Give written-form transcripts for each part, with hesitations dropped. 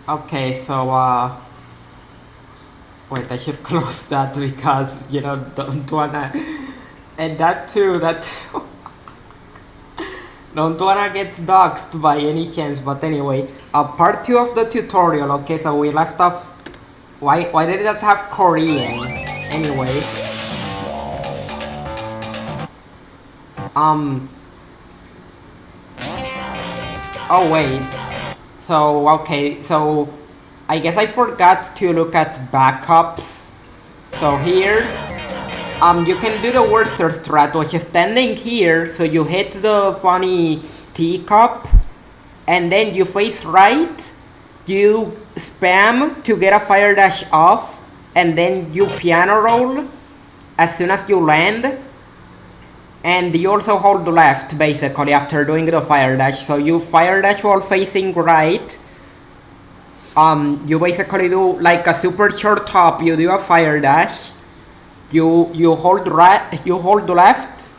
Okay, so wait, I should close that because don't wanna, and that too, that don't wanna get doxxed by any chance. But anyway, part 2 of the tutorial. Okay, so we left off. Why did that have Korean? Anyway, oh wait. So okay, so I guess I forgot to look at backups. So here, you can do the Worcester strat, which is standing here, so you hit the funny teacup, and then you face right, you spam to get a fire dash off, and then you piano roll as soon as you land, and you also hold left basically after doing the fire dash. So you fire dash while facing right. You basically do like a super short hop, you do a fire dash, you hold right, you hold left,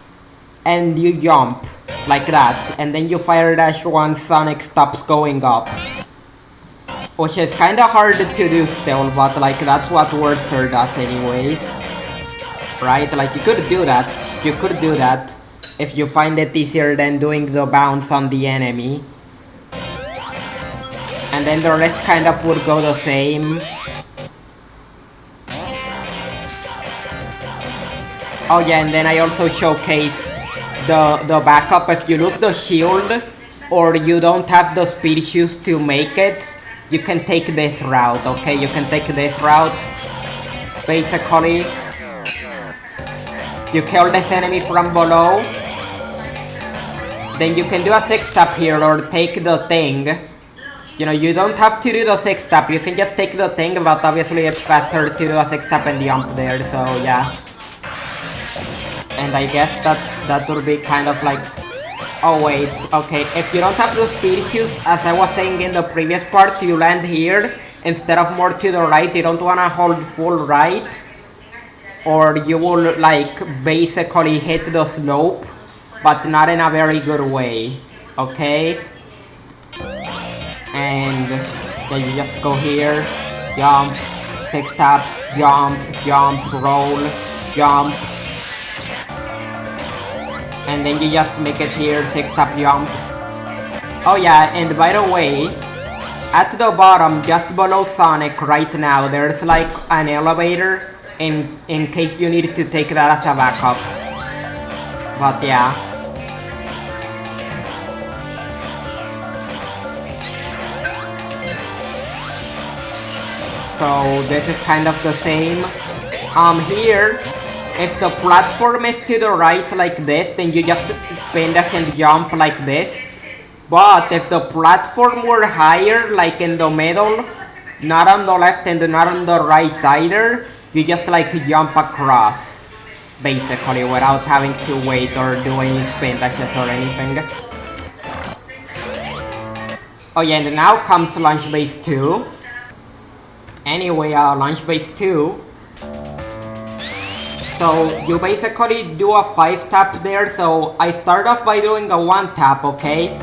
and you jump like that, and then you fire dash once Sonic stops going up, which is kind of hard to do still, but like that's what Worcester does anyways, right? Like you could do that if you find it easier than doing the bounce on the enemy. And then the rest kind of would go the same. Oh yeah, and then I also showcase the backup. If you lose the shield or you don't have the speed shoes to make it, you can take this route, okay? You can take this route. Basically, you kill this enemy from below. Then you can do a 6-tap here or take the thing. You don't have to do the 6-tap, you can just take the thing, but obviously it's faster to do a 6-tap and jump there, so yeah. And I guess that would be kind of like... Oh wait, okay, if you don't have the speed shoes, as I was saying in the previous part, you land here, instead of more to the right, you don't wanna hold full right, or you will like basically hit the slope, but not in a very good way, okay? And then you just go here, jump, 6-tap, jump, roll, jump. And then you just make it here, 6-tap, jump. Oh yeah, and by the way, at the bottom, just below Sonic right now, there's like an elevator in case you need to take that as a backup. But yeah. So this is kind of the same. Here, if the platform is to the right like this, then you just spin dash and jump like this. But if the platform were higher, like in the middle, not on the left and not on the right either, you just like jump across, basically, without having to wait or do any spin dashes or anything. Oh yeah, and now comes Launch Base 2. Anyway, Launch Base 2. So you basically do a 5-tap there, so I start off by doing a 1-tap, okay?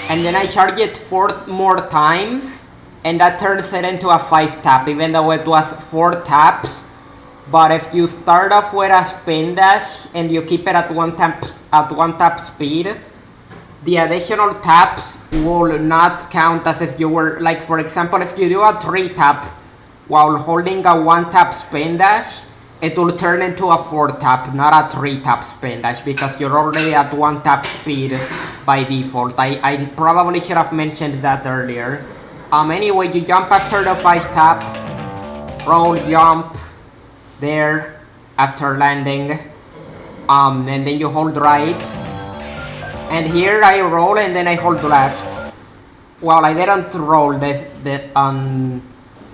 And then I charge it 4 more times, and that turns it into a 5-tap, even though it was 4 taps. But if you start off with a spin dash and you keep it at 1-tap speed, the additional taps will not count as if you were, like for example, if you do a 3-tap while holding a 1-tap spin dash, it will turn into a 4-tap, not a 3-tap spin dash, because you're already at 1-tap speed by default. I probably should have mentioned that earlier. Anyway, you jump after the 5-tap, roll, jump, there, after landing, and then you hold right. And here I roll and then I hold left. Well, I didn't roll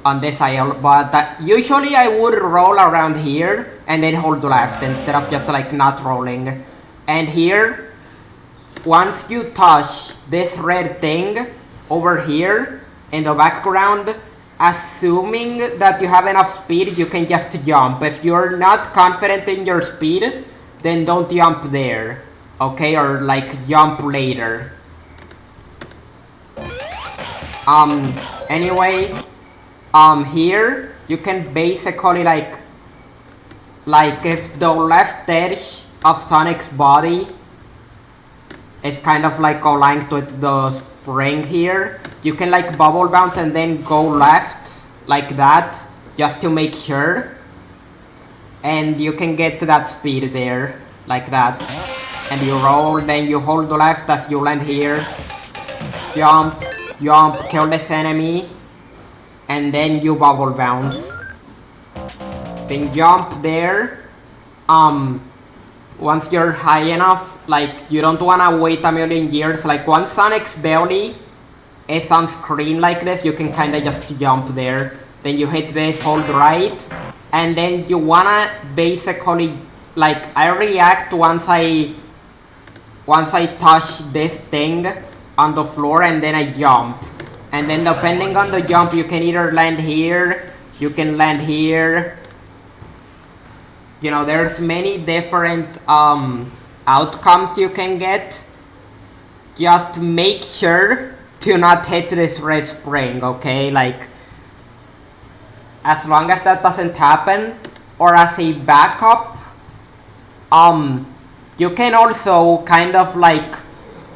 on this aisle, but usually I would roll around here and then hold left instead of just like not rolling. And here, once you touch this red thing over here in the background, assuming that you have enough speed, you can just jump. If you're not confident in your speed, then don't jump there, okay? Or like jump later. Anyway, here you can basically like if the left edge of Sonic's body is kind of like aligned with the spring here, you can like bubble bounce and then go left like that, just to make sure. And you can get to that speed there, like that. And you roll, then you hold the left as you land here. Jump, jump, kill this enemy. And then you bubble bounce. Then jump there. Once you're high enough, like you don't wanna wait a million years. Like once Sonic's belly is on screen like this, you can kinda just jump there. Then you hit this, hold right, and then you wanna basically, like I react once I touch this thing on the floor, and then I jump. And then depending on the jump, you can either land here, you can land here. You know, there's many different outcomes you can get. Just make sure to not hit this red spring, okay? Like, as long as that doesn't happen, or as a backup, you can also kind of like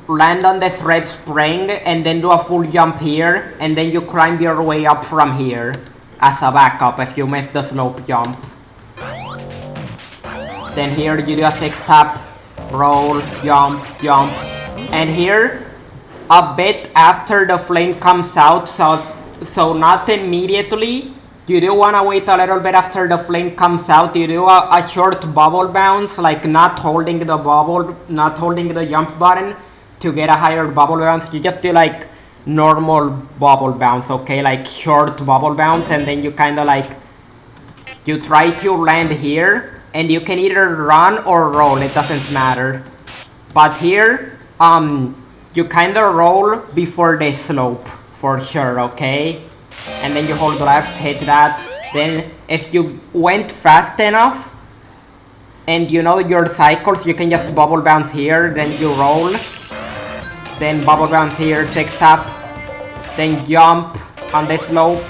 land on this red spring and then do a full jump here, and then you climb your way up from here as a backup if you miss the slope jump. Then here you do a 6-tap, roll, jump, jump, and here a bit after the flame comes out, so not immediately. You do want to wait a little bit after the flame comes out. You do a short bubble bounce, like not holding the jump button to get a higher bubble bounce. You just do like normal bubble bounce, okay? Like short bubble bounce, and then you kind of like, you try to land here, and you can either run or roll, it doesn't matter. But here, you kind of roll before the slope, for sure, okay? And then you hold left, hit that. Then if you went fast enough and you know your cycles, you can just bubble bounce here, then you roll, then bubble bounce here, 6-tap, then jump on the slope,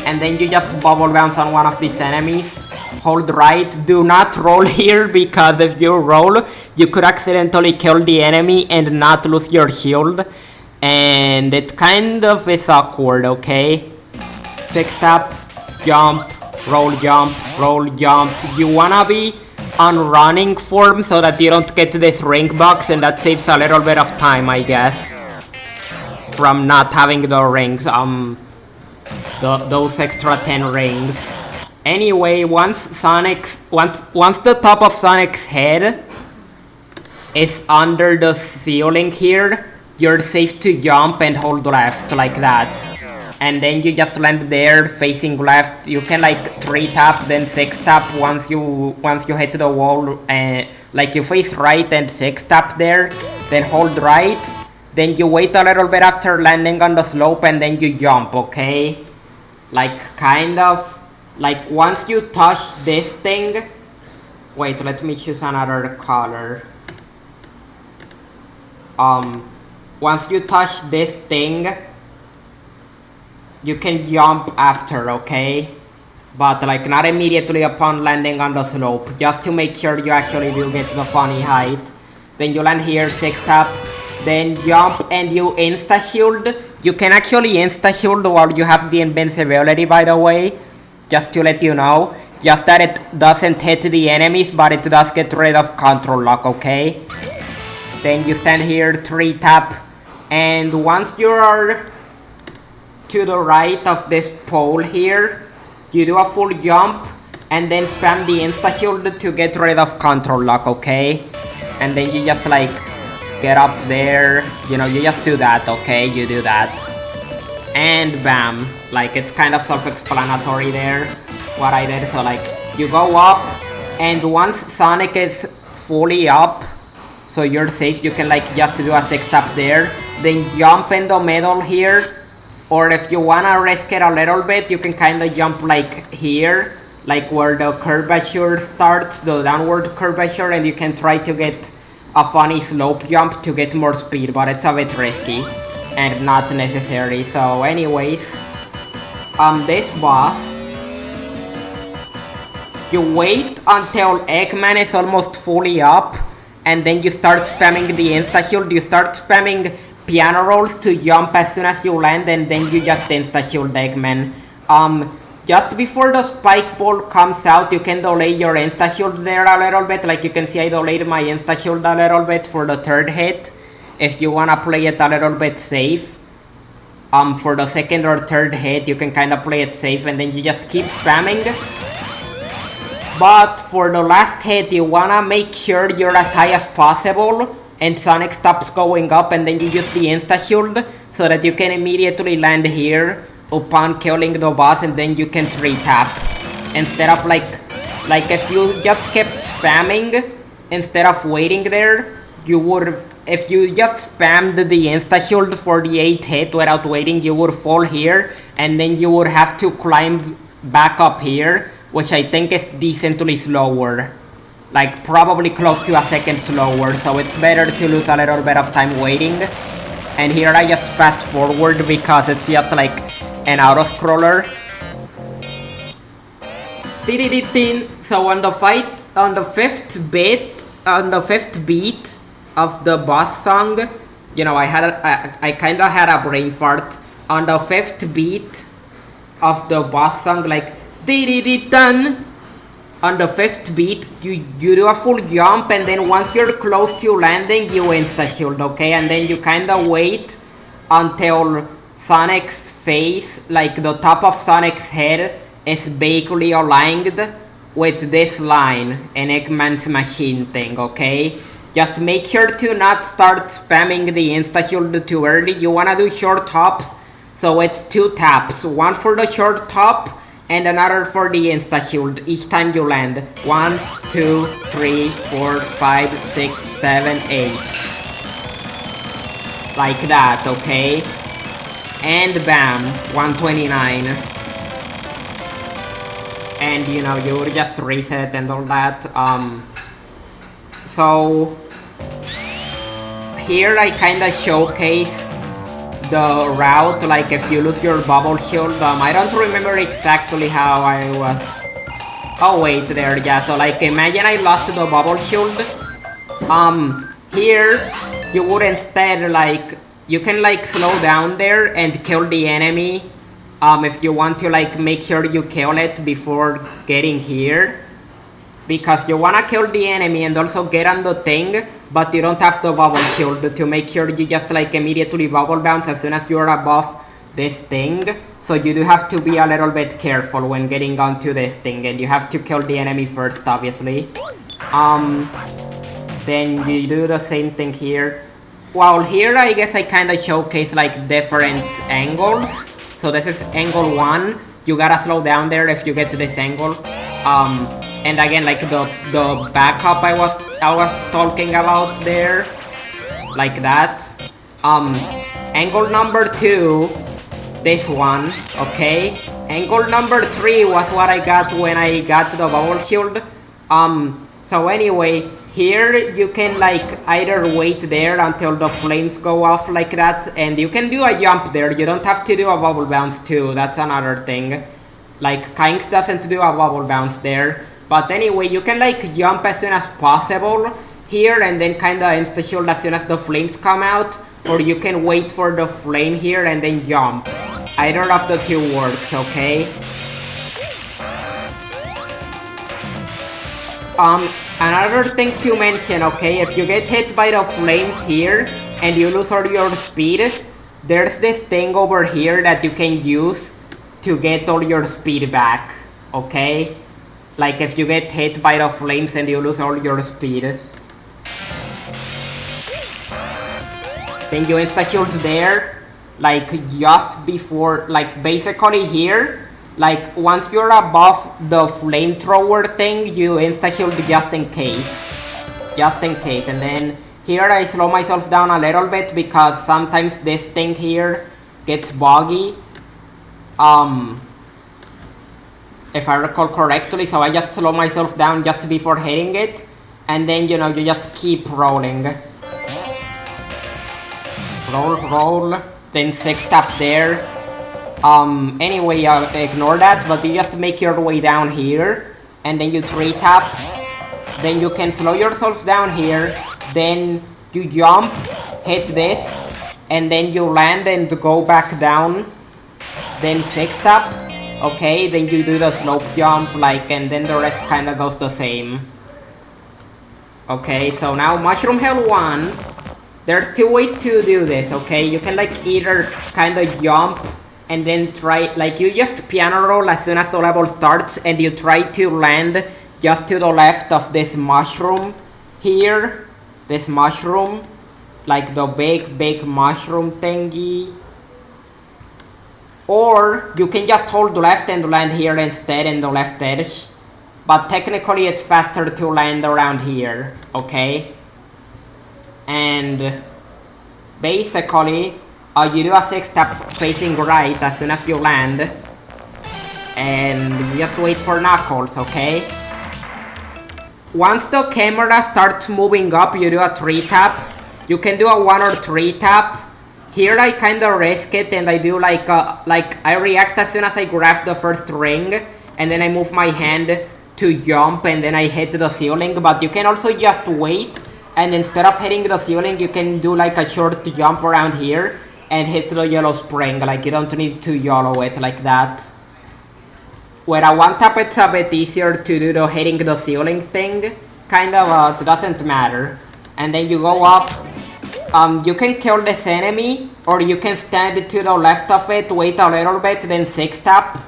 and then you just bubble bounce on one of these enemies. Hold right, do not roll here, because if you roll, you could accidentally kill the enemy and not lose your shield. And it kind of is awkward, okay? 6-tap, jump, roll, jump. You wanna be on running form so that you don't get this ring box, and that saves a little bit of time, I guess, from not having the rings, those extra 10 rings. Anyway, once the top of Sonic's head is under the ceiling here, you're safe to jump and hold left like that. And then you just land there facing left. You can like 3-tap, then 6-tap once you hit the wall, and like you face right and 6-tap there, then hold right. Then you wait a little bit after landing on the slope, and then you jump, okay? Like kind of, like once you touch this thing, wait, let me choose another color. Once you touch this thing, you can jump after, okay? But like not immediately upon landing on the slope, just to make sure you actually do get the funny height. Then you land here, 6-tap, then jump and you insta-shield. You can actually insta-shield while you have the invincibility, by the way, just to let you know. Just that it doesn't hit the enemies, but it does get rid of control lock, okay? Then you stand here, 3-tap, and once you are to the right of this pole here, you do a full jump, and then spam the insta-shield to get rid of control lock, okay? And then you just like get up there, you know, you just do that, okay? You do that. And bam, like it's kind of self-explanatory there, what I did. So like, you go up, and once Sonic is fully up, so you're safe, you can like just do a 6-tap there, then jump in the middle here, or if you wanna risk it a little bit, you can kinda jump like here, like where the curvature starts, the downward curvature, and you can try to get a funny slope jump to get more speed, but it's a bit risky. and not necessary. So anyways, this boss, you wait until Eggman is almost fully up, and then you start spamming the insta-shield. You start spamming piano rolls to jump as soon as you land, and then you just insta-shield Eggman. Just before the spike ball comes out, you can delay your insta-shield there a little bit. Like you can see, I delayed my insta-shield a little bit for the third hit, if you wanna play it a little bit safe. For the second or third hit, you can kinda play it safe, and then you just keep spamming. But for the last hit, you wanna make sure you're as high as possible, and Sonic stops going up, and then you use the insta-shield, so that you can immediately land here upon killing the boss, and then you can 3-tap. Instead of like if you just kept spamming, instead of waiting there, you would, if you just spammed the insta-shield for the 8th hit without waiting, you would fall here, and then you would have to climb back up here, which I think is decently slower. Like probably close to a second slower, so it's better to lose a little bit of time waiting. And here I just fast forward because it's just like an auto-scroller. So on the fight, on the fifth beat of the boss song, you know, I kinda had a brain fart. On the fifth beat of the boss song, like dun. On the fifth beat, you do a full jump, and then once you're close to landing, you insta-shield, okay? And then you kinda wait until Sonic's face, like the top of Sonic's head, is basically aligned with this line in Eggman's machine thing, okay? Just make sure to not start spamming the insta-shield too early. You wanna do short hops, so it's 2 taps. One for the short hop, and another for the insta-shield each time you land. 1, 2, 3, 4, 5, 6, 7, 8. Like that, okay? And bam, 129. And you know, you would just reset and all that. So here I kinda showcase the route, like if you lose your bubble shield. I don't remember exactly how I was. Oh wait, there, yeah, so like imagine I lost the bubble shield. Here you would instead, like, you can like slow down there and kill the enemy, if you want to, like, make sure you kill it before getting here, because you wanna kill the enemy and also get on the thing, but you don't have the bubble shield to make sure you just like immediately bubble bounce as soon as you're above this thing. So you do have to be a little bit careful when getting onto this thing, and you have to kill the enemy first, obviously. Then you do the same thing here. Well, here I guess I kinda showcase like different angles. So this is angle 1. You gotta slow down there if you get to this angle. And again, like the backup I was talking about there, like that. Angle number 2, this one, okay. Angle number 3 was what I got when I got the bubble shield. So anyway, here you can like either wait there until the flames go off like that, and you can do a jump there. You don't have to do a bubble bounce too. That's another thing. Like Kinks doesn't do a bubble bounce there. But anyway, you can like jump as soon as possible here, and then kinda insta-shield as soon as the flames come out, or you can wait for the flame here and then jump. Either of the two works, okay? Another thing to mention, okay, if you get hit by the flames here and you lose all your speed, there's this thing over here that you can use to get all your speed back, okay? Like if you get hit by the flames and you lose all your speed, then you insta-shield there, like just before, like basically here, like once you're above the flamethrower thing, you insta-shield just in case. And then here I slow myself down a little bit because sometimes this thing here gets buggy. If I recall correctly, so I just slow myself down just before hitting it, and then, you know, you just keep rolling. Roll, then 6 tap there. Anyway, ignore that, but you just make your way down here, and then you 3 tap. Then you can slow yourself down here, then you jump, hit this, and then you land and go back down, then 6 tap. Okay, then you do the slope jump, like, and then the rest kinda goes the same. Okay, so now Mushroom Hell 1, there's 2 ways to do this, okay? You can like either kinda jump and then try, like you just piano roll as soon as the level starts and you try to land just to the left of this mushroom here. This mushroom, like the big mushroom thingy. Or you can just hold left and land here instead in the left edge. But technically it's faster to land around here, okay? And basically, you do a 6 tap facing right as soon as you land. And you just wait for Knuckles, okay? Once the camera starts moving up, you do a 3 tap. You can do a 1 or 3 tap. Here I kinda risk it and I do like I react as soon as I grab the first ring. And then I move my hand to jump and then I hit the ceiling. But you can also just wait. And instead of hitting the ceiling, you can do like a short jump around here. And hit the yellow spring. Like you don't need to YOLO it like that. Where a 1 tap it's a bit easier to do the hitting the ceiling thing. Kind of, it doesn't matter. And then you go up. You can kill this enemy, or you can stand to the left of it, wait a little bit, then 6 tap.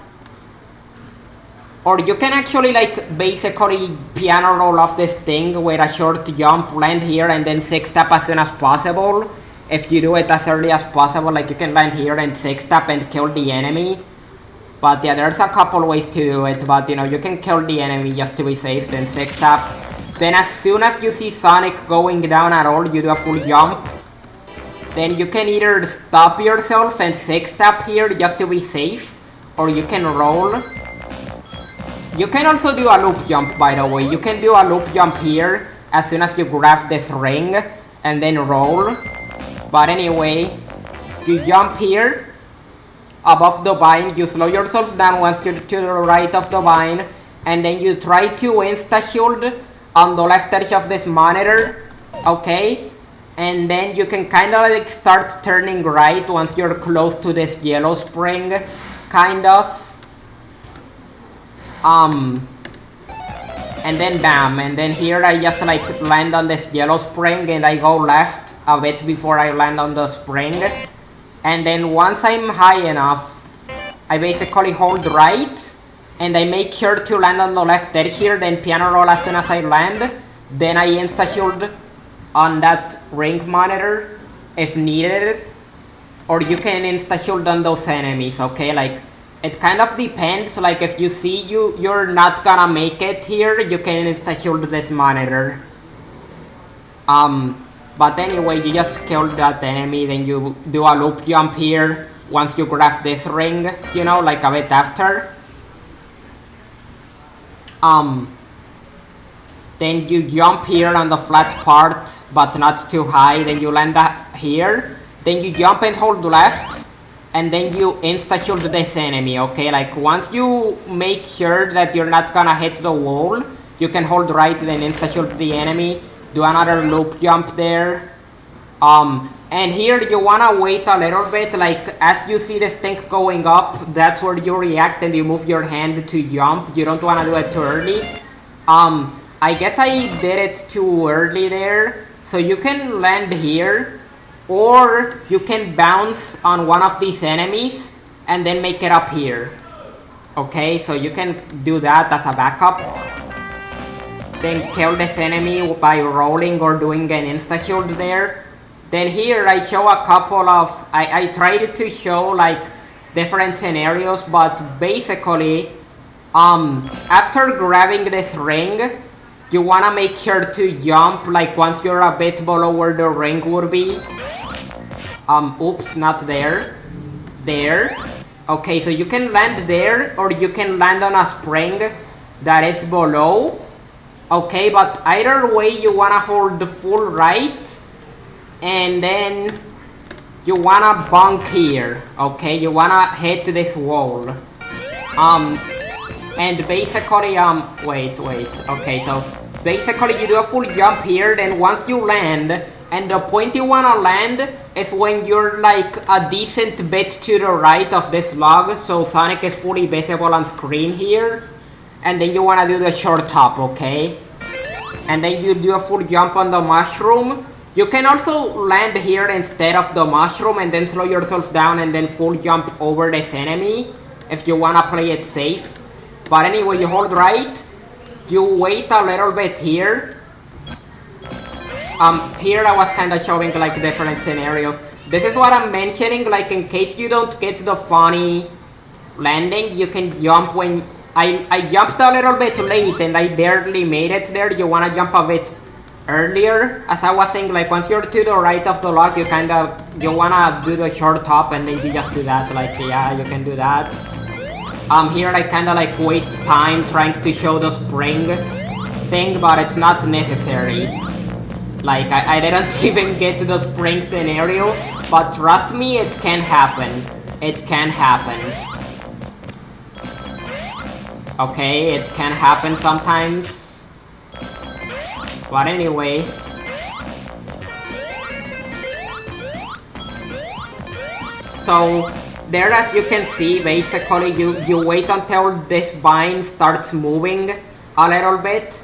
Or you can actually like basically piano roll off this thing with a short jump, land here, and then 6 tap as soon as possible. If you do it as early as possible, like you can land here and 6 tap and kill the enemy. But yeah, there's a couple ways to do it, but you know, you can kill the enemy just to be safe, then 6 tap. Then as soon as you see Sonic going down at all, you do a full jump. Then you can either stop yourself and 6 tap here just to be safe, or you can roll. You can also do a loop jump, by the way. You can do a loop jump here as soon as you grab this ring and then roll. But anyway, you jump here above the vine, you slow yourself down once you're to the right of the vine, and then you try to insta-shield on the left edge of this monitor, okay? And then you can kind of like start turning right once you're close to this yellow spring, kind of. And then bam, and then here I just like land on this yellow spring and I go left a bit before I land on the spring. And then once I'm high enough, I basically hold right and I make sure to land on the left edge here, then piano roll as soon as I land. Then I insta-shield on that ring monitor if needed. Or you can insta-shield on those enemies, okay? Like, it kind of depends. Like, if you see you're not gonna make it here, you can insta-shield this monitor. But anyway, you just kill that enemy, then you do a loop jump here once you grab this ring, you know, like a bit after. Then you jump here on the flat part, but not too high, then you land here. Then you jump and hold left, and then you insta-shield this enemy, okay? Like, once you make sure that you're not gonna hit the wall, you can hold right, then insta-shield the enemy. Do another loop jump there. And here you wanna wait a little bit, like as you see this thing going up, that's where you react and you move your hand to jump. You don't wanna do it too early. I guess I did it too early there. So you can land here, or you can bounce on one of these enemies and then make it up here. Okay, so you can do that as a backup. Then kill this enemy by rolling or doing an insta-shield there. Then here I show a couple of, I tried to show like different scenarios, but basically, after grabbing this ring, you wanna make sure to jump like once you're a bit below where the ring would be. Oops, not there. There. Okay, so you can land there, or you can land on a spring that is below. Okay, but either way you wanna hold the full right, and then you wanna bonk here, okay? You wanna hit this wall. And basically, wait, okay, so basically you do a full jump here, then once you land, and the point you wanna land is when you're like a decent bit to the right of this log, so Sonic is fully visible on screen here. And then you wanna do the short hop, okay? And then you do a full jump on the mushroom. You can also land here instead of the mushroom and then slow yourself down and then full jump over this enemy if you wanna play it safe. But anyway, you hold right, you wait a little bit here. Here I was kinda showing like different scenarios. This is what I'm mentioning, like in case you don't get the funny landing, you can jump when... I jumped a little bit late and I barely made it there. You wanna jump a bit earlier. As I was saying, like once you're to the right of the log, you wanna do the short hop and then you just do that, like yeah, you can do that. Here I kinda like waste time trying to show the spring thing, but it's not necessary. Like I didn't even get to the spring scenario, but trust me, it can happen. It can happen. Okay, it can happen sometimes. But anyway. So, there as you can see, basically you wait until this vine starts moving a little bit.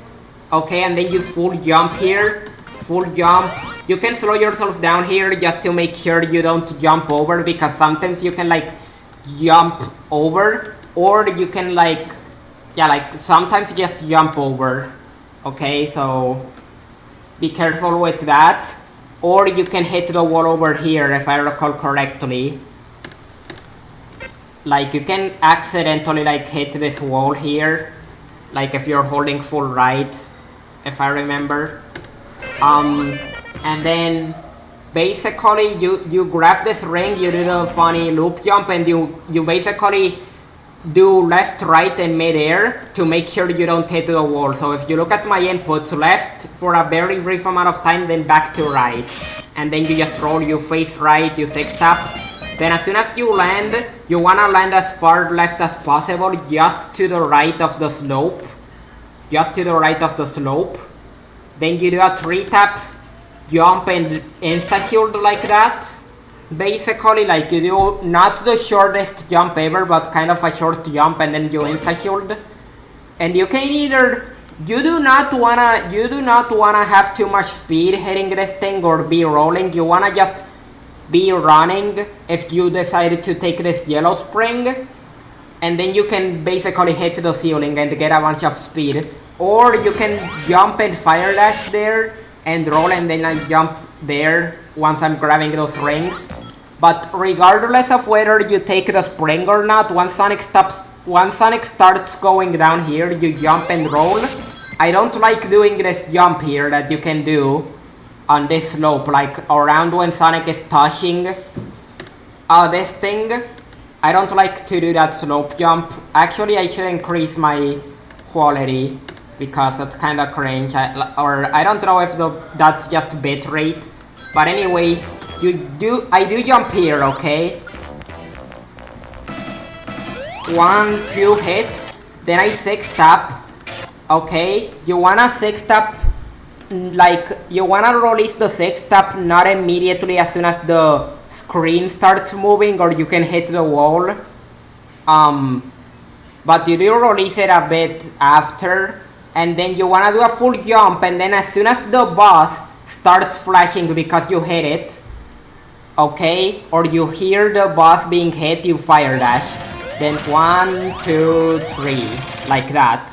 Okay, and then you full jump here. Full jump. You can slow yourself down here just to make sure you don't jump over, because sometimes you can like jump over, or you can like... yeah, like sometimes you just jump over, okay, so be careful with that. Or you can hit the wall over here, if I recall correctly. Like you can accidentally like hit this wall here, like if you're holding full right, if I remember. And then basically you grab this ring, you do the funny loop jump, and you basically do left, right, and mid-air to make sure you don't hit the wall. So if you look at my inputs, left for a very brief amount of time, then back to right. And then you just roll, you face right, you 6-tap. Then as soon as you land, you wanna land as far left as possible, just to the right of the slope. Just to the right of the slope. Then you do a 3-tap, jump and insta-shield like that. Basically, like you do not the shortest jump ever, but kind of a short jump, and then you insta shield. And you can either you do not wanna have too much speed hitting this thing or be rolling. You wanna just be running if you decide to take this yellow spring, and then you can basically hit the ceiling and get a bunch of speed. Or you can jump and fire dash there and roll, and then I jump there once I'm grabbing those rings. But regardless of whether you take the spring or not, once Sonic starts going down here, you jump and roll. I don't like doing this jump here that you can do on this slope, like around when Sonic is touching this thing. I don't like to do that slope jump. Actually, I should increase my quality because that's kind of cringe. I don't know if that's just bitrate. But anyway, I do jump here, okay? 1, 2 hits, then I 6-tap, okay? You wanna 6-tap, like, you wanna release the 6-tap not immediately as soon as the screen starts moving, or you can hit the wall. But you do release it a bit after, and then you wanna do a full jump, and then as soon as the boss starts flashing because you hit it, okay, or you hear the boss being hit, you fire dash. Then 1, 2, 3, like that.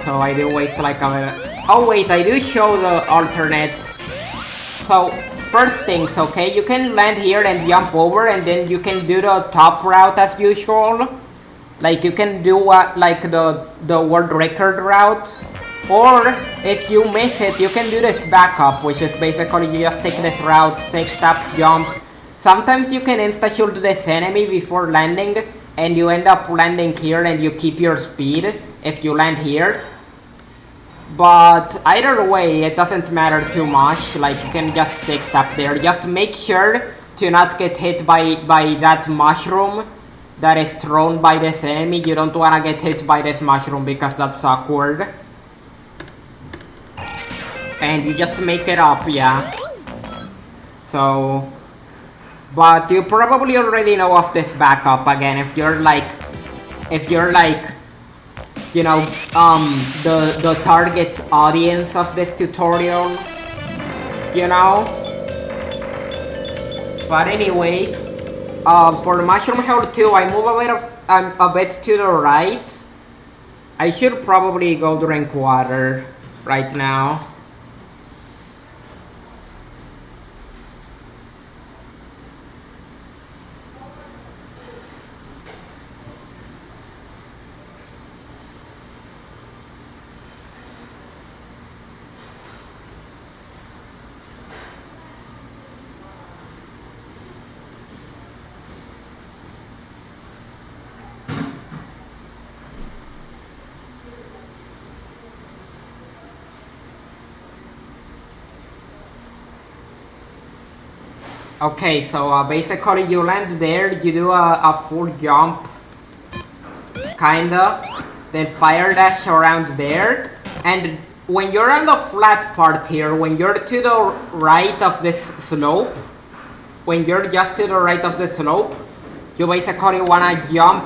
So I do waste like a minute. Oh wait, I do show the alternate. So first things, okay, you can land here and jump over, and then you can do the top route as usual. Like you can do like the world record route. Or if you miss it, you can do this backup, which is basically you just take this route, 6-tap, jump. Sometimes you can insta-shield this enemy before landing, and you end up landing here and you keep your speed if you land here. But either way, it doesn't matter too much. Like, you can just zigzag there. Just make sure to not get hit by that mushroom that is thrown by this enemy. You don't want to get hit by this mushroom because that's awkward. And you just make it up, yeah. So, but you probably already know of this backup again if you're like, you know, the target audience of this tutorial, you know. But anyway, for the mushroom health 2, I move a bit to the right. I should probably go drink water right now. Okay, so basically you land there, you do a full jump, kinda, then fire dash around there, and when you're on the flat part here, when you're to the right of this slope, when you're just to the right of the slope, you basically wanna jump.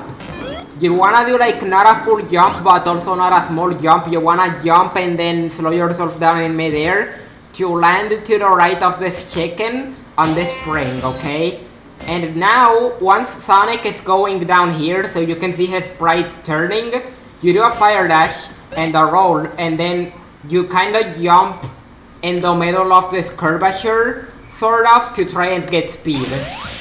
You wanna do like not a full jump, but also not a small jump. You wanna jump and then slow yourself down in midair to land to the right of this chicken on this spring, okay? And now, once Sonic is going down here, so you can see his sprite turning, you do a fire dash and a roll, and then you kinda jump in the middle of this curvature, sort of, to try and get speed.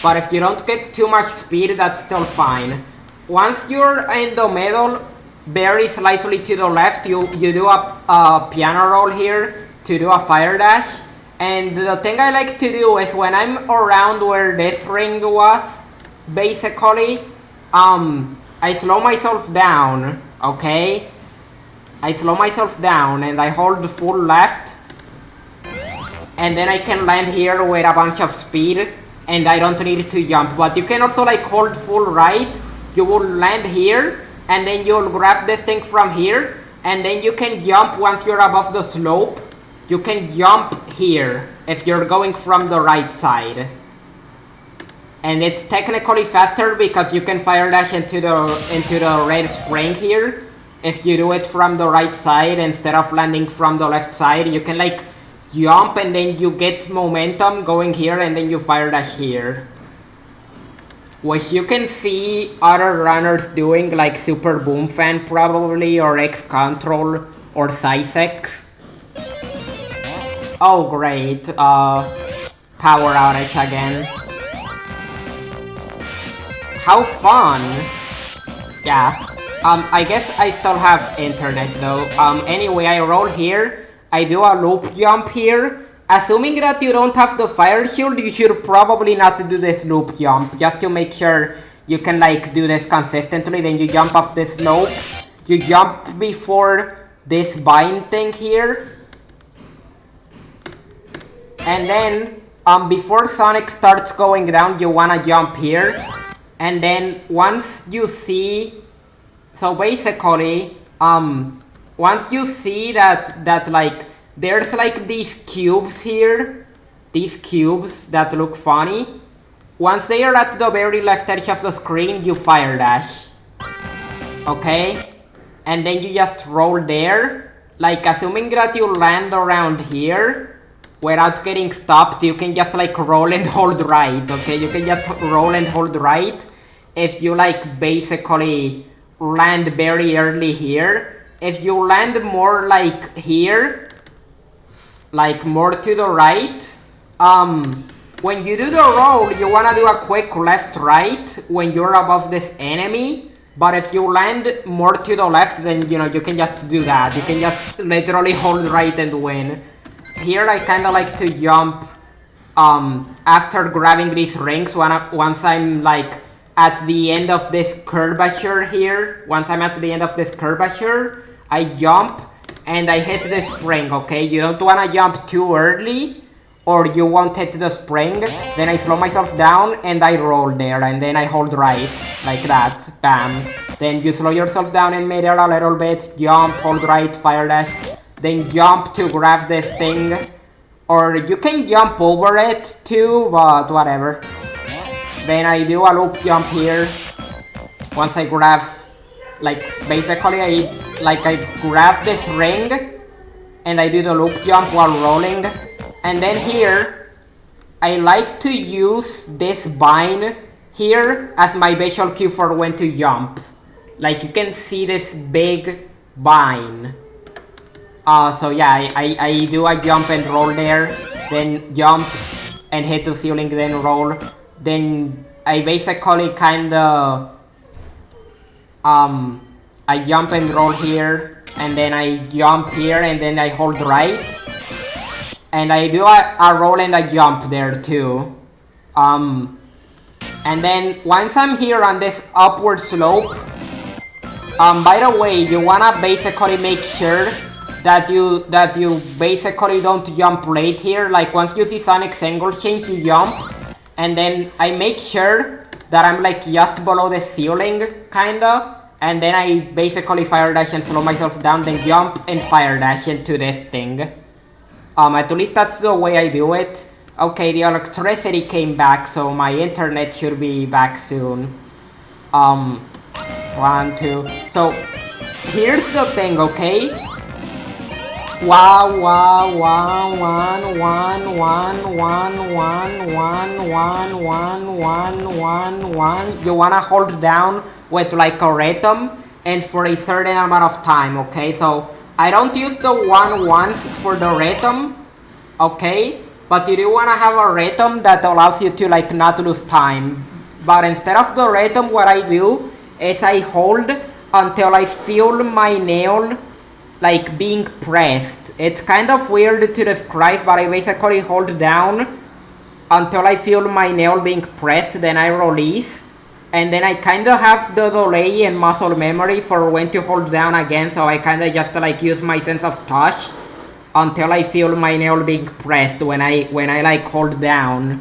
But if you don't get too much speed, that's still fine. Once you're in the middle, very slightly to the left, you do a piano roll here to do a fire dash. And the thing I like to do is when I'm around where this ring was, basically, I slow myself down, okay? I slow myself down and I hold full left. And then I can land here with a bunch of speed and I don't need to jump. But you can also like hold full right. You will land here and then you'll grab this thing from here. And then you can jump once you're above the slope. You can jump here if you're going from the right side. And it's technically faster because you can fire dash into the red spring here. If you do it from the right side instead of landing from the left side, you can like jump and then you get momentum going here and then you fire dash here. Which you can see other runners doing, like Super Boom Fan probably, or X Control, or Sysex. Oh great, power outage again. How fun! Yeah, I guess I still have internet though. Anyway, I roll here, I do a loop jump here. Assuming that you don't have the fire shield, you should probably not do this loop jump, just to make sure you can like do this consistently. Then you jump off this slope, you jump before this bind thing here. And then, before Sonic starts going down, you wanna jump here. And then, once you see... So basically, once you see that like, there's like these cubes here. These cubes that look funny. Once they are at the very left edge of the screen, you fire dash. Okay? And then you just roll there. Like, assuming that you land around here. Without getting stopped, you can just like roll and hold right, okay? You can just roll and hold right if you like basically land very early here. If you land more like here, like more to the right, when you do the roll, you wanna do a quick left right when you're above this enemy. But if you land more to the left, then you know you can just do that. You can just literally hold right and win. Here I kinda like to jump after grabbing these rings once I'm like at the end of this curvature here. Once I'm at the end of this curvature, I jump and I hit the spring, okay? You don't wanna jump too early, or you won't hit the spring. Then I slow myself down, and I roll there, and then I hold right, like that, bam. Then you slow yourself down in midair a little bit, jump, hold right, fire dash, then jump to grab this thing. Or you can jump over it too, but whatever. Then I do a loop jump here. Once I grab, like, basically I grab this ring, and I do the loop jump while rolling. And then here, I like to use this vine here as my visual cue for when to jump. Like, you can see this big vine. So yeah, I do a jump and roll there, then jump and hit the ceiling, then roll. Then I basically kinda, I jump and roll here, and then I jump here, and then I hold right. And I do a roll and a jump there too. And then once I'm here on this upward slope, by the way, you wanna basically make sure that you basically don't jump late here. Like, once you see Sonic's angle change, you jump, and then I make sure that I'm like just below the ceiling, kinda, and then I basically fire dash and slow myself down, then jump and fire dash into this thing. At least that's the way I do it. Okay, the electricity came back, so my internet should be back soon. 1, 2. So here's the thing, okay? Wow, wow, wow, 1, 1, 1, 1, 1, 1, 1, 1, 1, 1, 1. You wanna hold down with like a rhythm and for a certain amount of time, okay? So I don't use the 1 once for the rhythm, okay? But you do wanna have a rhythm that allows you to like not lose time. But instead of the rhythm, what I do is I hold until I feel my nail like being pressed. It's kind of weird to describe, but I basically hold down until I feel my nail being pressed, then I release. And then I kind of have the delay and muscle memory for when to hold down again, so I kind of just like use my sense of touch until I feel my nail being pressed when I like hold down.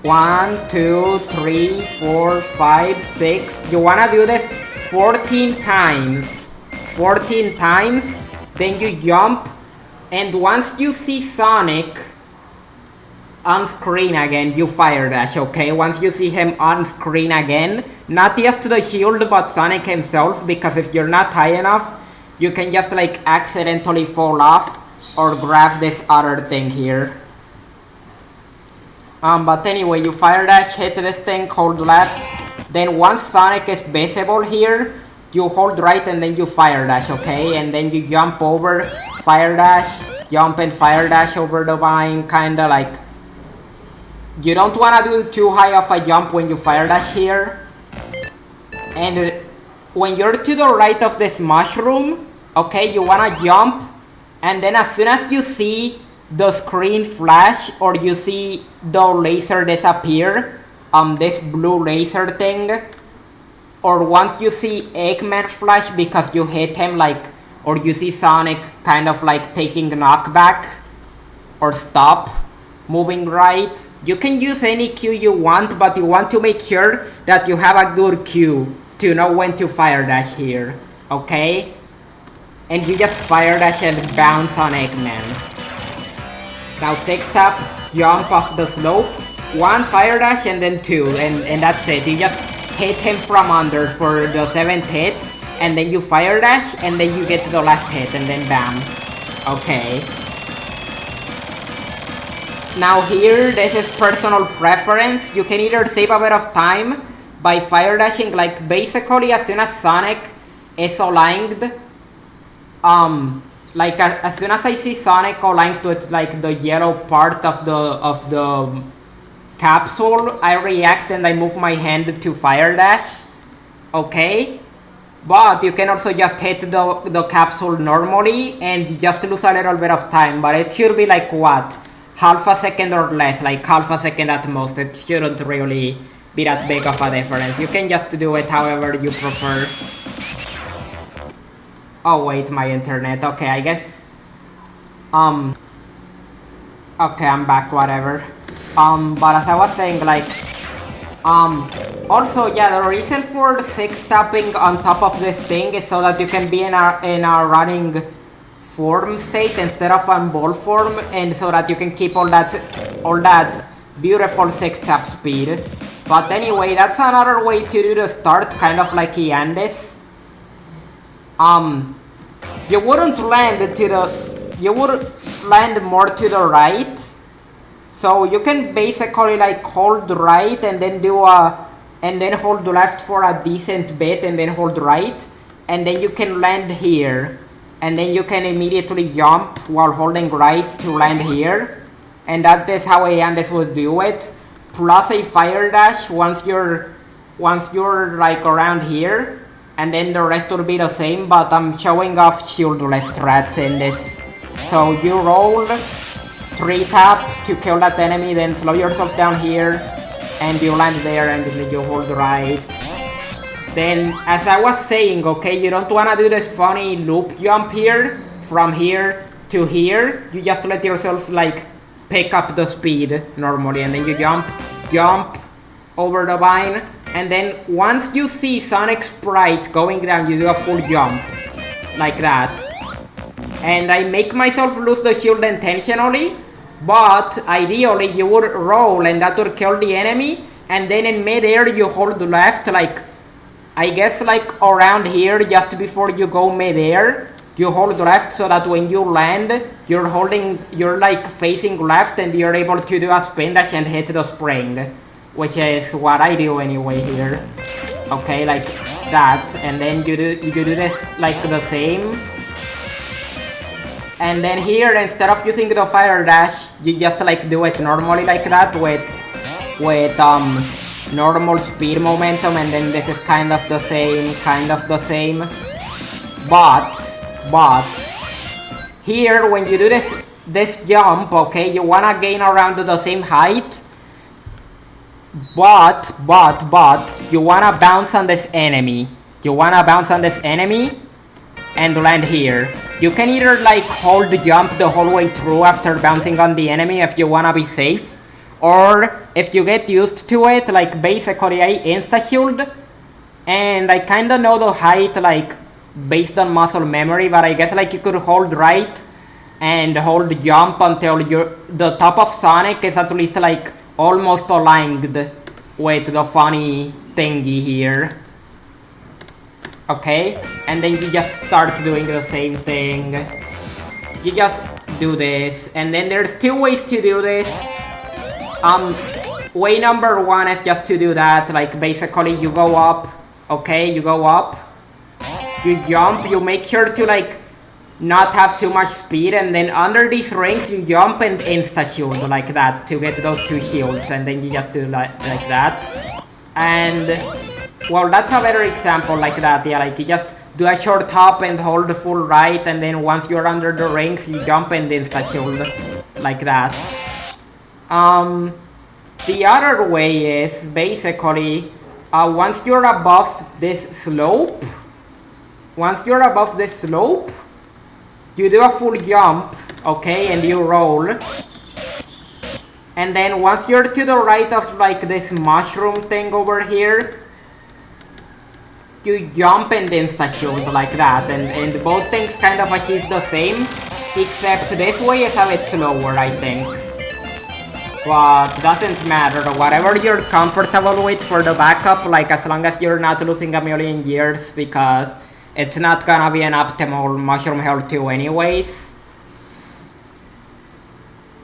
1, 2, 3, 4, 5, 6. You wanna do this 14 times. 14 times, then you jump, and once you see Sonic on screen again, you fire dash, okay? Once you see him on screen again, not just the shield, but Sonic himself, because if you're not high enough, you can just like accidentally fall off or grab this other thing here. But anyway, you fire dash, hit this thing, hold left, then once Sonic is visible here, you hold right and then you fire dash, okay? And then you jump over, fire dash, jump and fire dash over the vine, kinda like... You don't wanna do too high of a jump when you fire dash here. And when you're to the right of this mushroom, okay, you wanna jump, and then as soon as you see the screen flash or you see the laser disappear, this blue laser thing, or once you see Eggman flash because you hit him, like, or you see Sonic kind of like taking knockback or stop moving right, you can use any cue you want, but you want to make sure that you have a good cue to know when to fire dash here, okay? And you just fire dash and bounce on Eggman. Now 6 tap, jump off the slope, 1 fire dash and then 2, and that's it. You just hit him from under for the 7th hit, and then you fire dash, and then you get to the last hit, and then bam. Okay. Now here, this is personal preference. You can either save a bit of time by fire dashing, like basically as soon as Sonic is aligned, like as soon as I see Sonic aligned to it, like the yellow part of the capsule, I react and I move my hand to fire dash, okay? But you can also just hit the capsule normally and just lose a little bit of time, but it should be like what? Half a second or less, like half a second at most. It shouldn't really be that big of a difference. You can just do it however you prefer. Oh wait, my internet. Okay, I guess. Okay, I'm back. Whatever. But as I was saying, like, also, yeah, the reason for 6 tapping on top of this thing is so that you can be in a running form state instead of on ball form, and so that you can keep all that beautiful 6 tap speed. But anyway, that's another way to do the start, kind of like Yandes. You wouldn't land you would land more to the right. So you can basically like hold right and then and then hold left for a decent bit and then hold right. And then you can land here. And then you can immediately jump while holding right to land here. And that is how Yandes would do it. Plus a fire dash once you're like around here. And then the rest will be the same, but I'm showing off shieldless strats in this. So you roll 3 tap to kill that enemy, then slow yourself down here, and you land there, and then you hold right. Then, as I was saying, okay, you don't wanna do this funny loop jump here, from here to here. You just let yourself like pick up the speed normally, and then you jump over the vine, and then once you see Sonic Sprite going down, you do a full jump, like that. And I make myself lose the shield intentionally, but ideally you would roll and that would kill the enemy, and then in mid-air you hold left, like, I guess like around here, just before you go mid-air, you hold left so that when you land, you're like facing left and you're able to do a spin dash and hit the spring, which is what I do anyway here. Okay, like that, and then you do this like the same. And then here, instead of using the fire dash, you just like do it normally like that with normal speed momentum, and then this is kind of the same. But here, when you do this jump, okay, you wanna gain around the same height. But you wanna bounce on this enemy. And land here. You can either like hold the jump the whole way through after bouncing on the enemy if you wanna be safe, or if you get used to it, like basically I insta-shield, and I kinda know the height like based on muscle memory, but I guess like you could hold right and hold jump until the top of Sonic is at least like almost aligned with the funny thingy here. Okay, and then you just start doing the same thing. You just do this, and then there's 2 ways to do this. Way number 1 is just to do that, like basically you go up, okay, you jump, you make sure to like not have too much speed, and then under these rings you jump and insta-shield like that to get those 2 shields, and then you just do like that. And well, that's a better example like that, yeah, like you just do a short hop and hold the full right, and then once you're under the rings, you jump and insta-shield, like that. The other way is basically, once you're above this slope, you do a full jump, okay, and you roll. And then once you're to the right of like this mushroom thing over here, you jump and insta-shield like that, and both things kind of achieve the same, except this way is a bit slower, I think. But doesn't matter, whatever you're comfortable with for the backup, like as long as you're not losing a million years, because it's not gonna be an optimal Mushroom Hill 2 anyways.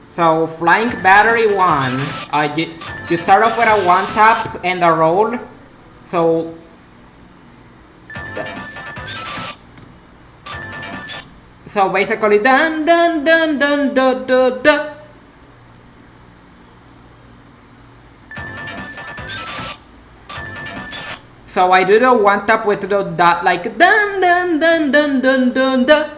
So Flying Battery 1, you start off with a 1 tap and a roll, so basically dun dun dun dun dun dun dun. So I do the 1 tap with the dot like dun dun dun dun dun dun dun,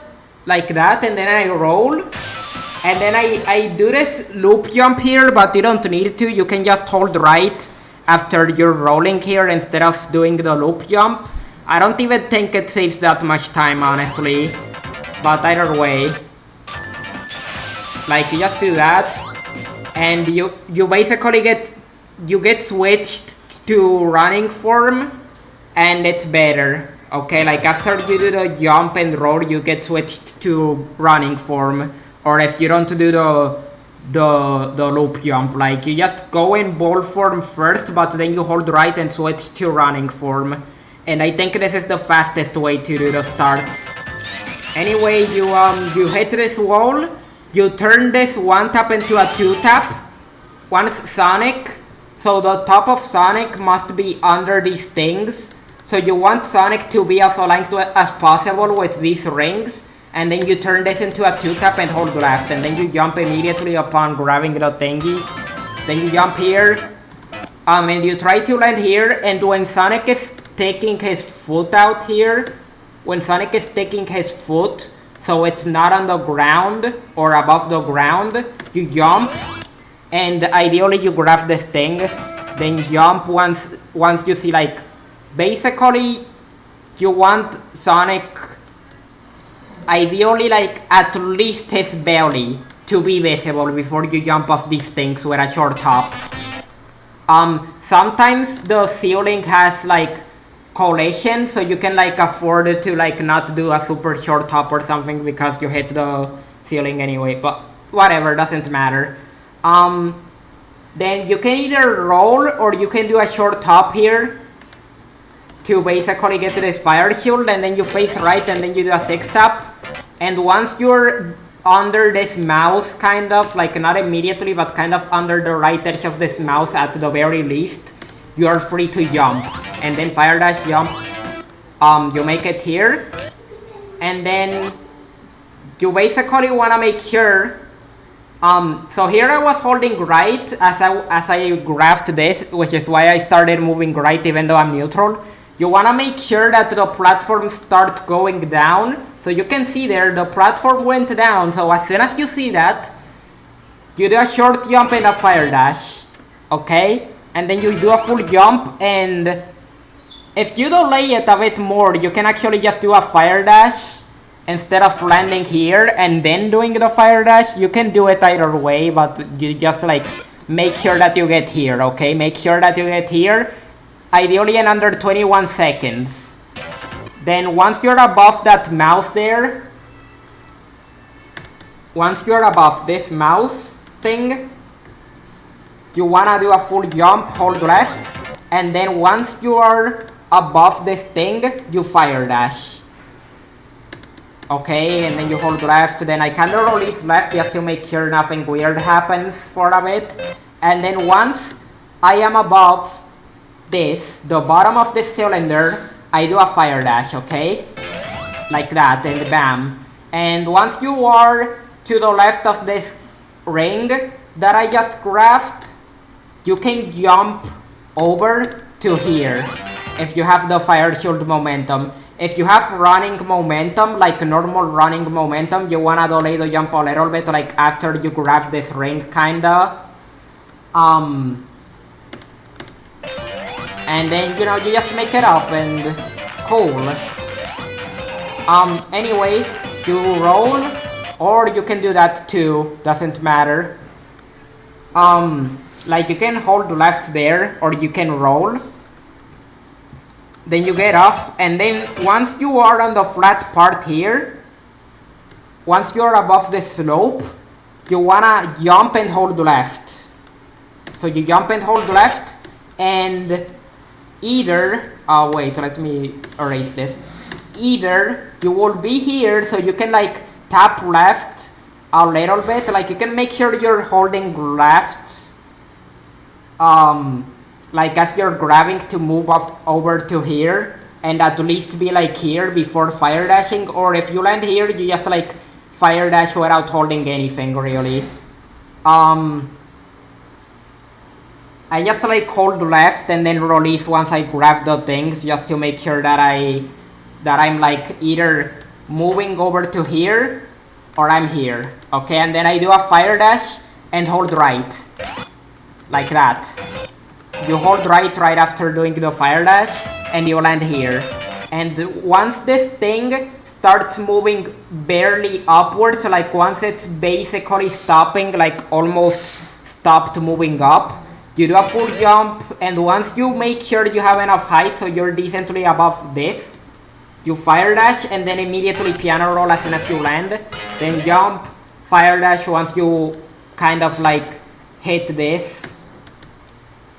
like that, and then I roll, and then I do this loop jump here, but you don't need to. You can just hold right after you're rolling here instead of doing the loop jump. I don't even think it saves that much time, honestly. But either way, like you just do that, and you basically get switched to running form, and it's better. Okay, like after you do the jump and roll, you get switched to running form. Or if you don't do the loop jump, like you just go in ball form first, but then you hold right and switch to running form. And I think this is the fastest way to do the start. Anyway, you hit this wall, you turn this 1-tap into a 2-tap. Once Sonic, so the top of Sonic must be under these things. So you want Sonic to be as aligned as possible with these rings. And then you turn this into a 2-tap and hold left. And then you jump immediately upon grabbing the thingies. Then you jump here. And you try to land here. And when Sonic is taking his foot out here, so it's not on the ground or above the ground, you jump. And ideally you grab this thing. Then jump once you see, like, basically you want Sonic, ideally, like, at least his belly to be visible before you jump off these things with a short hop. Sometimes the ceiling has, like, collision, so you can, like, afford to, like, not do a super short hop or something because you hit the ceiling anyway, but whatever, doesn't matter. Then you can either roll or you can do a short hop here to basically get to this fire shield, and then you face right and then you do a 6-tap. And once you're under this mouse, kind of, like not immediately, but kind of under the right edge of this mouse at the very least, you are free to jump. And then fire dash jump, you make it here. And then you basically want to make sure, so here I was holding right as I grabbed this, which is why I started moving right even though I'm neutral. You want to make sure that the platform starts going down. So you can see there, the platform went down. So as soon as you see that, you do a short jump and a fire dash. Okay? And then you do a full jump. And if you delay it a bit more, you can actually just do a fire dash instead of landing here and then doing the fire dash. You can do it either way, but you just, like, make sure that you get here. Okay? Make sure that you get here. Ideally in under 21 seconds. Then once you're above that mouse there, once you're above this mouse thing, you wanna do a full jump, hold left, and then once you are above this thing, you fire dash. Okay, and then you hold left, then I kind of release left just to make sure nothing weird happens for a bit. And then once I am above this, the bottom of this cylinder, I do a fire dash, okay? Like that, and bam. And once you are to the left of this ring that I just grabbed, you can jump over to here if you have the fire shield momentum. If you have running momentum, like normal running momentum, you wanna delay the jump a little bit, like after you grab this ring, kinda. And then, you know, you just make it up and cool. Anyway, you roll, or you can do that too, doesn't matter. Like you can hold left there, or you can roll. Then you get off, and then once you are on the flat part here, once you're above the slope, you wanna jump and hold left. So you jump and hold left, and either, wait, let me erase this. Either you will be here, so you can, like, tap left a little bit, like you can make sure you're holding left, like as you're grabbing to move off over to here, and at least be like here before fire dashing, or if you land here, you just like fire dash without holding anything really. I just like hold left and then release once I grab the things, just to make sure that I'm like either moving over to here or I'm here. Okay, and then I do a fire dash and hold right. Like that. You hold right after doing the fire dash and you land here. And once this thing starts moving barely upwards, so like once it's basically stopping, like almost stopped moving up, you do a full jump, and once you make sure you have enough height so you're decently above this, you fire dash and then immediately piano roll as soon as you land, then jump, fire dash once you kind of like hit this,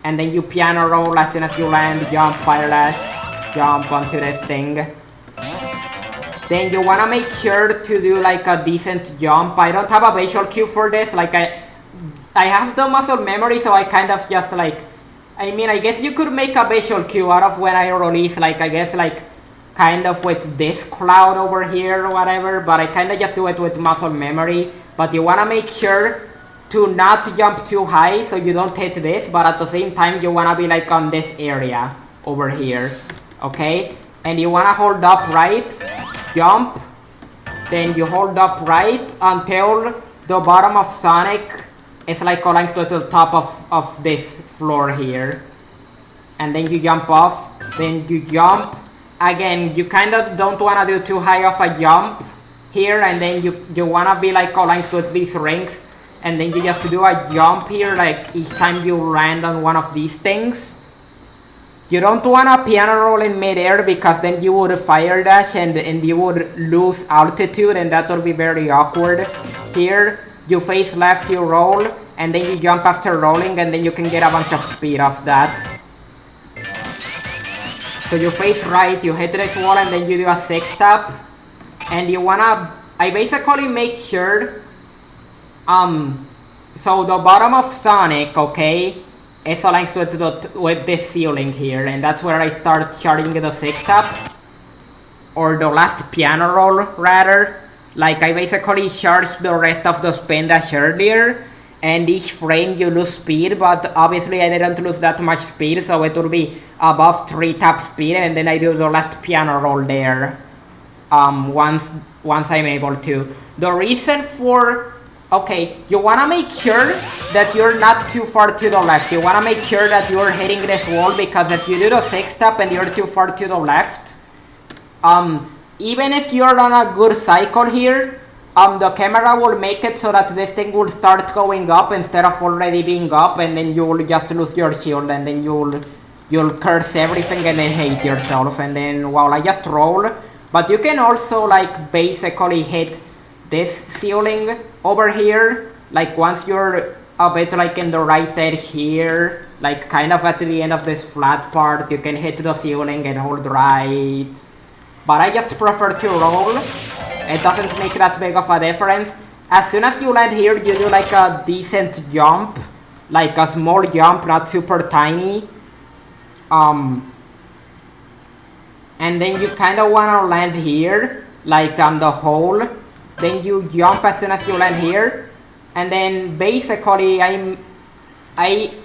and then you piano roll as soon as you land, jump, fire dash, jump onto this thing. Then you wanna make sure to do like a decent jump. I don't have a visual cue for this, like I have the muscle memory, so I kind of just like, I mean, I guess you could make a visual cue out of when I release, like, I guess like kind of with this cloud over here or whatever, but I kind of just do it with muscle memory. But you want to make sure to not jump too high so you don't hit this, but at the same time you want to be like on this area over here, okay? And you want to hold up right, jump, then you hold up right until the bottom of Sonic is like going to the top of this floor here. And then you jump off, then you jump. Again, you kind of don't want to do too high of a jump here, and then you want to be like aligned towards these rings, and then you just do a jump here like each time you land on one of these things. You don't want to piano roll in midair because then you would fire dash and you would lose altitude, and that would be very awkward. Here, you face left, you roll, and then you jump after rolling, and then you can get a bunch of speed off that. So you face right, you hit this wall, and then you do a 6-tap. And you wanna, I basically make sure, so the bottom of Sonic, okay, is aligned with this ceiling here, and that's where I start charging the 6-tap. Or the last piano roll, rather. Like, I basically charge the rest of the spin dash earlier, and each frame you lose speed, but obviously I didn't lose that much speed, so it will be above 3-tap speed, and then I do the last piano roll there, once I'm able to. The reason for, okay, you wanna make sure that you're not too far to the left. You wanna make sure that you're hitting this wall, because if you do the 6-tap and you're too far to the left, even if you're on a good cycle here, the camera will make it so that this thing will start going up instead of already being up, and then you will just lose your shield, and then you'll curse everything and then hate yourself, and then, well, I just roll. But you can also like basically hit this ceiling over here, like once you're a bit like in the right edge here, like kind of at the end of this flat part, you can hit the ceiling and hold right. But I just prefer to roll. It doesn't make that big of a difference. As soon as you land here, you do like a decent jump, like a small jump, not super tiny. And then you kind of want to land here, like on the hole. Then you jump as soon as you land here. And then basically,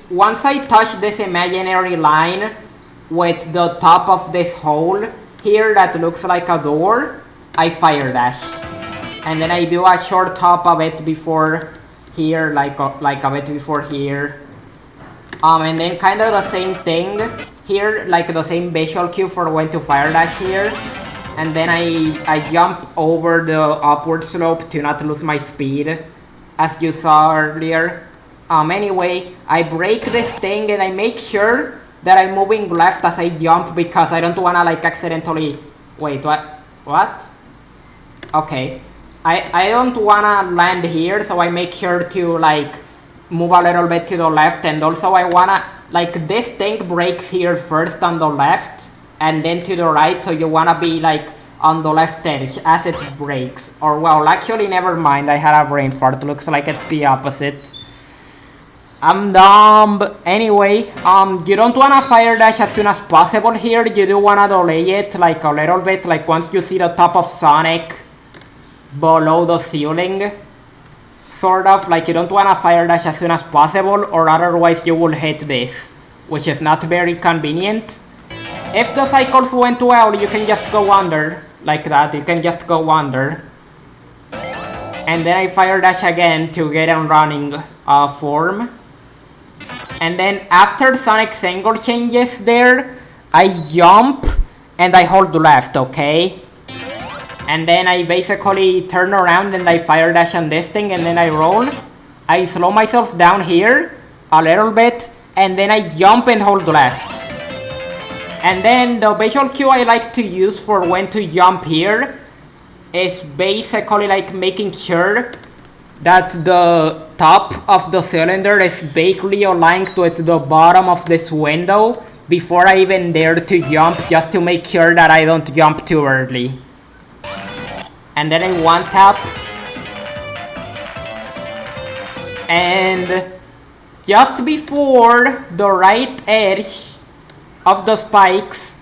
once I touch this imaginary line with the top of this hole here that looks like a door, I fire dash, and then I do a short hop a bit before here, like a bit before here, and then kind of the same thing here, like the same visual cue for when to fire dash here, and then I jump over the upward slope to not lose my speed, as you saw earlier. Anyway, I break this thing and I make sure that I'm moving left as I jump, because I don't wanna like accidentally, wait, what? Okay, I don't wanna land here, so I make sure to like move a little bit to the left, and also I wanna, like, this thing breaks here first on the left and then to the right, so you wanna be like on the left edge as it breaks. Or well, actually never mind, I had a brain fart, looks like it's the opposite. I'm dumb. Anyway, you don't wanna fire dash as soon as possible here, you do wanna delay it like a little bit, like once you see the top of Sonic below the ceiling, sort of, like you don't wanna fire dash as soon as possible, or otherwise you will hit this, which is not very convenient. If the cycles went well, you can just go under, like that, you can just go under. And then I fire dash again to get on running form. And then after Sonic's angle changes there, I jump, and I hold left, okay? And then I basically turn around and I fire dash on this thing and then I roll. I slow myself down here a little bit and then I jump and hold left. And then the visual cue I like to use for when to jump here is basically like making sure that the top of the cylinder is vaguely aligned with the bottom of this window before I even dare to jump, just to make sure that I don't jump too early. And then I one tap. And just before the right edge of the spikes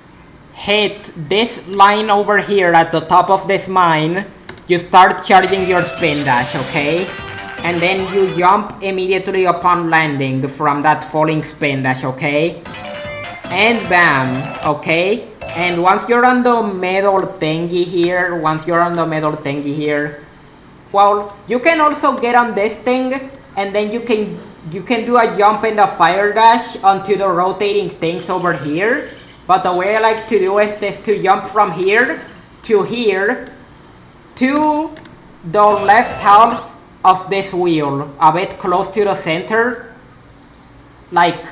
hit this line over here at the top of this mine, you start charging your spin dash, okay? And then you jump immediately upon landing from that falling spin dash, okay? And bam, okay? And once you're on the middle thingy here, well, you can also get on this thing, and then you can do a jump and a fire dash onto the rotating things over here. But the way I like to do it is to jump from here to the left half of this wheel, a bit close to the center, like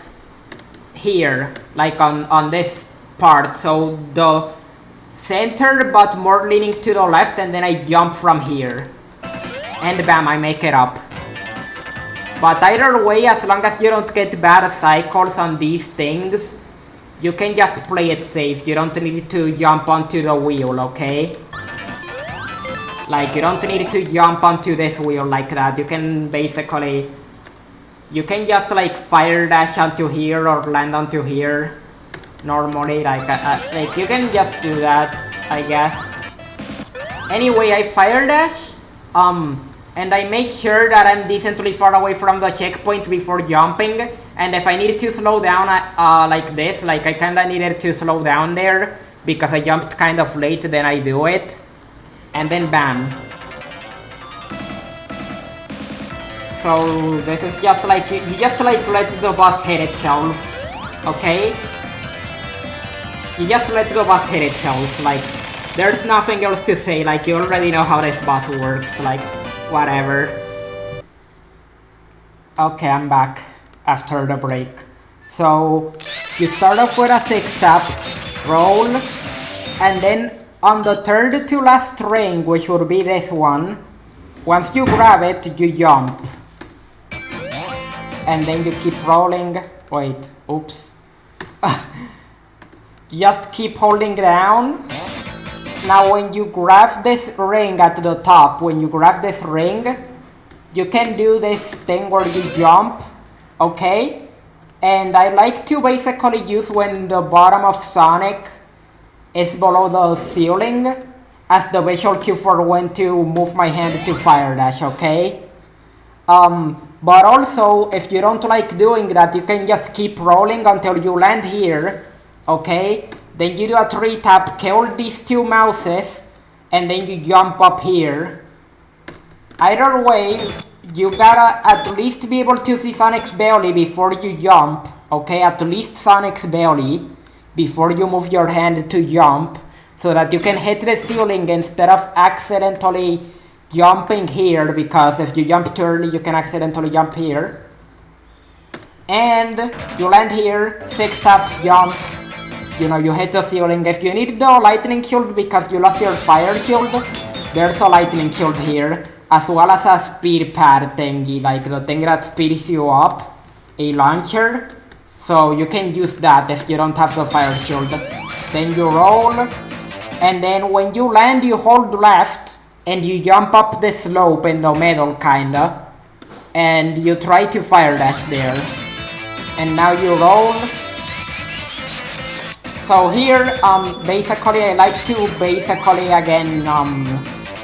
here, like on this part. So the center but more leaning to the left, and then I jump from here. And bam, I make it up. But either way, as long as you don't get bad cycles on these things, you can just play it safe. You don't need to jump onto the wheel, okay? Like, you don't need to jump onto this wheel like that. You can basically... You can just like fire dash onto here or land onto here. Normally, like you can just do that, I guess. Anyway, I fire dash. And I make sure that I'm decently far away from the checkpoint before jumping. And if I need to slow down like this, like I kinda needed to slow down there because I jumped kind of late, then I do it. And then bam. So this is just like, you just like let the bus hit itself, okay? You just let the bus hit itself, like, there's nothing else to say, like, you already know how this bus works, like, whatever. Okay, I'm back after the break. So, you start off with a 6-tap, roll, and then on the third to last ring, which would be this one, once you grab it, you jump. And then you keep rolling. Wait, oops. Just keep holding down. Now when you grab this ring at the top, you can do this thing where you jump, okay? And I like to basically use when the bottom of Sonic is below the ceiling as the visual cue for when to move my hand to fire dash, okay? But also, if you don't like doing that, you can just keep rolling until you land here, okay? Then you do a 3-tap, kill these 2 mouses, and then you jump up here. Either way, you gotta at least be able to see Sonic's belly before you jump, okay? At least Sonic's belly before you move your hand to jump, so that you can hit the ceiling instead of accidentally jumping here, because if you jump too early, you can accidentally jump here. And you land here, 6-tap, jump. You know, you hit the ceiling. If you need the lightning shield because you lost your fire shield, there's a lightning shield here, as well as a speed pad thingy, like the thing that speeds you up, a launcher. So you can use that if you don't have the fire shield. Then you roll, and then when you land, you hold left, and you jump up the slope in the middle, kinda, and you try to fire dash there. And now you roll. So here, basically I like to again,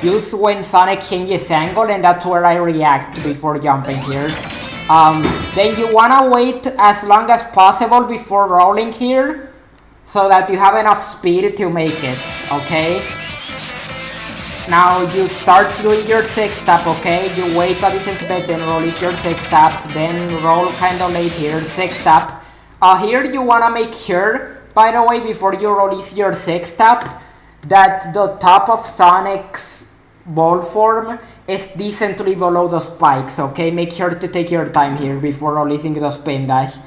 use when Sonic changes angle, and that's where I react before jumping here. Then you wanna wait as long as possible before rolling here, so that you have enough speed to make it, okay? Now you start doing your 6-tap, okay? You wait a decent bit, then release your 6-tap, then roll kinda late here, 6-tap. Here you wanna make sure by the way, before you release your 6-tap, that the top of Sonic's ball form is decently below the spikes, okay? Make sure to take your time here before releasing the spin dash.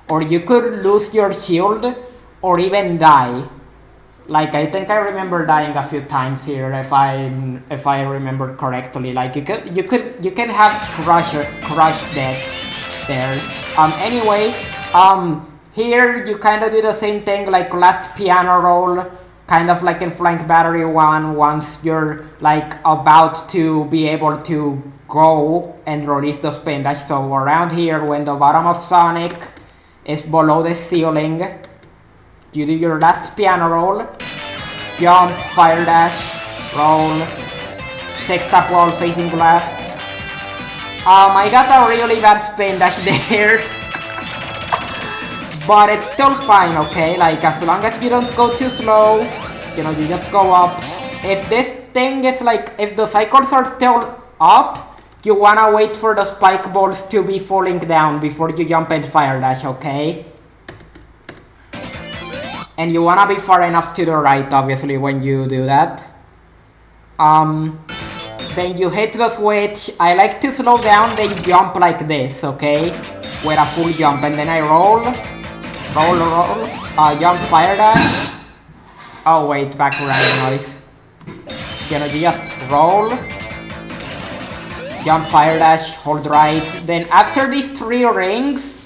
Or you could lose your shield, or even die. Like, I think I remember dying a few times here, if I remember correctly. Like, you can have crush deaths there. Anyway, here you kind of do the same thing, like last piano roll, kind of like in Flank Battery 1, once you're like about to be able to go and release the spin dash. So around here, when the bottom of Sonic is below the ceiling, you do your last piano roll, jump, fire dash, roll, 6-tap wall facing left. I got a really bad spin dash there. But it's still fine, okay? Like, as long as you don't go too slow, you know, you just go up. If this thing is like, if the cycles are still up, you wanna wait for the spike balls to be falling down before you jump and fire dash, okay? And you wanna be far enough to the right, obviously, when you do that. Then you hit the switch. I like to slow down, then jump like this, okay? With a full jump, and then I roll, jump, fire dash. Oh wait, background noise. You know, you just roll, jump, fire dash, hold right. Then after these 3 rings,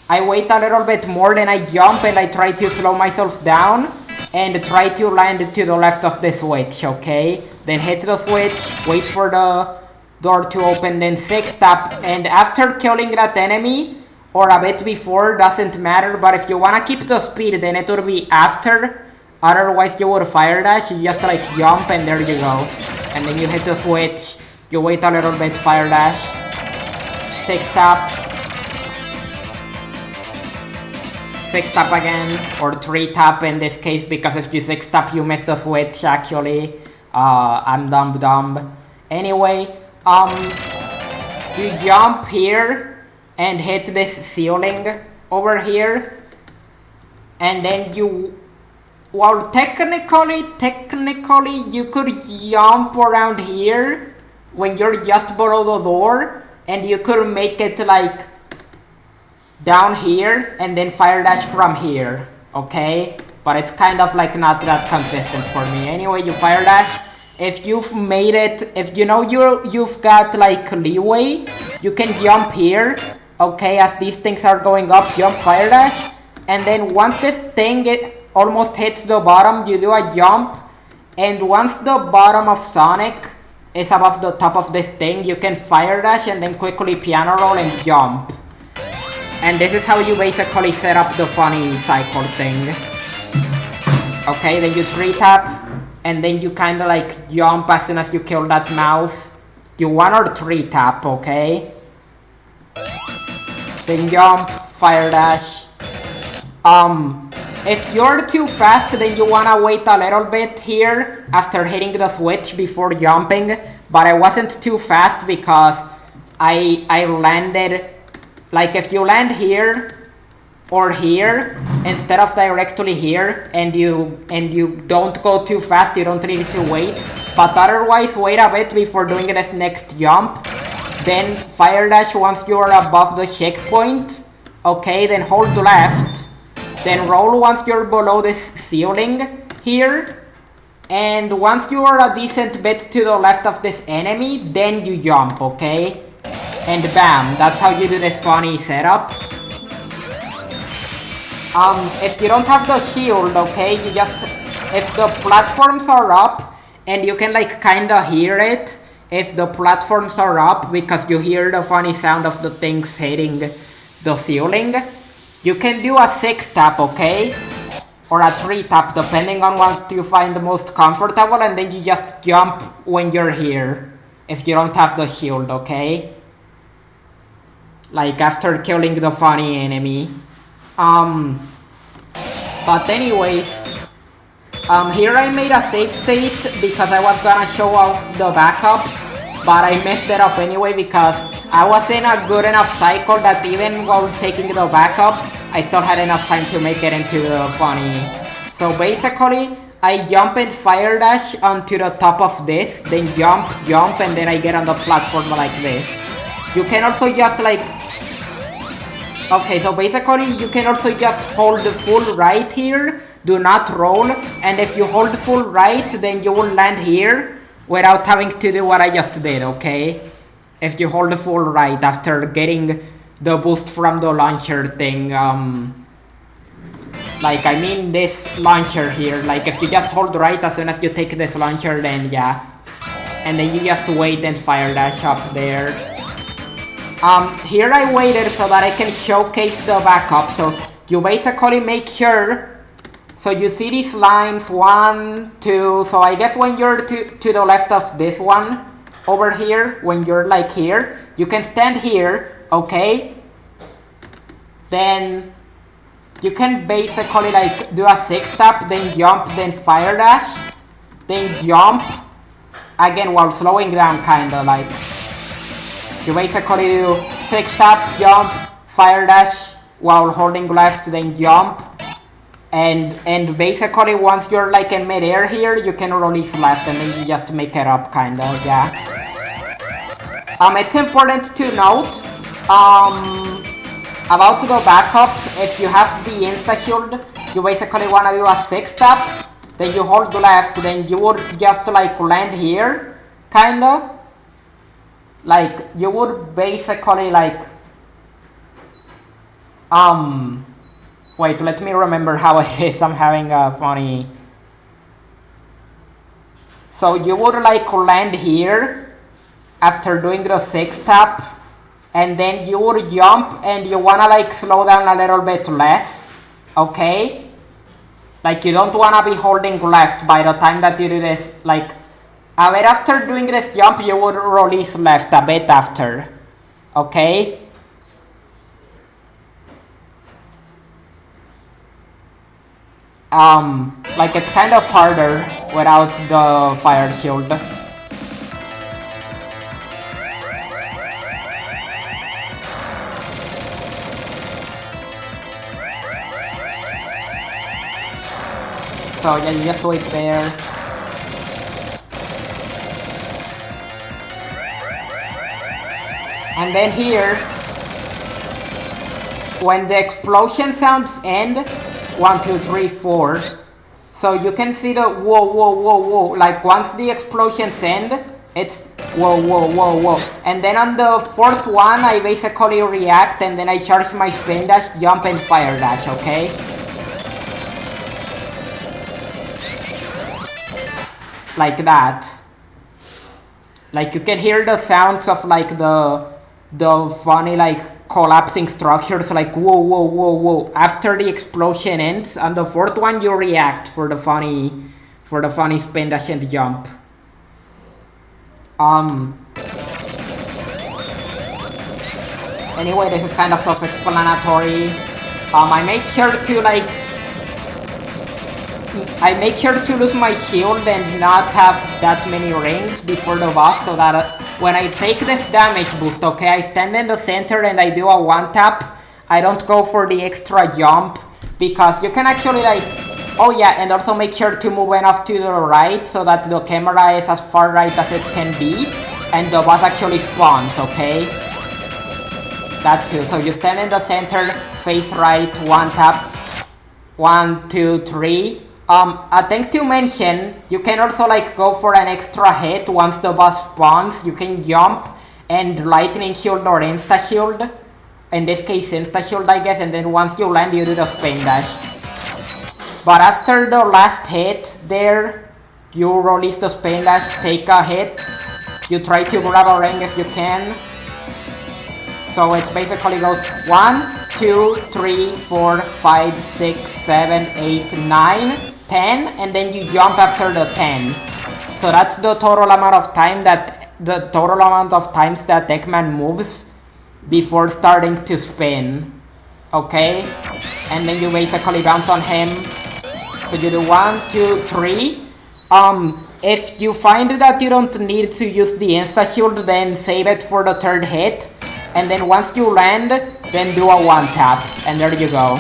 I wait a little bit more, then I jump and I try to slow myself down and try to land to the left of the switch, okay? Then hit the switch, wait for the door to open, then 6-tap, and after killing that enemy, or a bit before, doesn't matter, but if you wanna keep the speed, then it would be after, otherwise you would fire dash, you just like jump and there you go. And then you hit the switch, you wait a little bit, fire dash, 6-tap, 6-tap again, or 3-tap in this case, because if you 6-tap you miss the switch actually. I'm dumb. Anyway, you jump here and hit this ceiling over here, and then you, well, technically you could jump around here when you're just below the door, and you could make it like down here and then fire dash from here, okay? But it's kind of like not that consistent for me. Anyway, you fire dash. If you've made it, if you know you've got like leeway, you can jump here, okay? As these things are going up, jump, fire dash, and then once this thing almost hits the bottom, you do a jump, and once the bottom of Sonic is above the top of this thing, you can fire dash and then quickly piano roll and jump. And this is how you basically set up the funny cycle thing. Okay, then you 3-tap, and then you kinda like jump as soon as you kill that mouse. You 1 or 3-tap, okay? Then jump, fire dash. If you're too fast, then you wanna wait a little bit here after hitting the switch before jumping. But I wasn't too fast because I landed, like if you land here or here instead of directly here, and you don't go too fast, you don't need to wait. But otherwise, wait a bit before doing this next jump. Then fire dash once you are above the checkpoint. Okay, then hold left. Then roll once you're below this ceiling here. And once you are a decent bit to the left of this enemy, then you jump, okay? And bam, that's how you do this funny setup. If you don't have the shield, okay, you just, if the platforms are up, and you can like kinda hear it, if the platforms are up, because you hear the funny sound of the things hitting the ceiling, you can do a 6-tap, okay? Or a 3-tap, depending on what you find the most comfortable, and then you just jump when you're here, if you don't have the shield, okay? Like after killing the funny enemy. But anyways, here I made a save state because I was gonna show off the backup, but I messed it up anyway because I was in a good enough cycle that even while taking the backup, I still had enough time to make it into the funny. So basically, I jump and fire dash onto the top of this, then jump, and then I get on the platform like this. You can also just like... Okay, so basically you can also just hold the full right here, do not roll, and if you hold full right, then you will land here without having to do what I just did, okay? If you hold the full right after getting the boost from the launcher thing, like I mean this launcher here, like if you just hold right as soon as you take this launcher, then yeah. And then you just wait and fire dash up there. Here I waited so that I can showcase the backup. So you basically make sure, so you see these lines, 1, 2, so I guess when you're to the left of this one, over here, when you're like here, you can stand here, okay? Then you can basically like do a 6-tap, then jump, then fire dash, then jump, again while slowing down kinda like. You basically do 6-tap, jump, fire dash while holding left, then jump. And basically once you're like in mid-air here, you can release left and then you just make it up kinda, yeah. It's important to note about the backup, if you have the insta shield, you basically wanna do a 6-tap, then you hold left, then you would just like land here, kinda. Like, you would basically like, wait, let me remember how it is, I'm having a funny, so you would like land here, after doing the 6-tap, and then you would jump, and you wanna like slow down a little bit less, okay? Like, you don't wanna be holding left by the time that you do this, like, a bit after doing this jump, you would release left a bit after, okay? Like it's kind of harder without the fire shield. So yeah, you just wait there. And then here, when the explosion sounds end, 1, 2, 3, 4. So you can see the whoa, whoa, whoa, whoa. Like once the explosions end, it's whoa, whoa, whoa, whoa. And then on the fourth one, I basically react and then I charge my spin dash, jump and fire dash, okay? Like that. Like you can hear the sounds of like the funny like collapsing structures, like whoa, whoa, whoa, whoa. After the explosion ends, on the fourth one you react for the funny spin dash and jump. Anyway, this is kind of self-explanatory. I make sure to lose my shield and not have that many rings before the boss, so that when I take this damage boost, okay, I stand in the center and I do a 1-tap. I don't go for the extra jump, because you can actually like, oh yeah, and also make sure to move enough to the right so that the camera is as far right as it can be, and the boss actually spawns, okay? That too. So you stand in the center, face right, 1-tap, 1, 2, 3. A thing to mention, you can also like go for an extra hit once the boss spawns. You can jump and lightning shield or insta shield. In this case, insta shield, I guess, and then once you land, you do the spin dash. But after the last hit there, you release the spin dash, take a hit. You try to grab a ring if you can. So it basically goes 1, 2, 3, 4, 5, 6, 7, 8, 9, 10, and then you jump after the 10. So that's the total amount of time that Eggman moves before starting to spin. Okay? And then you basically bounce on him. So you do 1, 2, 3. If you find that you don't need to use the insta shield, then save it for the third hit. And then once you land, then do a one tap, and there you go.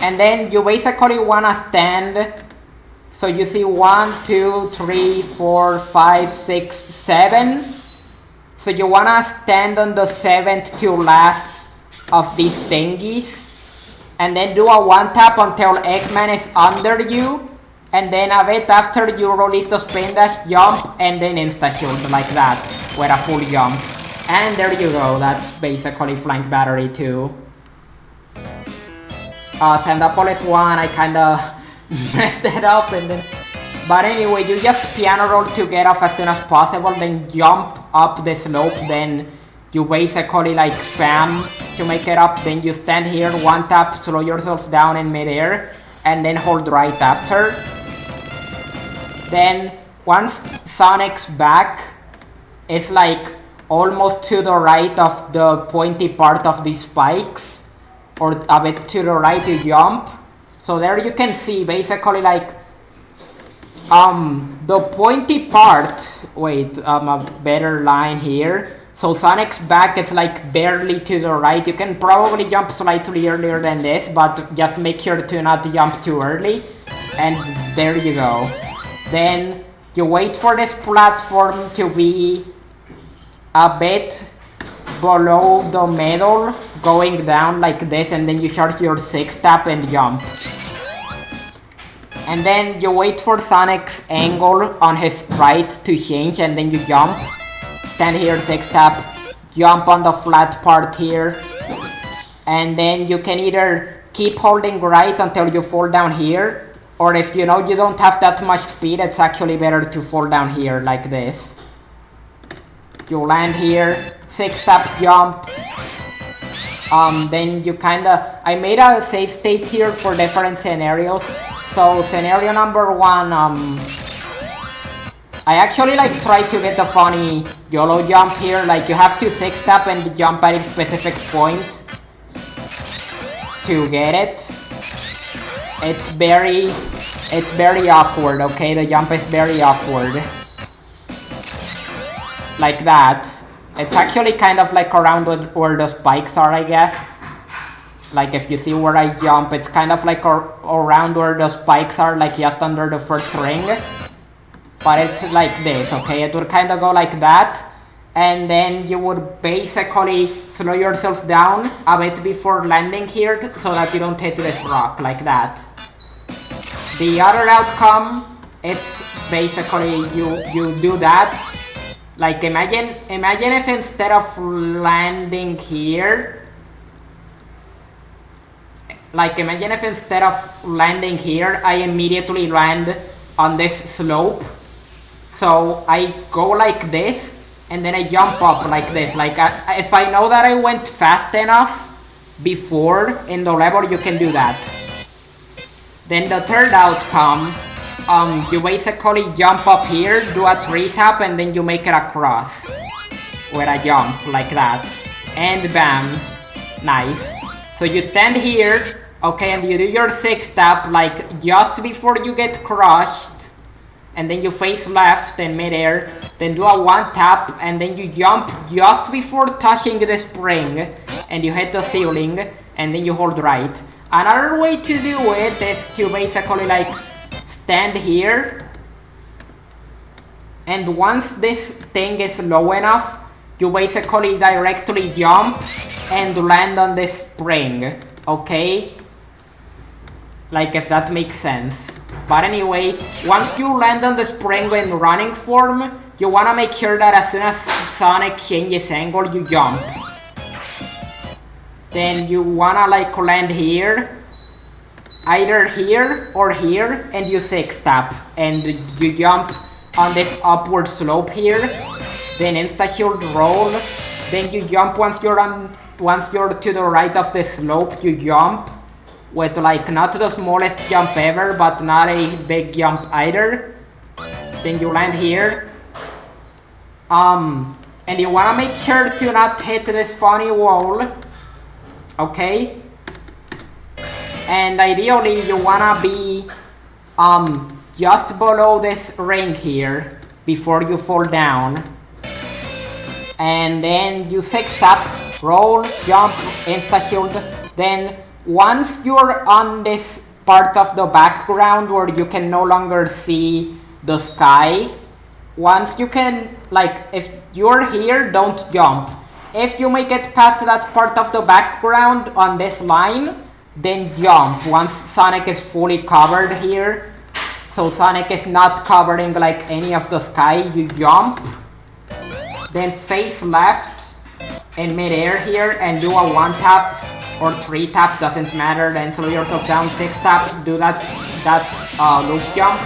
And then you basically wanna stand, so you see 1, 2, 3, 4, 5, 6, 7. So you wanna stand on the 7th to last of these thingies, and then do a one tap until Eggman is under you, and then a bit after you release the spin dash, jump, and then insta shield like that with a full jump. And there you go, that's basically Flank Battery 2. Sendapolis 1, I kinda messed it up, and then... But anyway, you just piano roll to get off as soon as possible, then jump up the slope, then you basically like spam to make it up, then you stand here, one tap, slow yourself down in midair, and then hold right after. Then once Sonic's back is like almost to the right of the pointy part of these spikes, or a bit to the right you jump. So there you can see basically like the pointy part, wait, a better line here. So Sonic's back is like barely to the right. You can probably jump slightly earlier than this, but just make sure to not jump too early. And there you go. Then you wait for this platform to be a bit below the middle, going down like this, and then you charge your 6 tap and jump. And then you wait for Sonic's angle on his right to change, and then you jump. Stand here, 6 tap, jump on the flat part here. And then you can either keep holding right until you fall down here, or if you know you don't have that much speed, it's actually better to fall down here like this. You land here, 6 tap jump. Then you kinda... I made a save state here for different scenarios. So scenario number 1, I actually like try to get the funny YOLO jump here, like you have to 6 tap and jump at a specific point to get it. It's very awkward, okay? The jump is very awkward. Like that. It's actually kind of like around where the spikes are, I guess. Like if you see where I jump, it's kind of like around where the spikes are, like just under the first ring. But it's like this, okay? It would kind of go like that. And then you would basically slow yourself down a bit before landing here so that you don't hit this rock, like that. The other outcome is basically you do that. Like imagine if instead of landing here, I immediately land on this slope. So I go like this, and then I jump up like this. Like if I know that I went fast enough before in the level, you can do that. Then the third outcome, you basically jump up here, do a 3 tap, and then you make it across with a jump like that. And bam, nice. So you stand here, okay, and you do your 6 tap like just before you get crushed. And then you face left in midair, then do a 1 tap, and then you jump just before touching the spring, and you hit the ceiling, and then you hold right. Another way to do it is to basically like stand here, and once this thing is low enough, you basically directly jump and land on the spring, okay? Like if that makes sense. But anyway, once you land on the spring in running form, you wanna make sure that as soon as Sonic changes angle, you jump. Then you wanna like land here, either here or here, and you 6 tap, and you jump on this upward slope here. Then insta shield roll. Then you jump once you're to the right of the slope, you jump. With like not the smallest jump ever, but not a big jump either. Then you land here. And you wanna make sure to not hit this funny wall. Okay? And ideally you wanna be just below this ring here before you fall down. And then you 6-tap, roll, jump, insta-shield. Then once you're on this part of the background where you can no longer see the sky, once you can, like, if you're here, don't jump. If you make it past that part of the background on this line, then jump once Sonic is fully covered here. So Sonic is not covering like any of the sky, you jump. Then face left in midair here and do a 1-tap or 3-tap, doesn't matter. Then slow yourself down, 6-tap, do that loop jump.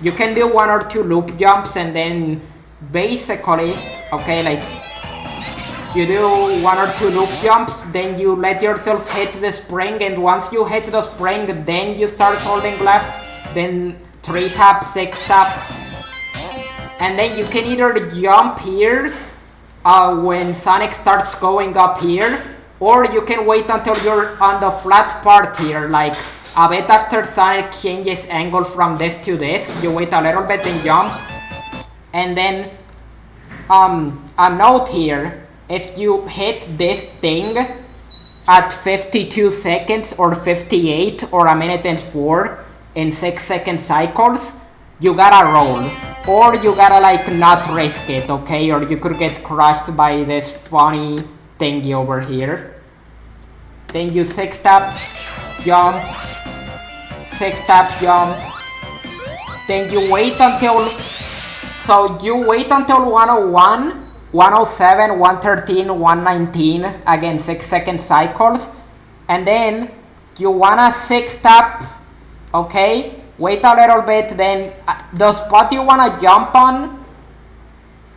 You can do 1 or 2 loop jumps and then basically, okay, like you do 1 or 2 loop jumps, then you let yourself hit the spring, and once you hit the spring, then you start holding left, then 3-tap, 6-tap, and then you can either jump here when Sonic starts going up here, or you can wait until you're on the flat part here, like a bit after Sonic changes angle from this to this, you wait a little bit and jump. And then a note here, if you hit this thing at 52 seconds or 58 or 1:04 in 6-second cycles, you gotta roll. Or you gotta like not risk it, okay? Or you could get crushed by this funny thingy over here. Then you 6-tap, jump, 6-tap, jump. Then you wait until, so you wait until 101, 107, 113, 119, again 6-second cycles. And then you wanna 6-tap, okay? Wait a little bit, then the spot you wanna jump on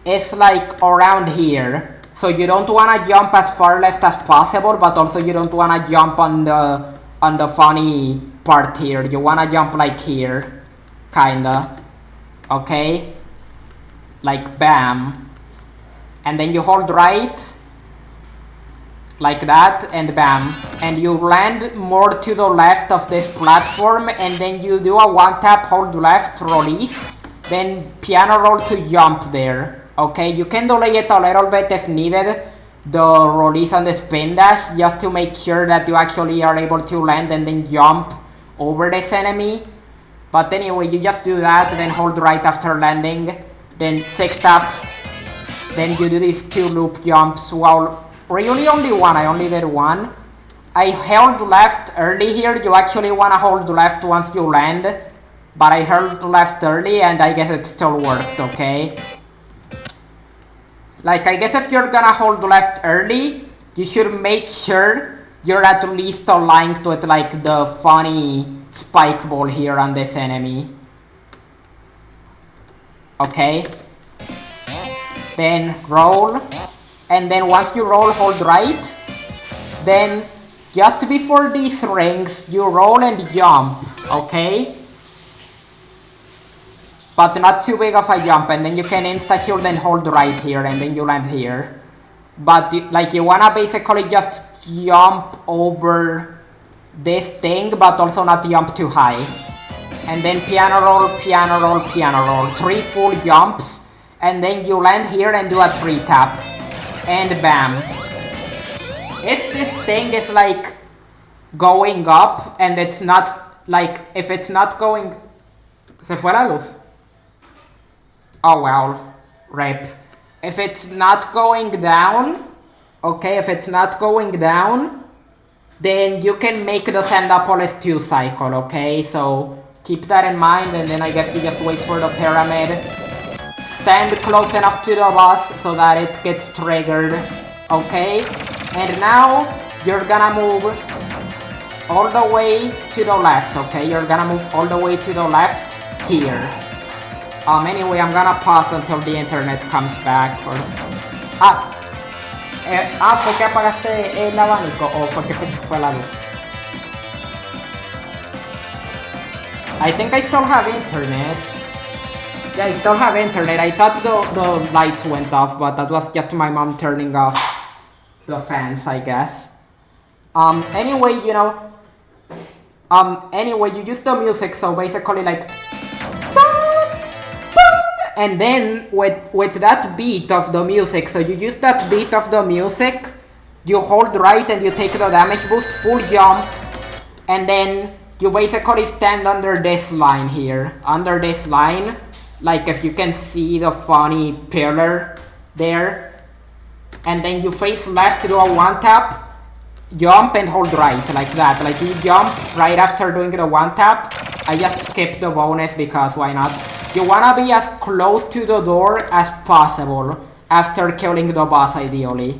is like around here. So you don't wanna jump as far left as possible, but also you don't wanna jump on the funny part here. You wanna jump like here, kinda, okay? Like bam. And then you hold right, like that, and bam. And you land more to the left of this platform, and then you do a 1-tap, hold left, release, then piano roll to jump there. Okay, you can delay it a little bit if needed, the release on the spin dash, just to make sure that you actually are able to land and then jump over this enemy. But anyway, you just do that, then hold right after landing, then 6-tap, then you do these 2 loop jumps. Well, really only 1, I only did 1. I held left early here, you actually wanna hold left once you land, but I held left early and I guess it still worked, okay? Like, I guess if you're gonna hold left early, you should make sure you're at least aligned with like the funny spike ball here on this enemy. Okay? Then roll, and then once you roll, hold right. Then just before these rings, you roll and jump, okay? But not too big of a jump, and then you can insta-shield and hold right here, and then you land here. But like you wanna basically just jump over this thing, but also not jump too high. And then piano roll, piano roll, piano roll. 3 full jumps, and then you land here and do a 3-tap. And bam. If this thing is like going up, and it's not like, if it's not going... ¿Se fue la luz? Oh well, rip. If it's not going down, okay, if it's not going down, then you can make the Sandopolis 2 cycle, okay? So keep that in mind, and then I guess you just wait for the pyramid. Stand close enough to the boss so that it gets triggered, okay? And now you're gonna move all the way to the left, okay? You're gonna move all the way to the left here. Anyway, I'm gonna pause until the internet comes back first. ¿Fue que apagaste el abanico o fue que fue la luz? I think I still have internet. Yeah, I still have internet. I thought the lights went off, but that was just my mom turning off the fans, I guess. Anyway, you know, anyway, you use the music, so basically like, And then with that beat of the music, so you use that beat of the music, you hold right and you take the damage boost, full jump, and then you basically stand under this line here. Under this line, like if you can see the funny pillar there. And then you face left to do a one tap, jump and hold right, like that. Like you jump right after doing the one tap. I just skipped the bonus because why not? You wanna be as close to the door as possible after killing the boss ideally.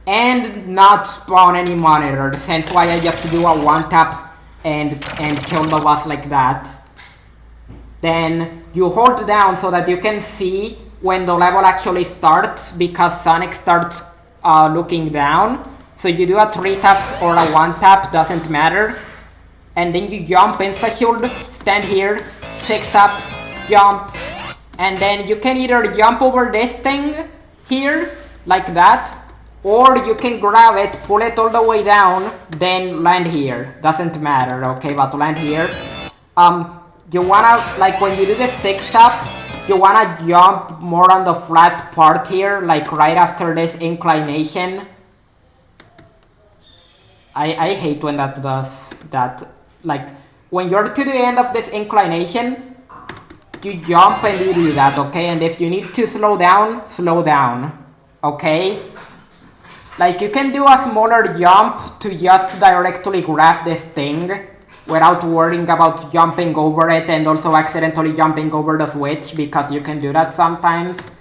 And not spawn any monitors, hence why I just do a one tap and kill the boss like that. Then you hold down so that you can see when the level actually starts, because Sonic starts looking down. So you do a 3 tap or a 1 tap, doesn't matter. And then you jump, insta shield, stand here, 6 tap, jump. And then you can either jump over this thing here, like that, or you can grab it, pull it all the way down, then land here. Doesn't matter, okay, but land here. You wanna, like when you do the 6 tap, you wanna jump more on the flat part here, like right after this inclination. I hate when that does that. Like when you're to the end of this inclination, you jump and you do that, okay? And if you need to slow down, okay? Like you can do a smaller jump to just directly grab this thing without worrying about jumping over it and also accidentally jumping over the switch, because you can do that sometimes.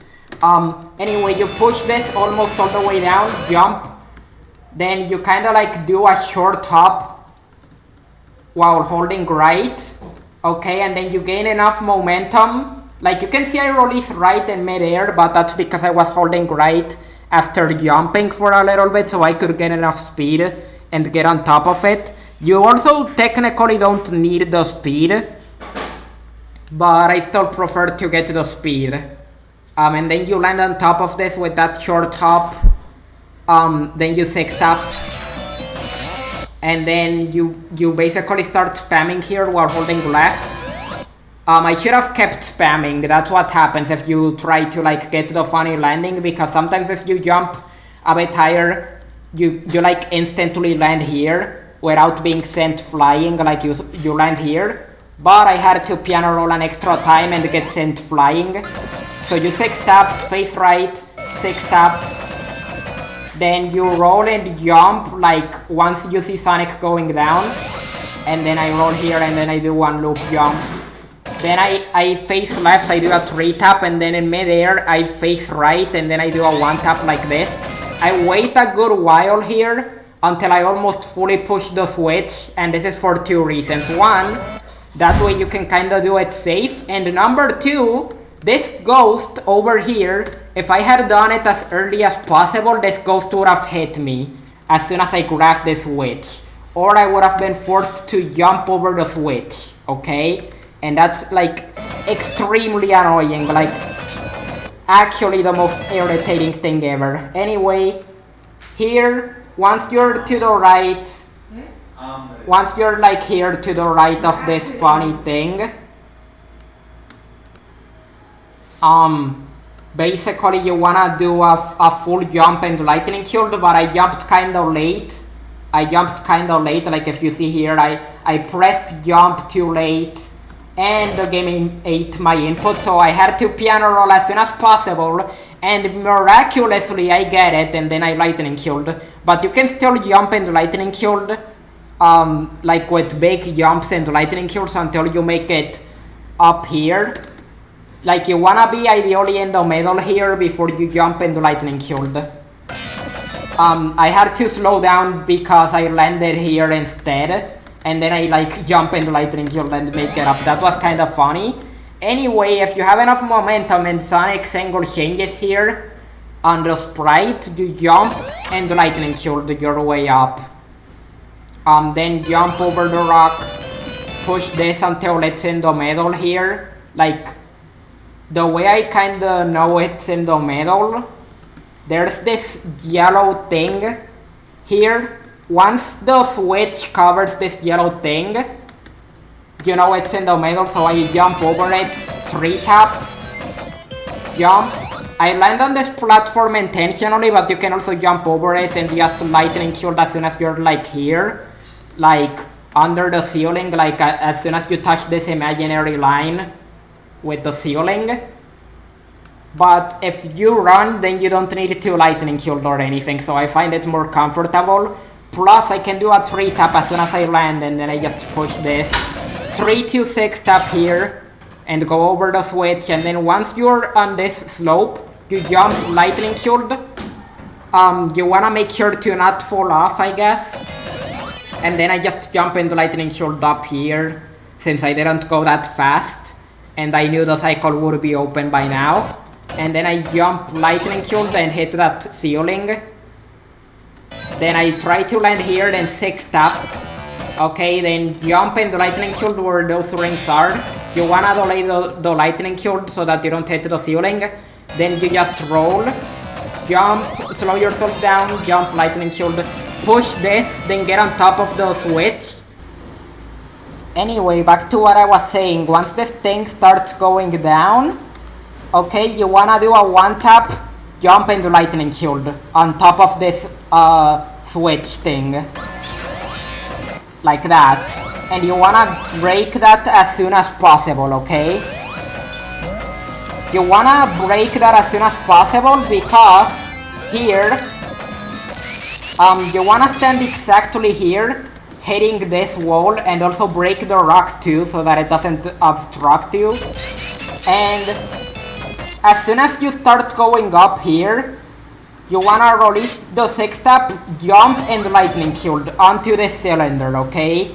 Anyway, you push this almost all the way down, jump, then you kinda like do a short hop while holding right, okay, and then you gain enough momentum. Like you can see I release right in midair, but that's because I was holding right after jumping for a little bit, so I could get enough speed and get on top of it. You also technically don't need the speed, but I still prefer to get the speed. And then you land on top of this with that short hop. Then you 6 tap. And then you basically start spamming here while holding left. I should have kept spamming. That's what happens if you try to like get the funny landing, because sometimes if you jump a bit higher, you like instantly land here without being sent flying, like you land here. But I had to piano roll an extra time and get sent flying. So you 6 tap, face right, 6 tap. Then you roll and jump, like once you see Sonic going down. And then I roll here and then I do one loop jump. Then I face left, I do a 3 tap, and then in midair I face right and then I do a 1 tap like this. I wait a good while here until I almost fully push the switch, and this is for 2 reasons. 1, that way you can kinda do it safe, and number 2, this ghost over here, if I had done it as early as possible, this ghost would have hit me as soon as I grabbed the switch, or I would have been forced to jump over the switch, okay? And that's like extremely annoying, like actually the most irritating thing ever. Anyway, here, once you're to the right, once you're like here to the right of this funny thing, basically you wanna do a full jump and lightning shield, but I jumped kinda late. Like if you see here, I pressed jump too late, and the game ate my input, so I had to piano roll as soon as possible, and miraculously I get it, and then I lightning shield. But you can still jump and lightning shield, like with big jumps and lightning shields until you make it up here. Like you wanna be ideally in the middle here before you jump and lightning shield. I had to slow down because I landed here instead. And then I like jump into lightning shield and make it up. That was kind of funny. Anyway, if you have enough momentum and Sonic's angle changes here on the sprite, you jump and lightning shield your way up. Then jump over the rock, push this until it's in the middle here. Like the way I kinda know it's in the middle, there's this yellow thing here. Once the switch covers this yellow thing, you know it's in the middle, so I jump over it, 3 tap, jump. I land on this platform intentionally, but you can also jump over it and just lightning shield as soon as you're like here. Like under the ceiling, like as soon as you touch this imaginary line with the ceiling. But if you run, then you don't need to lightning shield or anything, so I find it more comfortable. Plus, I can do a 3 tap as soon as I land, and then I just push this. 3 to 6 tap here, and go over the switch, and then once you're on this slope, you jump lightning shield. You wanna make sure to not fall off, I guess. And then I just jump into lightning shield up here, since I didn't go that fast, and I knew the cycle would be open by now. And then I jump lightning shield and hit that ceiling. Then I try to land here, then 6 tap. Okay, then jump in the lightning shield where those rings are. You wanna delay the lightning shield so that you don't hit the ceiling. Then you just roll. Jump, slow yourself down, jump lightning shield. Push this, then get on top of the switch. Anyway, back to what I was saying. Once this thing starts going down, okay, you wanna do a 1 tap, jump into lightning shield on top of this switch thing. Like that. And you wanna break that as soon as possible, okay? You wanna break that as soon as possible because here, you wanna stand exactly here, hitting this wall, and also break the rock too so that it doesn't obstruct you. And as soon as you start going up here, you wanna release the 6 tap, jump and lightning shield onto this cylinder, okay?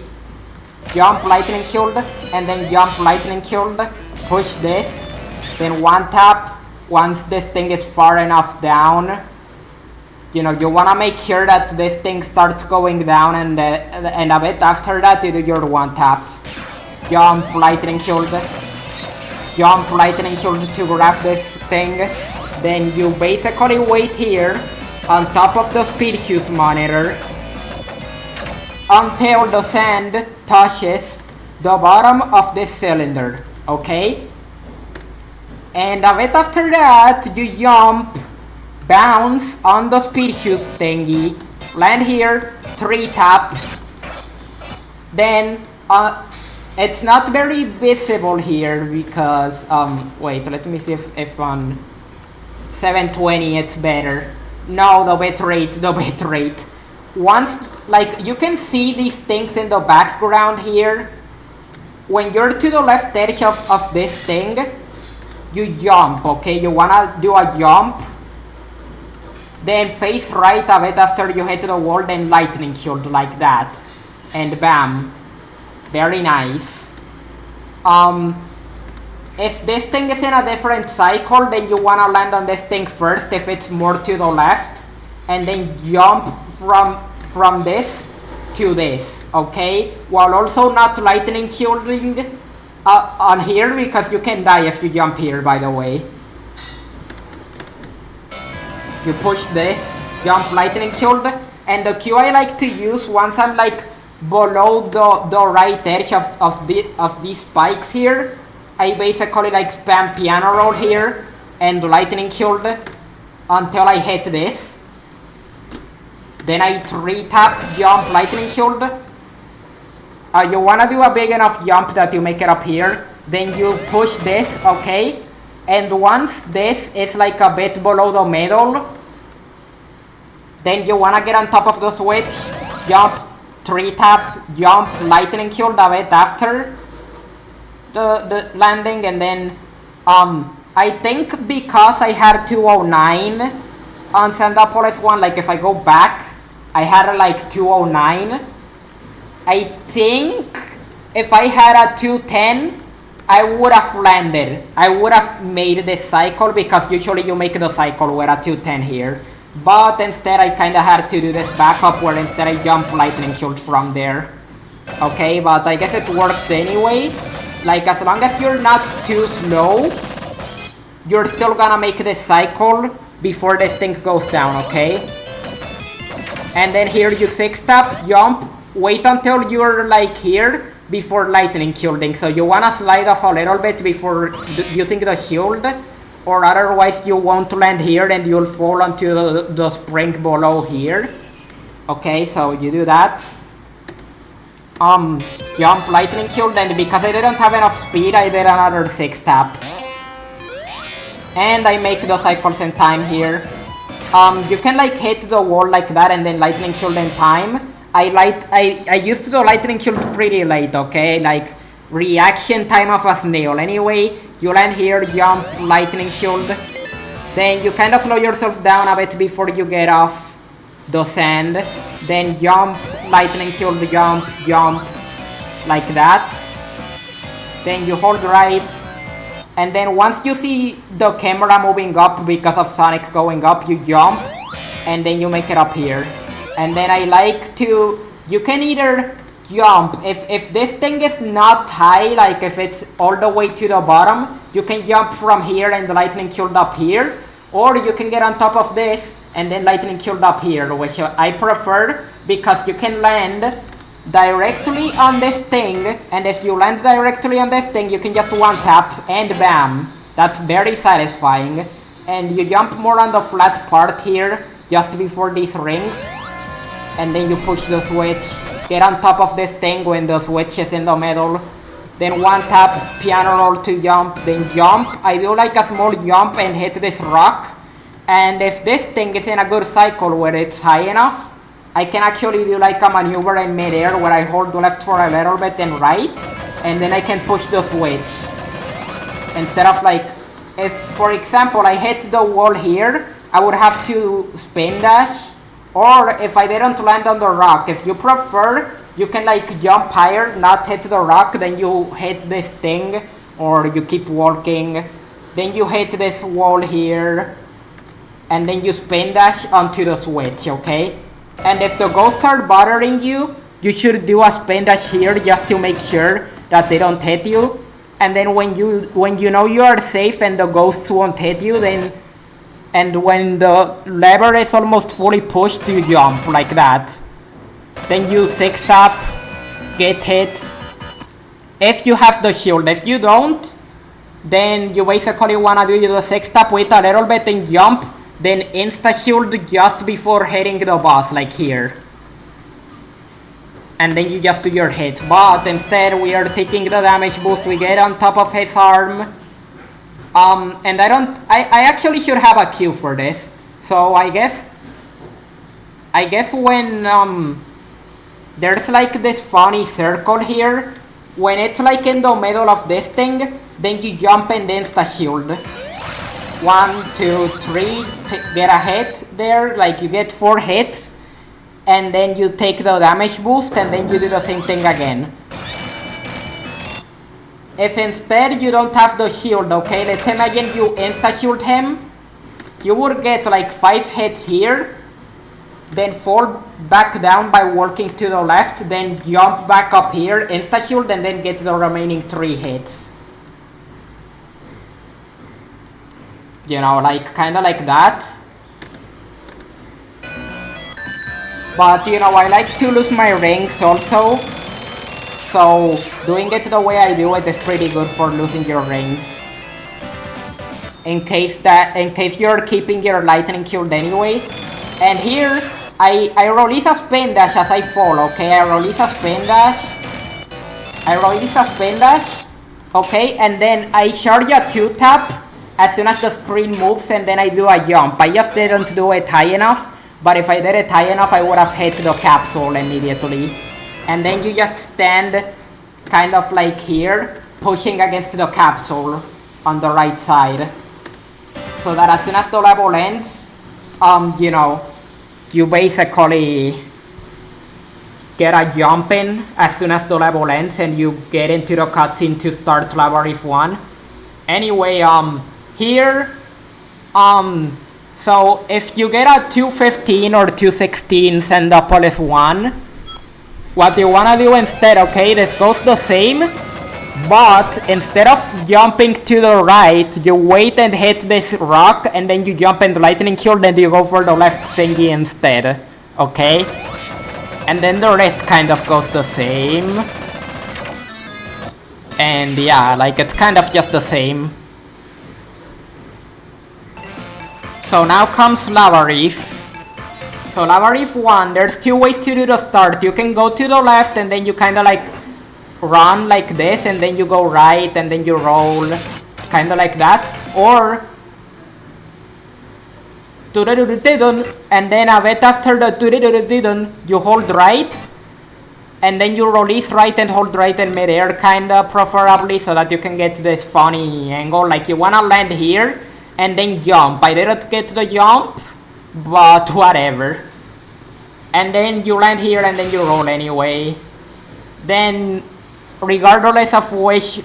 Jump lightning shield, and then jump lightning shield, push this, then 1 tap. Once this thing is far enough down, you know, you wanna make sure that this thing starts going down, and a bit after that you do your 1 tap. Jump lightning shield. Jump lightning shield to grab this thing. Then you basically wait here on top of the speed fuse monitor until the sand touches the bottom of this cylinder, okay? And a bit after that, you jump, bounce on the speed fuse thingy, land here, 3 tap. Then it's not very visible here because wait, let me see if on 720 it's better. No, the bitrate. Once, like, you can see these things in the background here. When you're to the left edge of this thing, you jump, okay? You wanna do a jump. Then face right a bit after you hit the wall, then lightning shield like that. And bam. Very nice. If this thing is in a different cycle, then you wanna land on this thing first if it's more to the left. And then jump from this to this, okay? While also not lightning shielding on here, because you can die if you jump here, by the way. You push this, jump lightning shield, and the cue I like to use once I'm like below the right edge of these spikes here, I basically like spam piano roll here and lightning shield until I hit this. Then I 3 tap, jump lightning shield. You wanna do a big enough jump that you make it up here. Then you push this, okay? And once this is like a bit below the middle, then you wanna get on top of the switch, jump, 3 tap, jump, lightning shield a bit after the landing. And then I think because I had 209 on Sandopolis 1, like if I go back, I had like 209. I think if I had a 210, I would have landed. I would have made this cycle, because usually you make the cycle with a 210 here. But instead I kinda had to do this backup where instead I jump lightning shield from there. Okay, but I guess it worked anyway. Like, as long as you're not too slow, you're still gonna make this cycle before this thing goes down, okay? And then here you 6 tap, jump, wait until you're like here before lightning shielding. So you wanna slide off a little bit before using the shield. or otherwise you won't land here and you'll fall onto the spring below here. Okay, so you do that. Jump, lightning shield, and because I didn't have enough speed, I did another 6 tap. And I make the cycles in time here. You can like hit the wall like that and then lightning shield in time. I used the lightning shield pretty late, okay? Like reaction time of a snail. Anyway, you land here, jump, lightning shield. Then you kind of slow yourself down a bit before you get off the sand. Then jump, lightning shield, jump, jump, like that. Then you hold right. And then once you see the camera moving up because of Sonic going up, you jump. And then you make it up here. And then I like to... You can either jump. If this thing is not high, like if it's all the way to the bottom, you can jump from here and the lightning shield up here. Or you can get on top of this and then lightning shield up here, which I prefer because you can land directly on this thing, and if you land directly on this thing, you can just one tap and bam. That's very satisfying. And you jump more on the flat part here, just before these rings, and then you push the switch, get on top of this thing when the switch is in the middle, then one tap, piano roll to jump, then jump. I do like a small jump and hit this rock, and if this thing is in a good cycle where it's high enough, I can actually do like a maneuver in midair where I hold left for a little bit and right, and then I can push the switch. Instead of like, if for example I hit the wall here, I would have to spin dash, or if I didn't land on the rock, if you prefer, you can like jump higher, not hit the rock, then you hit this thing, or you keep walking, then you hit this wall here, and then you spin dash onto the switch, okay? And if the ghosts are bothering you, you should do a spin dash here just to make sure that they don't hit you. And then when you know you are safe and the ghosts won't hit you, then and when the lever is almost fully pushed, you jump like that. Then you 6 tap, get hit. If you have the shield, if you don't, then you basically wanna do the 6 tap, wait a little bit and jump. Then insta shield just before hitting the boss, like here. And then you just do your hit. But instead we are taking the damage boost we get on top of his arm. And I actually should have a cue for this. So I guess when there's like this funny circle here, when it's like in the middle of this thing, then you jump and insta shield. 1, 2, 3, get a hit there, like you get 4 hits, and then you take the damage boost, and then you do the same thing again. If instead you don't have the shield, okay, let's imagine you insta-shield him, you would get like 5 hits here, then fall back down by walking to the left, then jump back up here, insta-shield, and then get the remaining 3 hits. You know, like, kinda like that. But, you know, I like to lose my rings also. So, doing it the way I do it is pretty good for losing your rings. In case you're keeping your lightning shield anyway. And here, I release a spin dash as I fall, okay? I release a spin dash. Okay, and then I charge a 2 tap as soon as the screen moves, and then I do a jump. I just didn't do it high enough, but if I did it high enough, I would have hit the capsule immediately. And then you just stand kind of like here, pushing against the capsule on the right side. So that as soon as the level ends, you know, you basically get a jump in as soon as the level ends, and you get into the cutscene to start Labyrinth 1. Anyway, here, so if you get a 215 or 216 Sendopolis 1, what you wanna do instead, okay, this goes the same, but instead of jumping to the right, you wait and hit this rock, and then you jump in the lightning shield, and you go for the left thingy instead, okay? And then the rest kind of goes the same. And yeah, like it's kind of just the same. So now comes Lava Reef. So Lava Reef 1, there's two ways to do the start. You can go to the left and then you kinda like run like this, and then you go right and then you roll, kinda like that. Or and then a bit after the you hold right, and then you release right and hold right in midair, kinda preferably, so that you can get this funny angle. Like you wanna land here and then jump. I didn't get the jump, but whatever. And then you land here and then you roll anyway. Then regardless of which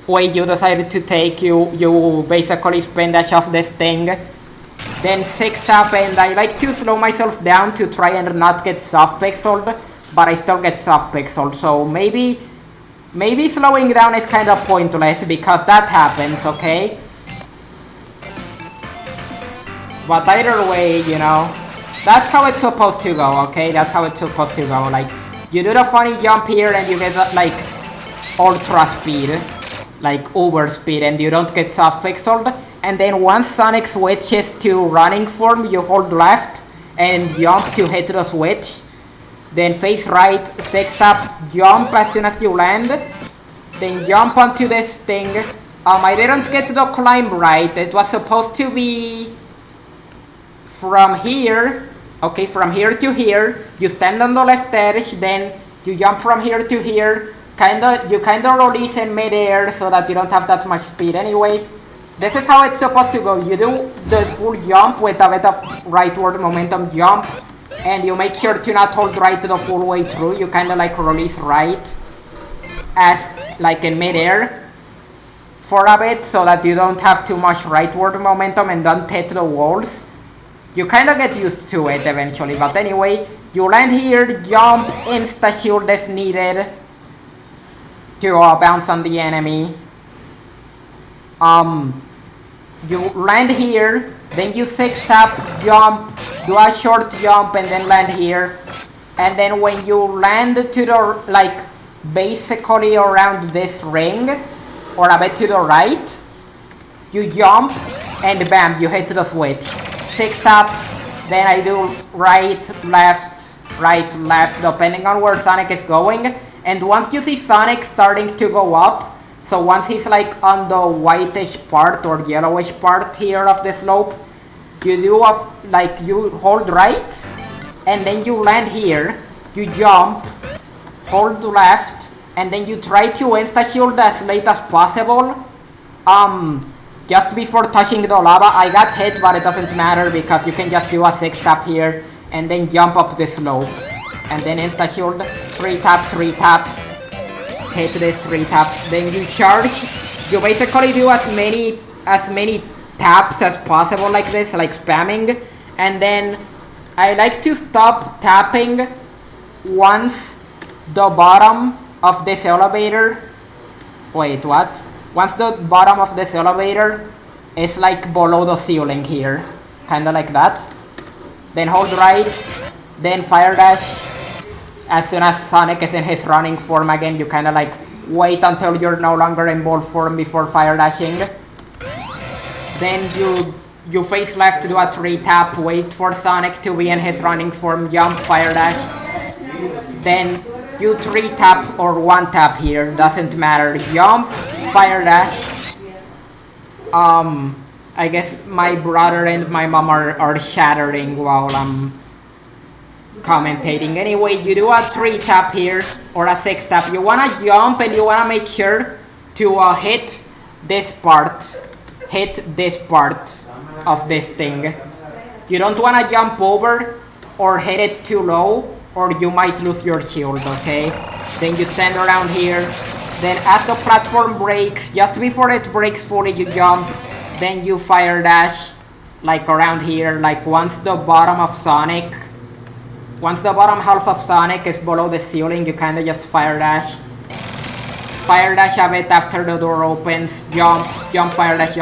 way you decided to take, you basically spin dash off this thing. Then 6 tap, and I like to slow myself down to try and not get soft pixeled, but I still get soft pixeled, so maybe slowing down is kind of pointless because that happens, okay? But either way, you know, that's how it's supposed to go, okay? That's how it's supposed to go. Like, you do the funny jump here and you get like ultra speed, like uber speed, and you don't get soft pixeled. And then once Sonic switches to running form, you hold left and jump to hit the switch. Then face right, 6 tap, jump as soon as you land. Then jump onto this thing. I didn't get the climb right. It was supposed to be from here. Okay, from here to here. You stand on the left edge, then you jump from here to here. You kinda release in midair so that you don't have that much speed anyway. This is how it's supposed to go. You do the full jump with a bit of rightward momentum jump, and you make sure to not hold right the full way through. You kinda like release right as like in midair for a bit so that you don't have too much rightward momentum and don't hit the walls. You kinda get used to it eventually, but anyway, you land here, jump, insta-shield if needed to bounce on the enemy. You land here, then you 6 tap, jump, do a short jump, and then land here. And then when you land to the, like, basically around this ring, or a bit to the right, you jump, and bam, you hit the switch. 6 tap, then I do right, left, depending on where Sonic is going. And once you see Sonic starting to go up, so once he's like on the whitish part or yellowish part here of the slope, you do you hold right, and then you land here, you jump, hold left, and then you try to insta-shield as late as possible. Just before touching the lava. I got hit, but it doesn't matter because you can just do a 6 tap here and then jump up the slope. And then insta-shield, 3 tap, hit this 3 tap, then you charge. You basically do as many taps as possible like this, like spamming. And then I like to stop tapping once the bottom of this elevator, wait, what? Once the bottom of this elevator is like below the ceiling here, kinda like that. Then hold right, then fire dash. As soon as Sonic is in his running form again, you kinda like wait until you're no longer in ball form before fire dashing. Then you face left, do a 3 tap, wait for Sonic to be in his running form, jump, fire dash. Then you 3 tap or 1 tap here, doesn't matter, jump, fire dash. I guess my brother and my mom are shattering while I'm commentating. Anyway, you do a 3 tap here or a 6 tap. You wanna jump and you wanna make sure to hit this part of this thing. You don't wanna jump over or hit it too low, or you might lose your shield, okay? Then you stand around here. Then as the platform breaks, just before it breaks fully, you jump. Then you fire dash, like around here, like once the bottom half of Sonic is below the ceiling, you kinda just fire dash. Fire dash a bit after the door opens, jump, fire dash.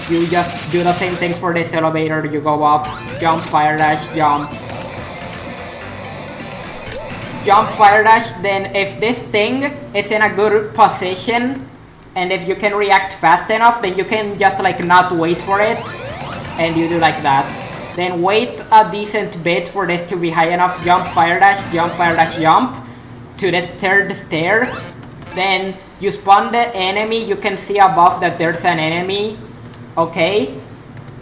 You just do the same thing for this elevator, you go up, jump, fire dash, jump. Jump, fire dash, then if this thing is in a good position, and if you can react fast enough, then you can just like not wait for it. and you do like that. Then wait a decent bit for this to be high enough. Jump, fire dash, jump, fire dash, jump to the third stair. Then you spawn the enemy. You can see above that there's an enemy. Okay.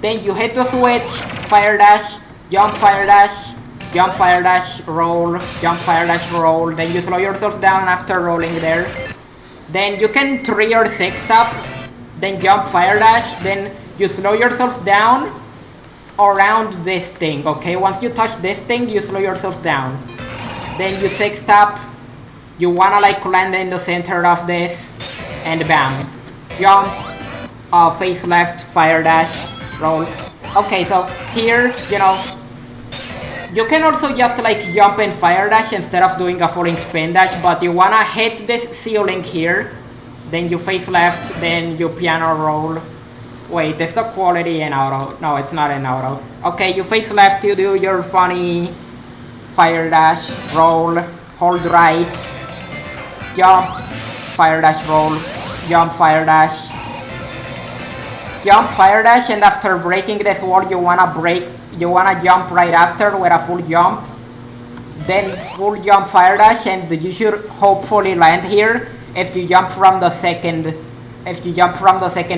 Then you hit the switch, fire dash, jump, fire dash, jump, fire dash, roll, jump, fire dash, roll. Then you slow yourself down after rolling there. Then you can 3 or 6 stop. Then jump, fire dash. Then you slow yourself down around this thing, okay? Once you touch this thing, you slow yourself down. Then you 6 stop. You wanna like land in the center of this, and bam. Jump, face left, fire dash, roll. Okay, so here, you know, you can also just like jump and fire dash instead of doing a falling spin dash, but you wanna hit this ceiling here. Then you face left, then you piano roll. Wait, is the quality in auto? No, it's not in auto. Okay, you face left, you do your funny fire dash, roll, hold right, jump, fire dash, roll, jump, fire dash, jump, fire dash, and after breaking this wall, you wanna jump right after with a full jump. Then full jump, fire dash, and you should hopefully land here. If you jump from the second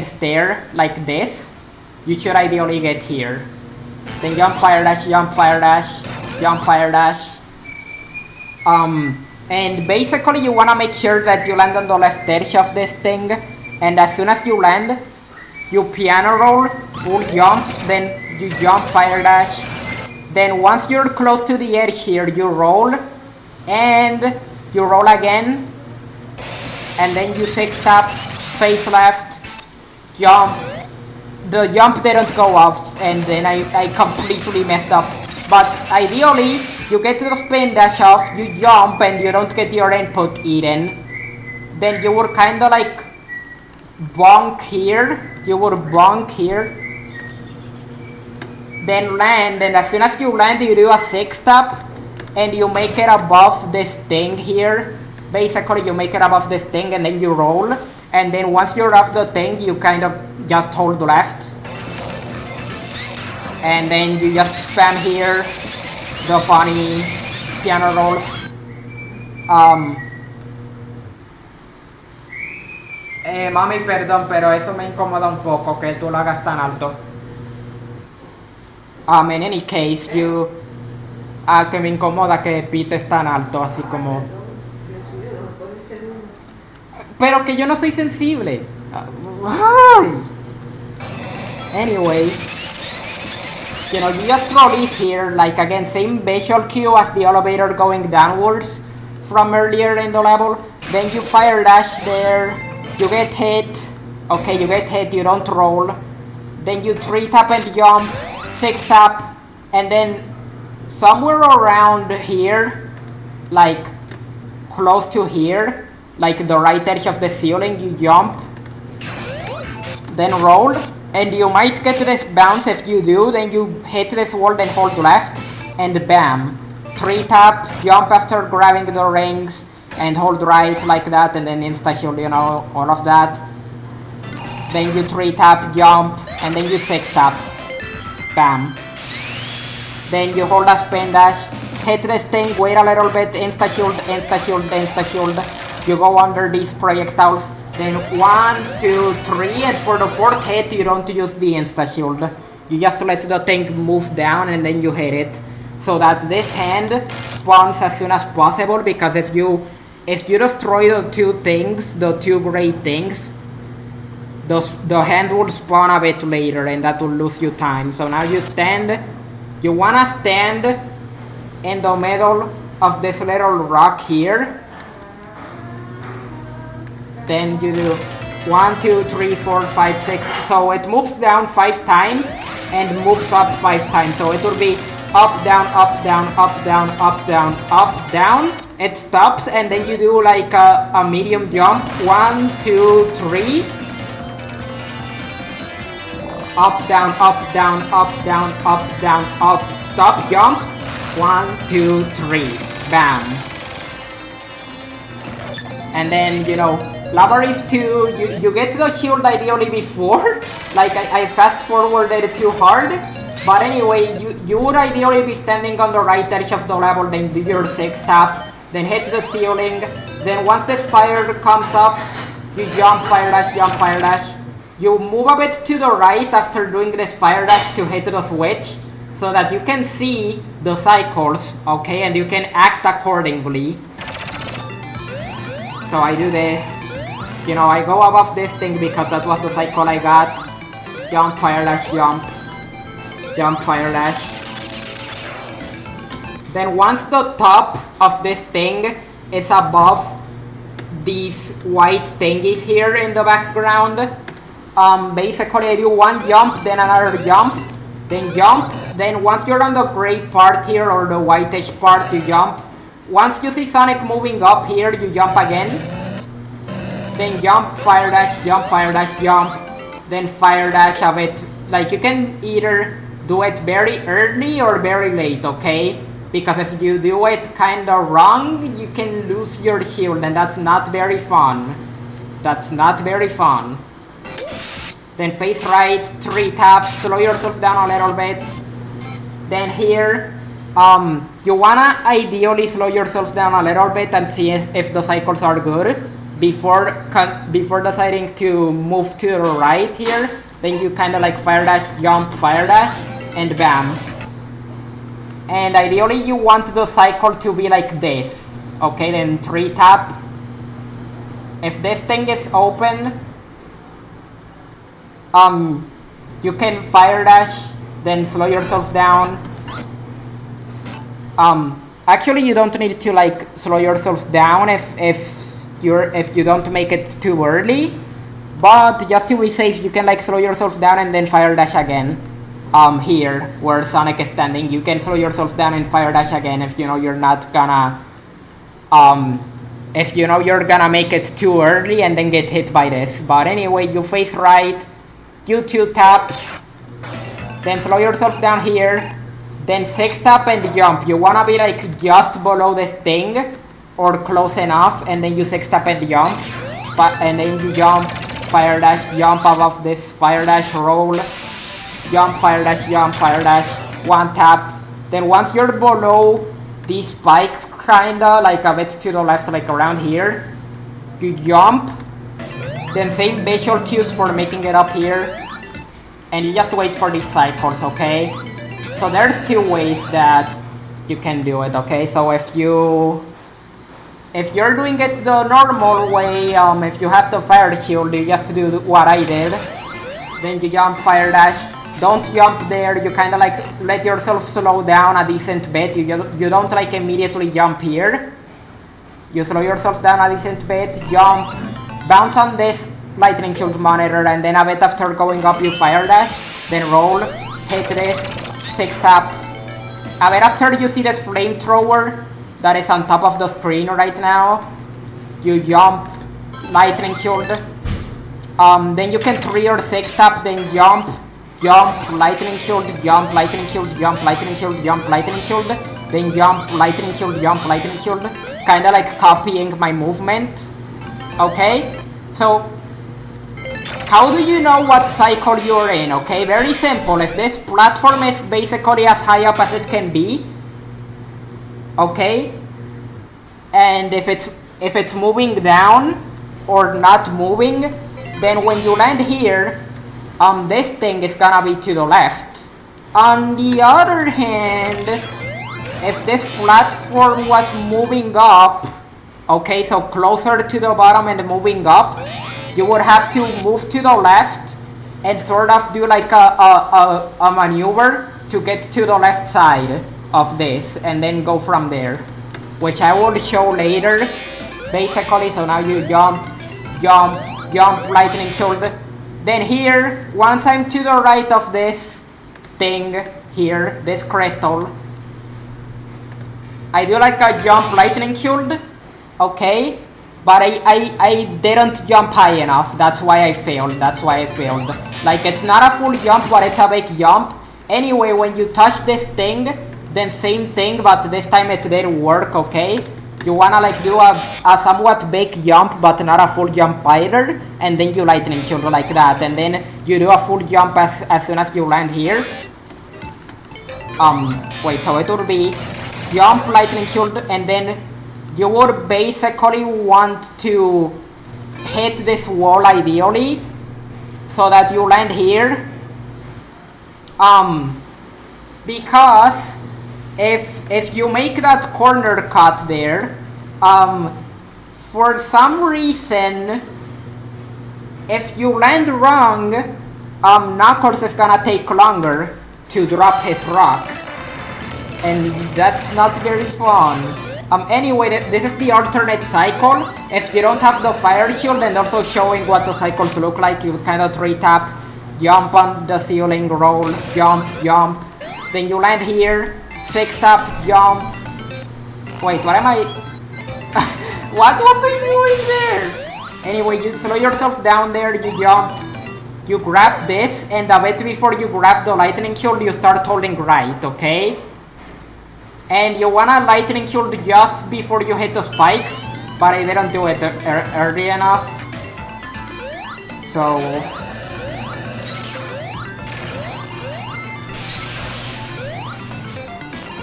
stair like this, you should ideally get here. Then jump, fire dash, jump, fire dash, jump, fire dash. And basically you wanna make sure that you land on the left edge of this thing, and as soon as you land, you piano roll, full jump, then you jump, fire dash. Then once you're close to the edge here, you roll, and you roll again, and then you 6 stop, face left, jump. The jump didn't go off, and then I completely messed up. But ideally, you get to the spin dash off, you jump, and you don't get your input eaten. Then you would kinda like bonk here. You would bonk here. Then land, and as soon as you land, you do a 6 stop, and you make it above this thing here. Basically, you make it above this thing, and then you roll. And then once you're off the thing, you kind of just hold left. And then you just spam here the funny piano rolls. Mami, perdón, pero eso me incomoda un poco que tú lo hagas tan alto. In any case, que me incomoda que pites tan alto, así como... Pero que yo no soy sensible. Anyway, you know, you just throw this here, like again, same visual cue as the elevator going downwards from earlier in the level. Then you fire dash there, you get hit. Okay, you get hit, you don't roll. Then you 3 tap and jump, 6 tap, and then somewhere around here, like close to here, like the right edge of the ceiling, you jump, then roll, and you might get this bounce. If you do, then you hit this wall, then hold left, and bam. 3 tap, jump after grabbing the rings, and hold right like that, and then insta-shield, you know, all of that. Then you 3 tap, jump, and then you 6 tap, bam. Then you hold a spin dash, hit this thing, wait a little bit, insta-shield, insta-shield, insta-shield. You go under these projectiles, then 1, 2, 3, and for the 4th hit, you don't use the insta-shield. You just let the thing move down, and then you hit it. So that this hand spawns as soon as possible, because if you destroy the 2 things, the 2 great things, the hand will spawn a bit later, and that will lose you time. So now you stand. You wanna stand in the middle of this little rock here. Then you do 1, 2, 3, 4, 5, 6. So it moves down 5 times and moves up 5 times. So it will be up, down, up, down, up, down, up, down, up, down. It stops, and then you do like a medium jump. 1, 2, 3. Up, down, up, down, up, down, up, down, up. Stop, jump. 1, 2, 3. Bam. And then, you know, Labyrinth 2, you get the shield ideally before. Like, I fast forwarded too hard. But anyway, you would ideally be standing on the right edge of the level, then do your 6 tap, then hit the ceiling. Then once this fire comes up, you jump, fire dash, jump, fire dash. You move a bit to the right after doing this fire dash to hit the switch, so that you can see the cycles, okay, and you can act accordingly. So I do this, you know, I go above this thing because that was the cycle I got. Jump, fire dash, jump. Jump, fire dash. Then once the top of this thing is above these white thingies here in the background, basically I do one jump, then another jump, then jump. Then once you're on the gray part here or the whitish part, you jump. Once you see Sonic moving up here, you jump again. Then jump, fire dash, jump, fire dash, jump. Then fire dash a bit. Like, you can either do it very early or very late, okay? Because if you do it kinda wrong, you can lose your shield, and that's not very fun. That's not very fun. Then face right, 3 tap, slow yourself down a little bit. Then here, you wanna ideally slow yourself down a little bit and see if the cycles are good before deciding to move to the right here. Then you kinda like fire dash, jump, fire dash, and bam. And ideally you want the cycle to be like this. Okay, then 3 tap. If this thing is open, you can fire dash, then slow yourself down. Actually you don't need to like slow yourself down if you don't make it too early. But just to be safe, you can like slow yourself down and then fire dash again. Here, where Sonic is standing, you can slow yourself down and fire dash again if you know you're not gonna, if you know you're gonna make it too early and then get hit by this. But anyway, you face right, you 2 tap, then slow yourself down here, then 6 tap and jump. You wanna be like just below this thing, or close enough, and then you 6 tap and jump, and then you jump, fire dash, jump above this, fire dash, roll, jump, fire dash, 1 tap. Then once you're below these spikes, kinda like a bit to the left, like around here, you jump. Then same visual cues for making it up here, and you just wait for these cycles, okay? So there's 2 ways that you can do it, okay? So if you're doing it the normal way, if you have the fire shield, you just do what I did. Then you jump, fire dash. Don't jump there, you kinda like let yourself slow down a decent bit. You don't like immediately jump here. You slow yourself down a decent bit, jump, bounce on this lightning shield monitor, and then a bit after going up you fire dash, then roll, hit this, 6 tap. A bit after you see this flamethrower that is on top of the screen right now, you jump, lightning shield. Then you can 3 or 6 tap, then jump, lightning shield, jump, lightning shield, jump, lightning shield, jump, lightning shield, then jump, lightning shield, jump, lightning shield. Kinda like copying my movement. Okay? So, how do you know what cycle you're in? Okay, very simple. If this platform is basically as high up as it can be, okay, and if it's moving down or not moving, then when you land here, this thing is gonna be to the left. On the other hand, if this platform was moving up, okay, so closer to the bottom and moving up, you would have to move to the left and sort of do like a maneuver to get to the left side of this and then go from there, which I will show later, basically. So now you jump, lightning shield. Then here, once I'm to the right of this thing here, this crystal, I do like a jump, lightning shield, okay, but I didn't jump high enough. That's why I failed. Like, it's not a full jump, but it's a big jump. Anyway, when you touch this thing, then same thing, but this time it did work, okay? you wanna like do a somewhat big jump but not a full jump either, and then you lightning shield like that, and then you do a full jump as soon as you land here. Wait, so it would be jump, lightning shield, and then you would basically want to hit this wall ideally so that you land here. Because if you make that corner cut there, for some reason, if you land wrong, Knuckles is gonna take longer to drop his rock, and that's not very fun. Anyway, this is the alternate cycle. If you don't have the fire shield, and also showing what the cycles look like, you kind of 3-tap, jump on the ceiling, roll, jump, jump, then you land here, 6-tap, jump. Wait, what am I? What was I doing there? Anyway, you slow yourself down there, you jump, you grab this, and a bit before you grab the lightning shield, you start holding right, okay? And you wanna lightning shield just before you hit the spikes, but I didn't do it early enough. So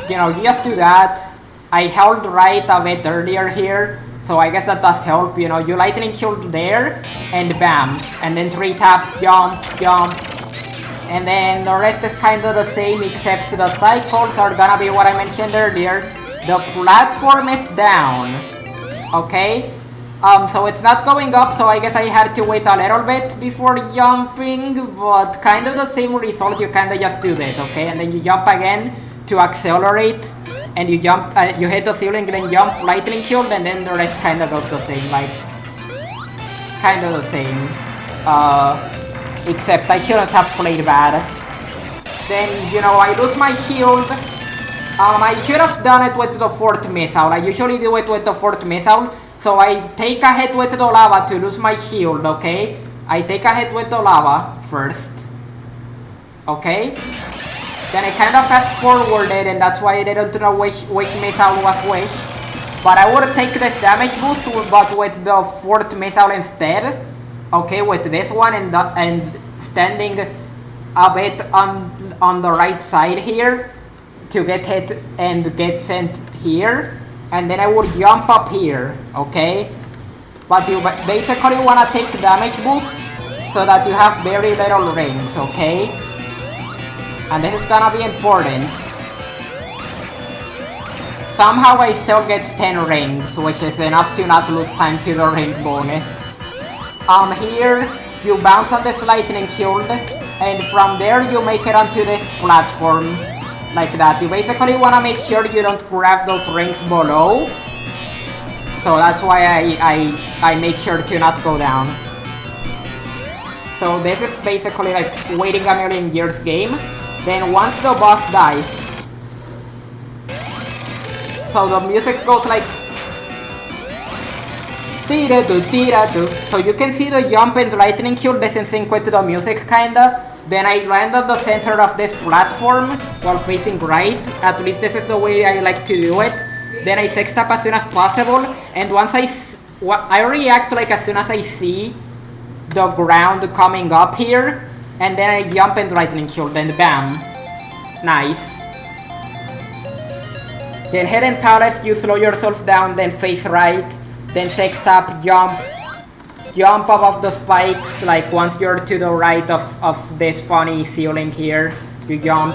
you know, you just do that. I held right a bit earlier here, so I guess that does help. You know, you lightning shield there, and bam, and then 3-tap, jump, jump, and then the rest is kind of the same, except the cycles are gonna be what I mentioned earlier. The platform is down, okay? So it's not going up, so I guess I had to wait a little bit before jumping, but kind of the same result. You kind of just do this, okay? And then you jump again to accelerate, and you jump, you hit the ceiling, then jump, lightning shield, and then the rest kind of goes the same, like, kind of the same. Except I shouldn't have played bad. Then, you know, I lose my shield. I should have done it with the 4th missile. I usually do it with the 4th missile. So I take a hit with the lava to lose my shield, okay? I take a hit with the lava first. Okay? Then I kind of fast forwarded, and that's why I didn't know which missile was which. But I would take this damage boost, but with the 4th missile instead. Okay, with this one and standing a bit on the right side here to get hit and get sent here. And then I would jump up here, okay? But you basically want to take damage boosts so that you have very little rings, okay? And this is gonna be important. Somehow I still get 10 rings, which is enough to not lose time to the ring bonus. Here, you bounce on this lightning shield, and from there you make it onto this platform, like that. You basically want to make sure you don't grab those rings below. So that's why I make sure to not go down. So this is basically like waiting a million years game. Then once the boss dies, so the music goes like tira-do. So you can see the jump and lightning shield is in sync with the music kinda. Then I land at the center of this platform while facing right. At least this is the way I like to do it. Then I 6-tap as soon as possible, and once I react like as soon as I see the ground coming up here, and then I jump and lightning shield, and bam. Nice. Then Hidden Palace, you slow yourself down, then face right, then 6-tap, jump above the spikes, like once you're to the right of this funny ceiling here, you jump.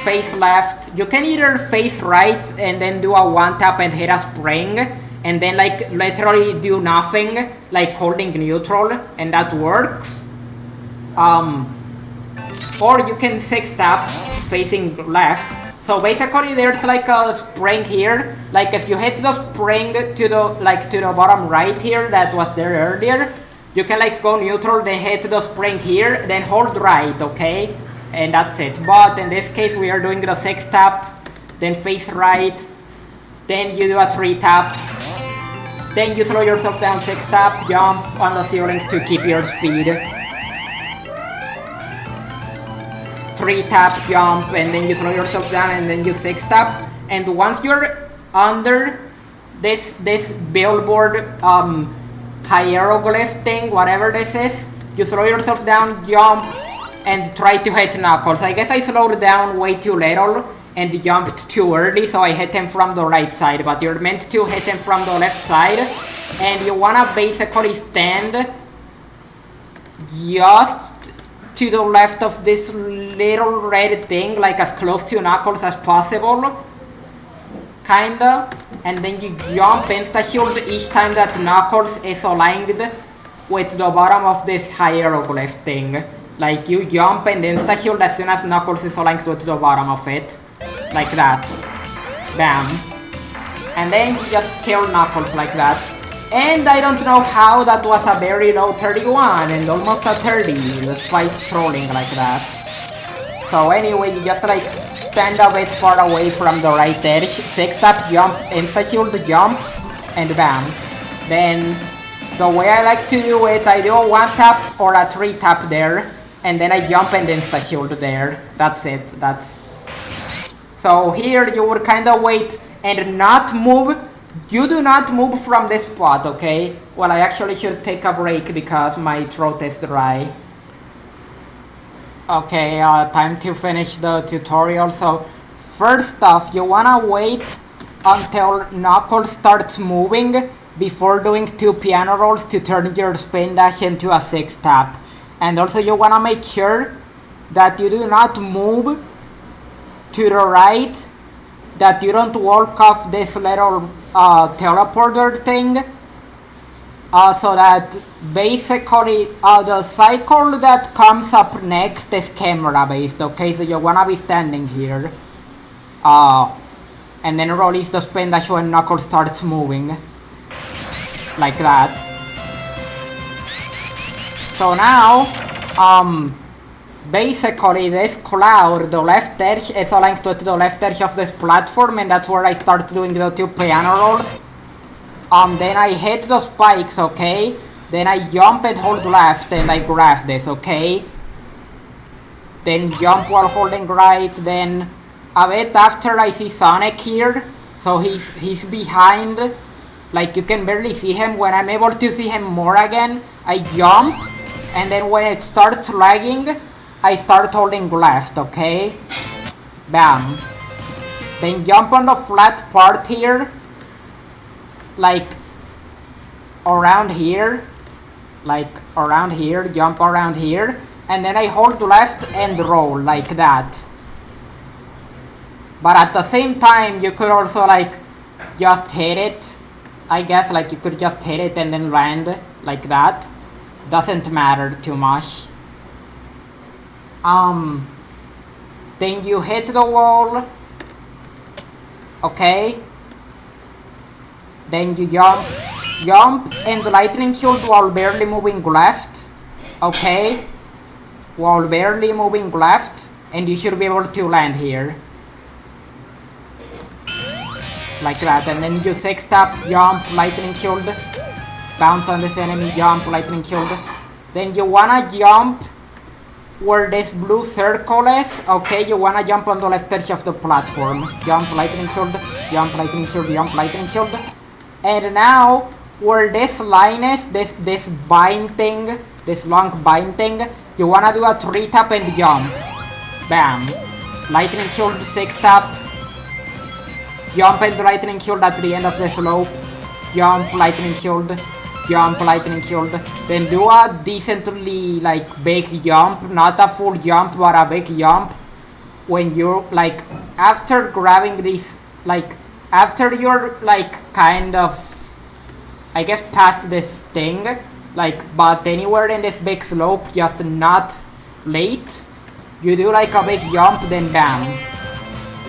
Face left, you can either face right and then do a 1-tap and hit a spring, and then like literally do nothing, like holding neutral, and that works. Or you can 6-tap facing left. So basically there's like a spring here, like if you hit the spring to the bottom right here that was there earlier, you can like go neutral, then hit the spring here, then hold right, okay? And that's it. But in this case we are doing the 6-tap, then face right, then you do a 3-tap, then you slow yourself down, 6-tap, jump on the ceiling to keep your speed. 3-tap, jump, and then you slow yourself down, and then you 6-tap. And once you're under this billboard hieroglyph thing, whatever this is. You throw yourself down, jump, and try to hit Knuckles. I guess I slowed down way too little and jumped too early, so I hit him from the right side, but you're meant to hit him from the left side, and you wanna basically stand just to the left of this little red thing, like as close to Knuckles as possible, kinda, and then you jump insta-shield each time that Knuckles is aligned with the bottom of this hieroglyph thing. Like, you jump and insta-shield as soon as Knuckles is aligned with the bottom of it. Like that. Bam. And then you just kill Knuckles like that. And I don't know how that was a very low 31 and almost a 30, despite trolling like that. So anyway, you just like stand a bit far away from the right edge, 6-tap, jump, insta-shield, jump, and bam. Then, the way I like to do it, I do a 1-tap or a 3-tap there, and then I jump and insta-shield there. That's it, So here you would kinda wait and not move. You do not move from this spot, okay? Well, I actually should take a break because my throat is dry. Okay, time to finish the tutorial. So, first off, you wanna wait until Knuckles starts moving before doing 2 piano rolls to turn your spin dash into a 6-tap. And also you wanna make sure that you do not move to the right, that you don't walk off this little teleporter thing, so that basically the cycle that comes up next is camera based, okay? So you wanna be standing here, and then release the spin dash when Knuckles starts moving, like that. So now, basically this cloud, the left edge is aligned to the left edge of this platform, and that's where I start doing the 2 piano rolls. Then I hit the spikes, okay? Then I jump and hold left and I grab this, okay? Then jump while holding right, then a bit after I see Sonic here, so he's behind, like you can barely see him. When I'm able to see him more again, I jump, and then when it starts lagging, I start holding left, okay? Bam. Then jump on the flat part here, like around here, jump around here, and then I hold left and roll like that. But at the same time, you could also like just hit it. I guess like you could just hit it and then land like that. Doesn't matter too much. Then you hit the wall. Okay. Then you jump and lightning shield while barely moving left. Okay. While barely moving left, and you should be able to land here. Like that, and then you 6-tap, jump, lightning shield, bounce on this enemy, jump, lightning shield. Then you wanna jump where this blue circle is, okay? You wanna jump on the left edge of the platform. Jump, lightning shield, jump, lightning shield, jump, lightning shield. And now, where this line is, this bind thing, this long bind thing, you wanna do a 3-tap and jump. Bam. Lightning shield, 6-tap. Jump and lightning shield at the end of the slope. Jump, lightning shield. Jump, lightning shield. Then do a decently like big jump, not a full jump, but a big jump. When you're like, after grabbing this, like, after you're like kind of, I guess past this thing, like, but anywhere in this big slope, just not late, you do like a big jump, then bam.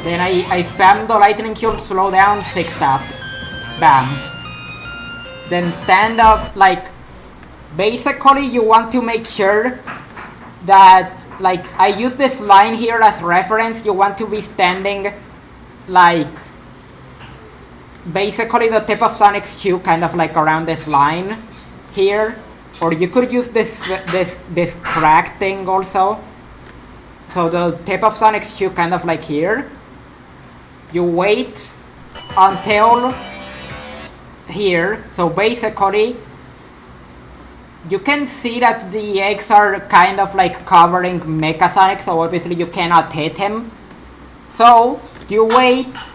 Then I spam the lightning shield, slow down, 6-tap. Bam. Then stand up, like, basically you want to make sure that, like, I use this line here as reference. You want to be standing, like, basically the tip of Sonic's shoe, kind of like around this line here. Or you could use this crack thing also. So the tip of Sonic's shoe kind of like here. You wait until here. So basically, you can see that the eggs are kind of like covering Mecha Sonic, so obviously you cannot hit him. So you wait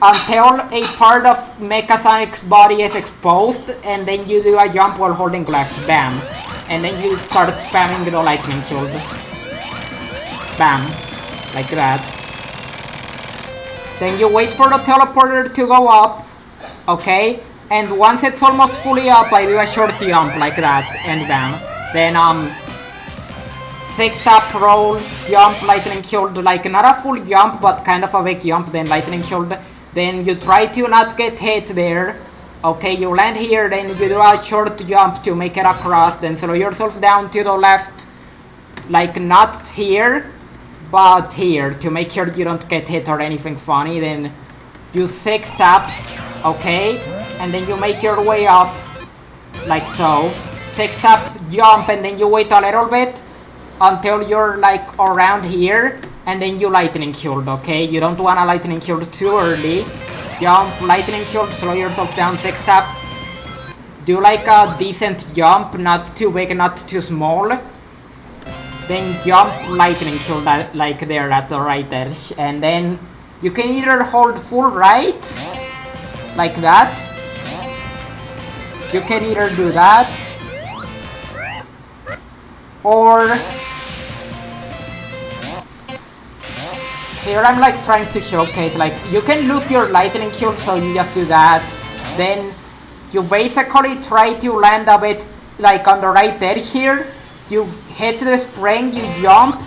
until a part of Mecha Sonic's body is exposed, and then you do a jump while holding left, bam. And then you start spamming the lightning shield. Bam. Like that. Then you wait for the teleporter to go up, okay? And once it's almost fully up, I do a short jump like that, and bam. Then 6-tap roll, jump, lightning shield, like not a full jump, but kind of a big jump, then lightning shield. Then you try to not get hit there. Okay, you land here, then you do a short jump to make it across, then slow yourself down to the left, like not here, but here, to make sure you don't get hit or anything funny. Then you 6-tap, okay, and then you make your way up, like so. 6-tap, jump, and then you wait a little bit until you're like around here, and then you lightning shield, okay? You don't want to lightning shield too early. Jump, lightning shield, slow yourself down, 6-tap. Do like a decent jump, not too big, not too small. Then jump, lightning shield, like there at the right edge. And then you can either hold full right, like that. You can either do that, or here I'm like trying to showcase, like you can lose your lightning shield, so you just do that. Then you basically try to land a bit like on the right edge here. You hit the spring, you jump.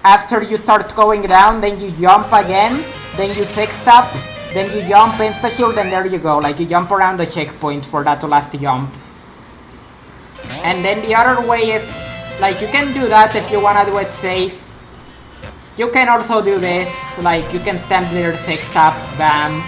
After you start going down, then you jump again. Then you 6-tap, then you jump, insta shield, and there you go. Like you jump around the checkpoint for that last jump. And then the other way is, like you can do that if you wanna do it safe. You can also do this, like you can stand there, 6-tap, bam.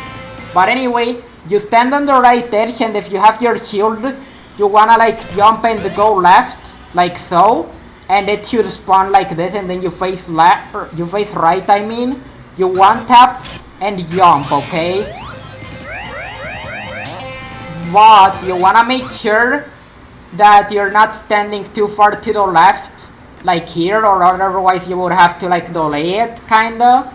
But anyway, you stand on the right edge, and if you have your shield, you wanna like jump and go left, like so. And it should spawn like this, and then you face left, you face right, I mean. You 1-tap and jump, okay? But you wanna make sure that you're not standing too far to the left, like here, or otherwise you would have to like delay it, kinda.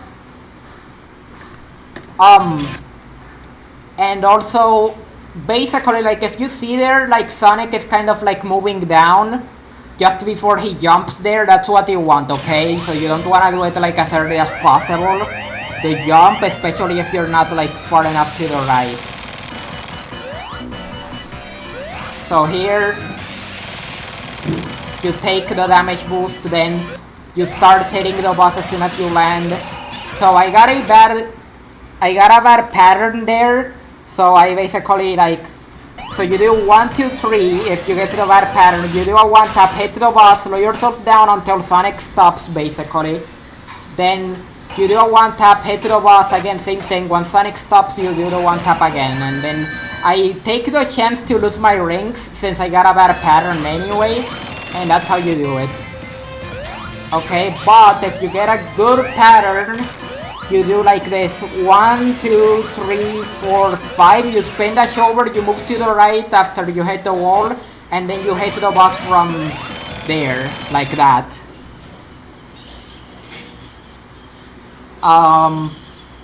And also, basically, like if you see there, like Sonic is kind of like moving down just before he jumps there, that's what you want, okay? So you don't wanna do it like as early as possible, the jump, especially if you're not like far enough to the right. So here, you take the damage boost, then you start hitting the boss as soon as you land. So I got a bad pattern there. So I basically like, so you do 1, 2, 3. If you get to the bad pattern, you do a 1-tap, hit the boss, slow yourself down until Sonic stops basically. Then you do a 1-tap, hit the boss again, same thing. Once Sonic stops, you do the 1-tap again, and then I take the chance to lose my rings since I got a bad pattern anyway. And that's how you do it. Okay, but if you get a good pattern, you do like this. 1, 2, 3, 4, 5. You spin dash over, you move to the right after you hit the wall, and then you hit the boss from there, like that.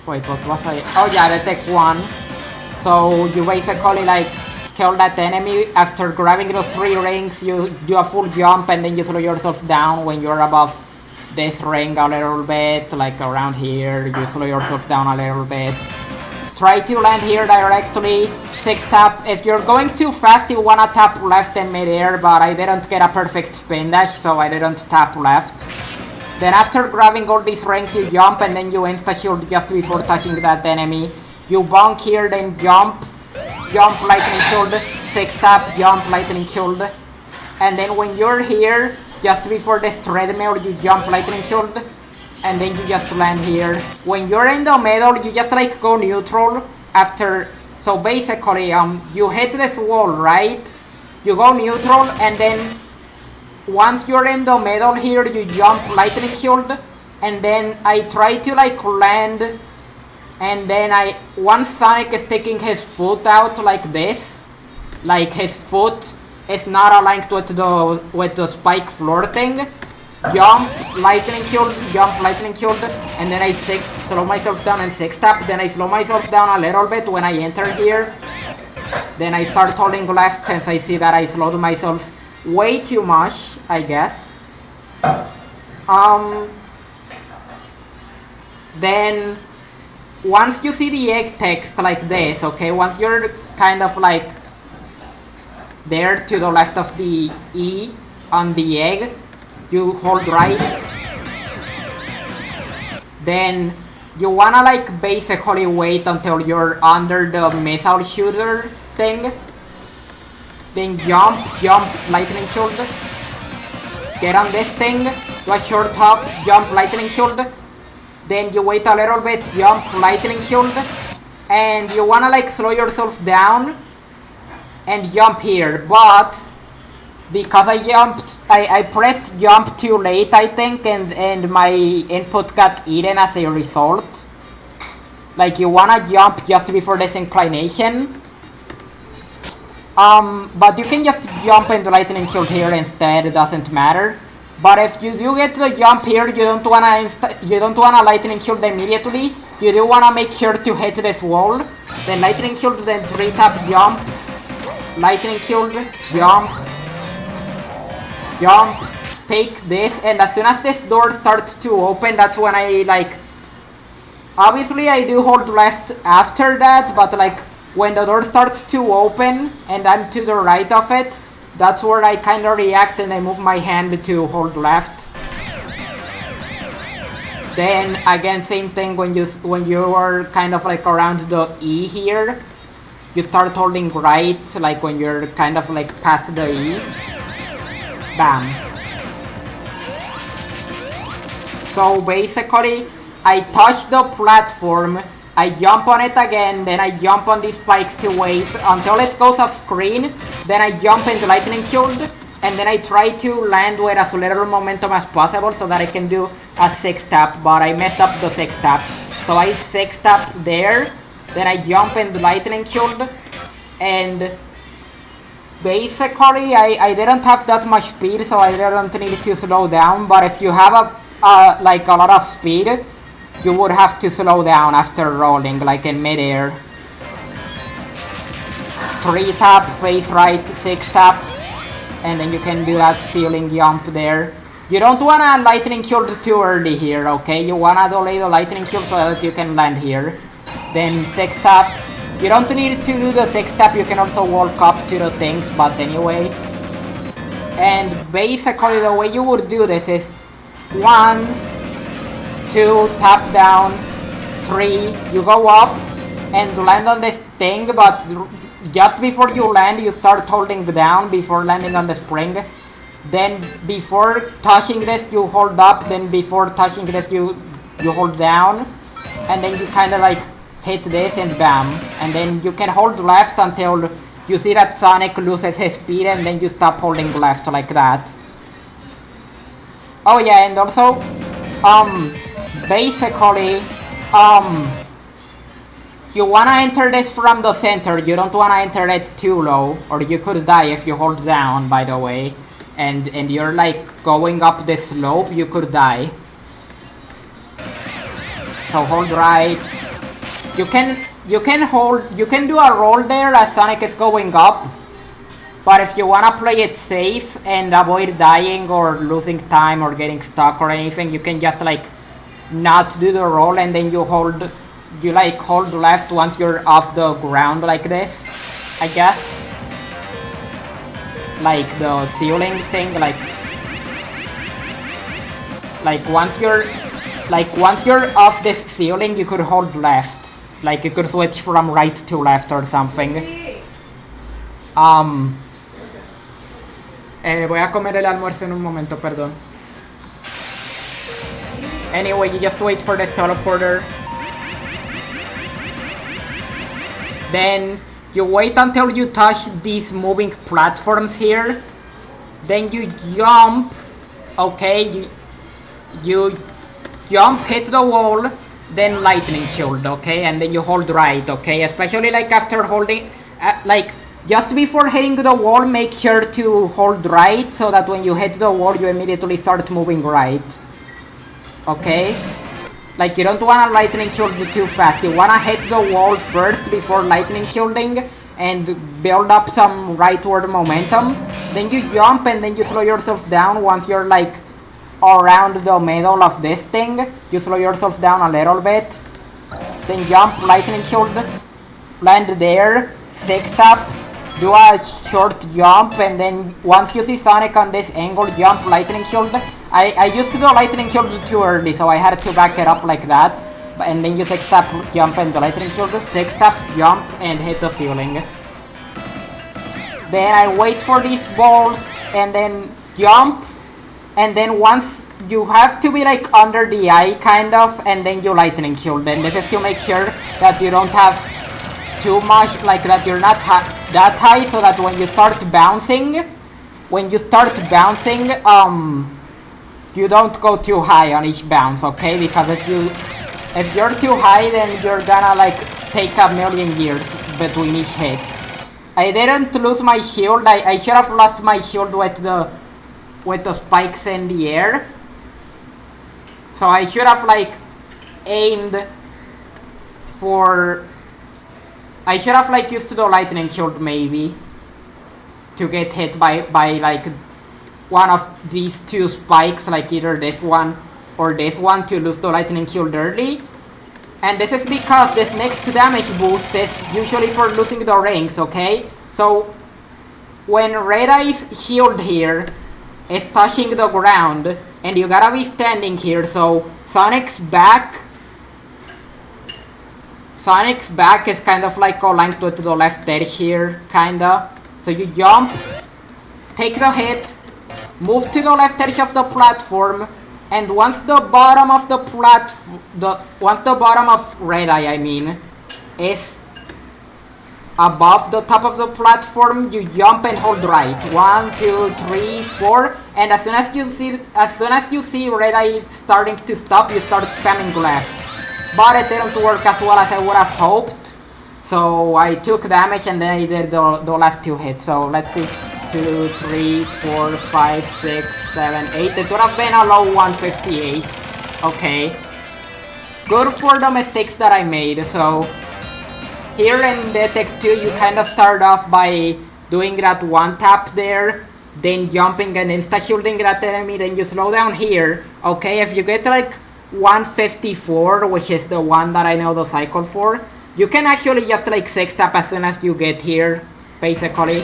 Wait, what was I? Oh yeah, the tech 1. So you basically like kill that enemy. After grabbing those 3 rings, you do a full jump, and then you throw yourself down when you're above this ring a little bit, like around here. You slow yourself down a little bit. Try to land here directly. 6-tap. If you're going too fast, you wanna tap left in midair, but I didn't get a perfect spin dash, so I didn't tap left. Then after grabbing all these rings, you jump, and then you insta shield just before touching that enemy. You bonk here, then jump. Jump, lightning shield, 6-tap, jump, lightning shield. And then when you're here, just before this treadmill, you jump, lightning shield, and then you just land here. When you're in the middle, you just like go neutral after. So basically, you hit this wall, right? You go neutral, and then once you're in the middle here, you jump, lightning shield, and then I try to like land And then once Sonic is taking his foot out like this, like his foot is not aligned with the spike floor thing, jump, lightning shield, and then I slow myself down and 6-tap, then I slow myself down a little bit when I enter here. Then I start holding left since I see that I slowed myself way too much, I guess. Then once you see the egg text like this, okay, once you're kind of like there to the left of the E on the egg, you hold right. Then you wanna like basically wait until you're under the missile shooter thing. Then jump, lightning shield. Get on this thing, do a short hop, jump, lightning shield. Then you wait a little bit, jump, lightning shield. And you wanna like slow yourself down and jump here. But because I pressed jump too late, I think, and my input got eaten as a result. Like you wanna jump just before this inclination. But you can just jump into lightning shield here instead, it doesn't matter. But if you do get to the jump here, you don't wanna lightning shield immediately. You do wanna make sure to hit this wall. Then lightning shield, then 3-tap jump. Lightning shield, jump. Take this, and as soon as this door starts to open, that's when I like... Obviously I do hold left after that, but like when the door starts to open and I'm to the right of it, that's where I kind of react and I move my hand to hold left. Then again, same thing when you are kind of like around the E here, you start holding right, like when you're kind of like past the E. Bam. So basically, I touch the platform, I jump on it again, then I jump on these spikes to wait until it goes off screen, then I jump into lightning shield, and then I try to land with as little momentum as possible so that I can do a 6-tap, but I messed up the 6-tap. So I 6-tap there, then I jump into lightning shield, and basically I didn't have that much speed, so I didn't need to slow down, but if you have like a lot of speed, you would have to slow down after rolling, like in midair. 3-tap, face right, 6-tap, and then you can do that ceiling jump there. You don't wanna lightning shield too early here, okay? You wanna delay the lightning shield so that you can land here. Then 6-tap. You don't need to do the 6-tap, you can also walk up to the things, but anyway. And basically the way you would do this is 1, 2, tap down, 3, you go up and land on this thing, but just before you land, you start holding down before landing on the spring. Then before touching this, you hold up, then before touching this, you hold down, and then you kind of like hit this and bam. And then you can hold left until you see that Sonic loses his speed, and then you stop holding left like that. Oh yeah, and also, basically, you wanna enter this from the center, you don't wanna enter it too low, or you could die if you hold down, by the way. And you're like going up this slope, you could die. So hold right. You can do a roll there as Sonic is going up. But if you wanna play it safe and avoid dying or losing time or getting stuck or anything, you can just like not do the roll, and then you hold left once you're off the ground like this, I guess. Like the ceiling thing, like once you're off this ceiling, you could hold left. Like you could switch from right to left or something. Voy a comer el almuerzo en un momento, perdón. Anyway, you just wait for this teleporter. Then you wait until you touch these moving platforms here. Then you jump. Okay, you jump, hit the wall. then lightning shield, okay? And then you hold right, okay? Especially like after holding, like just before hitting the wall, make sure to hold right so that when you hit the wall, you immediately start moving right, okay? Like you don't want to lightning shield too fast. You want to hit the wall first before lightning shielding and build up some rightward momentum. Then you jump and then you slow yourself down once you're like around the middle of this thing. You slow yourself down a little bit. Then jump, lightning shield, land there, 6-tap, do a short jump, and then once you see Sonic on this angle, jump, lightning shield. I used to do lightning shield too early, so I had to back it up like that. And then you 6-tap, jump, and the lightning shield, 6-tap, jump, and hit the ceiling. Then I wait for these balls, and then jump, and then once you have to be like under the eye, kind of, and then you lightning shield. And this is to make sure that you don't have too much, like that you're not that high, so that when you start bouncing, you don't go too high on each bounce, okay? Because if you're too high, then you're gonna like take a million years between each hit. I didn't lose my shield. I should have lost my shield with the spikes in the air. So I should have like aimed for... I should have like used the lightning shield maybe to get hit by like one of these two spikes, like either this one or this one, to lose the lightning shield early. And this is because this next damage boost is usually for losing the rings, okay? So when Red Eye's shield here is touching the ground and you gotta be standing here, so Sonic's back is kind of like aligned to the left edge here, kinda. So you jump, take the hit, move to the left edge of the platform, and once the bottom of Red Eye, I mean, is above the top of the platform, you jump and hold right. 1, 2, 3, 4, and as soon as you see Red Eye starting to stop, you start spamming left. But it didn't work as well as I would have hoped, so I took damage and then I did the last two hits. So let's see, 2, 3, 4, 5, 6, 7, 8. It would have been a low 158. Okay. Good for the mistakes that I made. So here in the text 2, you kind of start off by doing that one tap there, then jumping and insta-shielding that enemy, then you slow down here. Okay, if you get like 154, which is the one that I know the cycle for, you can actually just like 6-tap as soon as you get here, basically.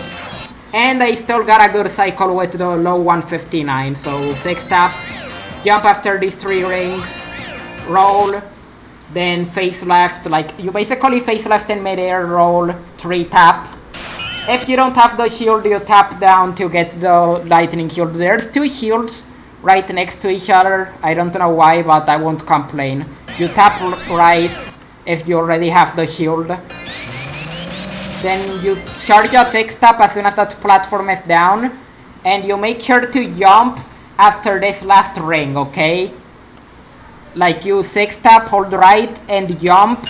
And I still got a good cycle with the low 159, so 6-tap, jump after these 3 rings, roll, then face left, like you basically face left in midair, roll, 3-tap. If you don't have the shield, you tap down to get the lightning shield. There's 2 shields right next to each other. I don't know why, but I won't complain. You tap right if you already have the shield. Then you charge a 6-tap as soon as that platform is down, and you make sure to jump after this last ring, okay? Like you 6-tap, hold right, and jump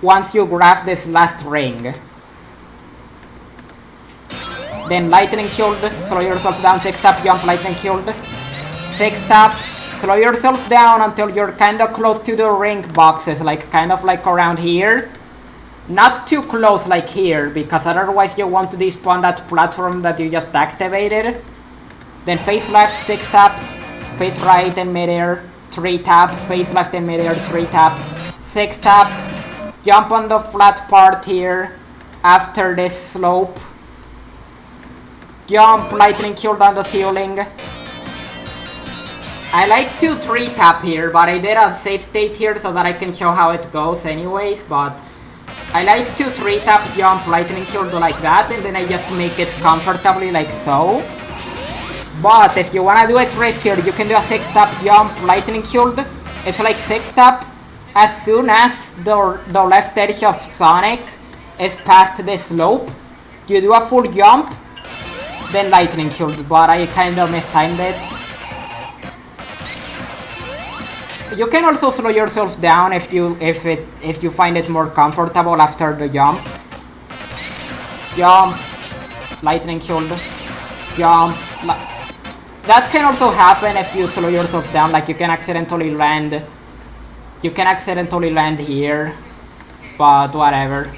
once you grab this last ring. Then lightning shield, slow yourself down, 6-tap, jump, lightning shield. 6-tap, slow yourself down until you're kind of close to the ring boxes, like kind of like around here. Not too close like here, because otherwise you want to despawn that platform that you just activated. Then face left, 6-tap, face right in midair, 3-tap, face left in midair, 3-tap, 6-tap, jump on the flat part here after this slope. Jump, lightning shield on the ceiling. I like to 3-tap here, but I did a save state here so that I can show how it goes anyways, but I like to 3-tap, jump, lightning shield like that, and then I just make it comfortably like so. But if you wanna do it riskier, you can do a 6-tap, jump, lightning shield. It's like 6-tap as soon as the left edge of Sonic is past the slope. You do a full jump, then lightning shield, but I kinda mistimed it. you can also slow yourself down if you find it more comfortable after the jump. Jump, lightning shield, jump. That can also happen if you slow yourself down, like you can accidentally land. You can accidentally land here, but whatever.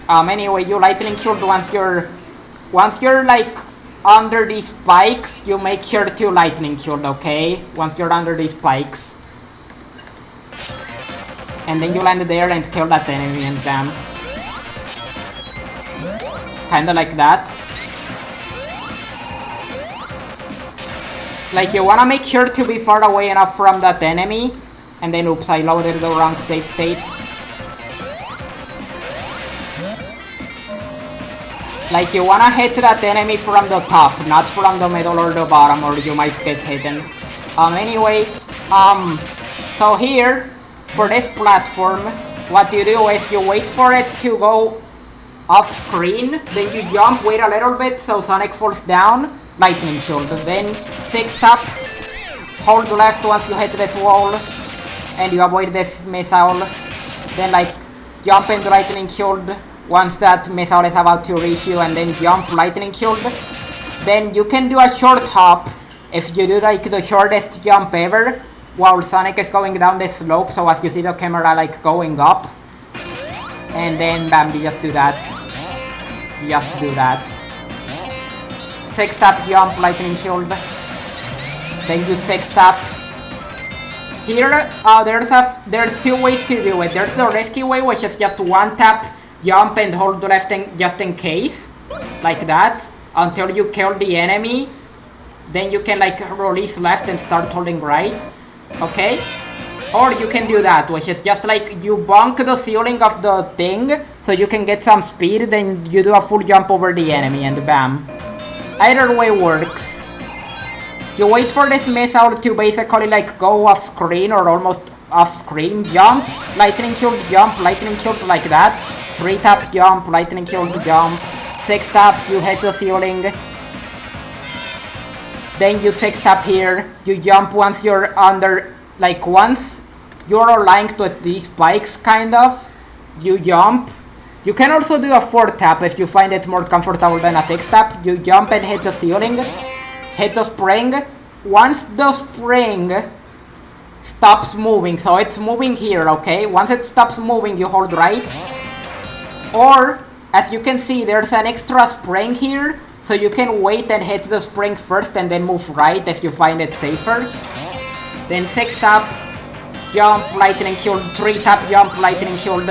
Anyway, you lightning shield once you're like under these spikes, you make sure to lightning shield, okay? Once you're under these spikes. And then you land there and kill that enemy and bam. Kinda like that. Like you wanna make sure to be far away enough from that enemy. And then oops, I loaded the wrong save state. Like you wanna hit that enemy from the top, not from the middle or the bottom, or you might get hidden. Anyway, so here, for this platform, what you do is you wait for it to go off screen, then you jump, wait a little bit so Sonic falls down, lightning shield, then 6 tap, hold left once you hit this wall, and you avoid this missile, then like jump and lightning shield once that missile is about to reach you, and then jump lightning shield. Then you can do a short hop if you do like the shortest jump ever while Sonic is going down the slope, so as you see the camera like going up, and then bam, you just do that. You just do that. 6 tap jump lightning shield, then you 6 tap. Here there's 2 ways to do it. There's the risky way, which is just 1 tap jump and hold left just in case, like that, until you kill the enemy. Then you can like release left and start holding right, okay? Or you can do that, which is just like you bonk the ceiling of the thing so you can get some speed, then you do a full jump over the enemy and bam. Either way works. You wait for this missile to basically like go off screen or almost off screen, jump, lightning shield, like that. 3 tap jump, lightning shield, jump. 6 tap, you hit the ceiling. Then you 6 tap here, you jump once you're under, like once you're aligned to these spikes kind of, you jump. You can also do a 4 tap if you find it more comfortable than a 6 tap. You jump and hit the ceiling, hit the spring. Once the spring stops moving, so it's moving here, okay? Once it stops moving, you hold right. Or, as you can see, there's an extra spring here, so you can wait and hit the spring first and then move right if you find it safer. Then 6 tap, jump, lightning shield, 3 tap, jump, lightning shield.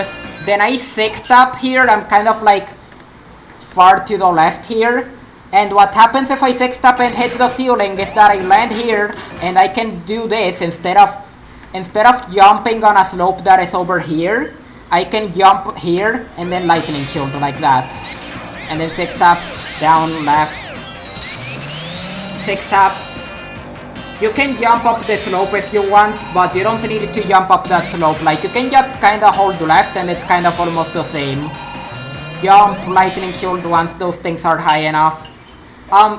Then I 6 tap here, I'm kind of like far to the left here. And what happens if I 6 tap and hit the ceiling is that I land here and I can do this instead of jumping on a slope that is over here. I can jump here and then lightning shield like that. And then 6 tap, down, left. 6 tap. You can jump up the slope if you want, but you don't need to jump up that slope. Like you can just kinda hold left and it's kind of almost the same. Jump, lightning shield once those things are high enough.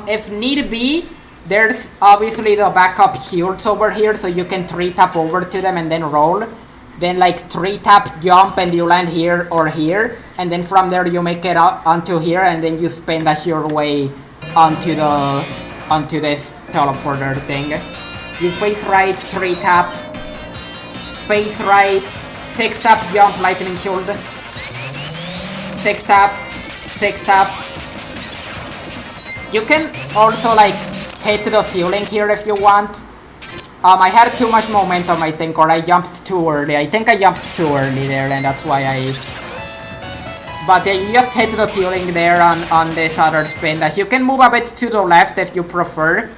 If need be, there's obviously the backup shields over here, so you can 3 tap over to them and then roll. Then like 3 tap jump and you land here or here, and then from there you make it out onto here, and then you spin dash your way onto this teleporter thing. You face right, 3 tap, face right, 6 tap jump, lightning shield, 6 tap, 6 tap. You can also like hit the ceiling here if you want. I had too much momentum, I think, or I jumped too early. I think I jumped too early there, and that's why But yeah, you just hit the ceiling there on this other spin dash. You can move a bit to the left if you prefer,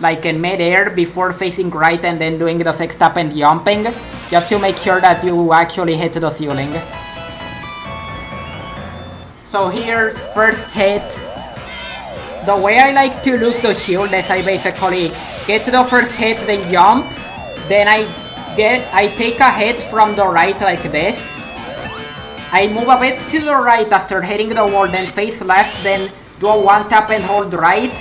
like in mid-air before facing right and then doing the 6 tap and jumping, just to make sure that you actually hit the ceiling. So here, first hit. The way I like to lose the shield is I basically get the first hit, then jump, then I take a hit from the right like this. I move a bit to the right after hitting the wall, then face left, then do a 1 tap and hold right,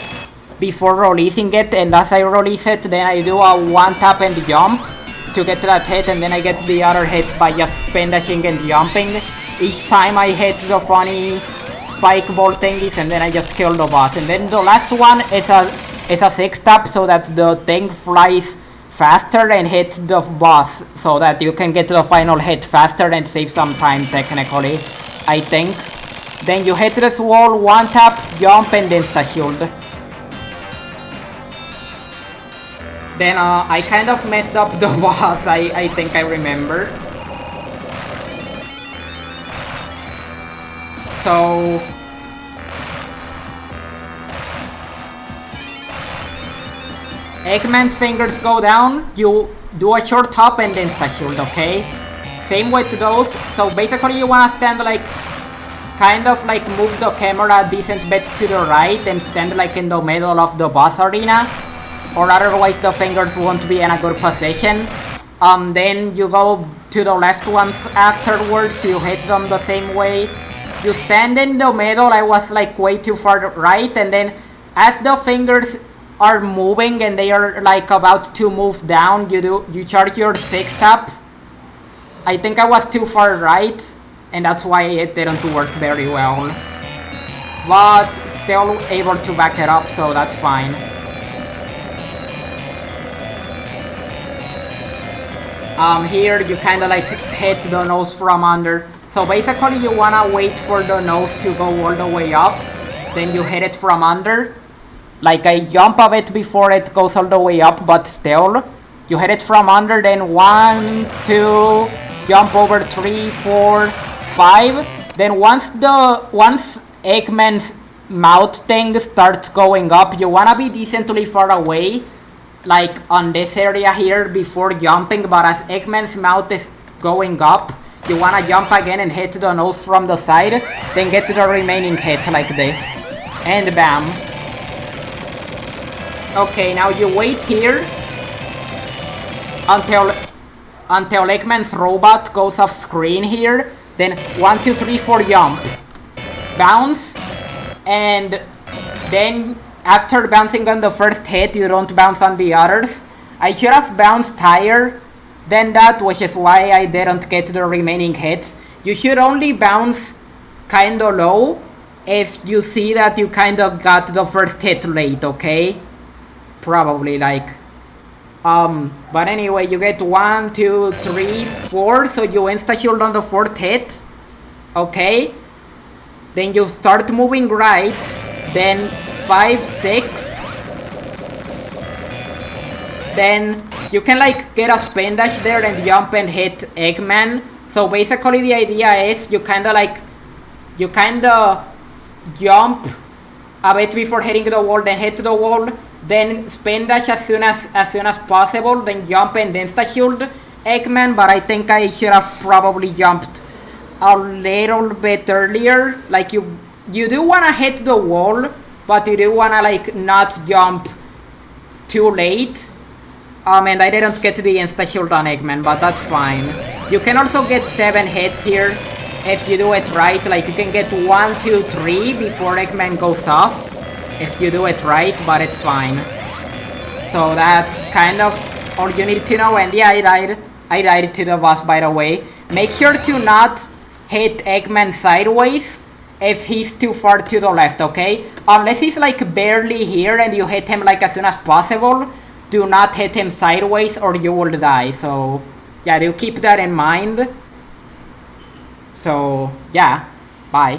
before releasing it, and as I release it, then I do a one tap and jump to get that hit, and then I get the other hits by just spin dashing and jumping. Each time I hit the funny spike ball thingies, and then I just kill the boss. And then the last one is a 6 tap, so that the thing flies faster and hits the boss, so that you can get the final hit faster and save some time technically, I think. Then you hit this wall, one tap, jump, and insta shield. Then I kind of messed up the boss, I think I remember. So Eggman's fingers go down, you do a short hop and insta shield, okay? Same with those, so basically you wanna stand like, kind of like move the camera a decent bit to the right and stand like in the middle of the boss arena, or otherwise the fingers won't be in a good position. Then you go to the left ones afterwards, you hit them the same way. You stand in the middle, I was like way too far right, and then as the fingers are moving and they are like about to move down, you charge your 6 tap. I think I was too far right, and that's why it didn't work very well. But still able to back it up, so that's fine. Here you kinda like hit the nose from under. So basically you wanna wait for the nose to go all the way up, then you hit it from under. Like I jump a bit before it goes all the way up, but still. You hit it from under, then 1, 2, jump over 3, 4, 5. Then once Eggman's mouth thing starts going up, you wanna be decently far away, like on this area here before jumping, but as Eggman's mouth is going up, you wanna jump again and hit the nose from the side, then get to the remaining hits like this. And bam. Okay, now you wait here until Eggman's robot goes off screen here. Then 1, 2, 3, 4 jump. Bounce. And then after bouncing on the first hit, you don't bounce on the others. I should have bounced higher than that, which is why I didn't get the remaining hits. You should only bounce kinda low if you see that you kinda got the first hit late, okay? Probably like, but anyway, you get 1, 2, 3, 4, so you insta shield on the 4th hit, okay? Then you start moving right, then 5, 6, then you can like get a spin dash there and jump and hit Eggman. So basically the idea is you kinda jump a bit before hitting the wall, then hit the wall, then spin dash as soon as possible, then jump and insta shield Eggman. But I think I should have probably jumped a little bit earlier. Like you do wanna hit the wall, but you do wanna like not jump too late. And I didn't get the insta shield on Eggman, but that's fine. You can also get 7 hits here if you do it right. Like you can get 1, 2, 3 before Eggman goes off if you do it right, but it's fine. So that's kind of all you need to know. And yeah, I died to the boss, by the way. Make sure to not hit Eggman sideways if he's too far to the left, okay? Unless he's like barely here and you hit him like as soon as possible, do not hit him sideways or you will die. So yeah, do keep that in mind. So yeah, bye.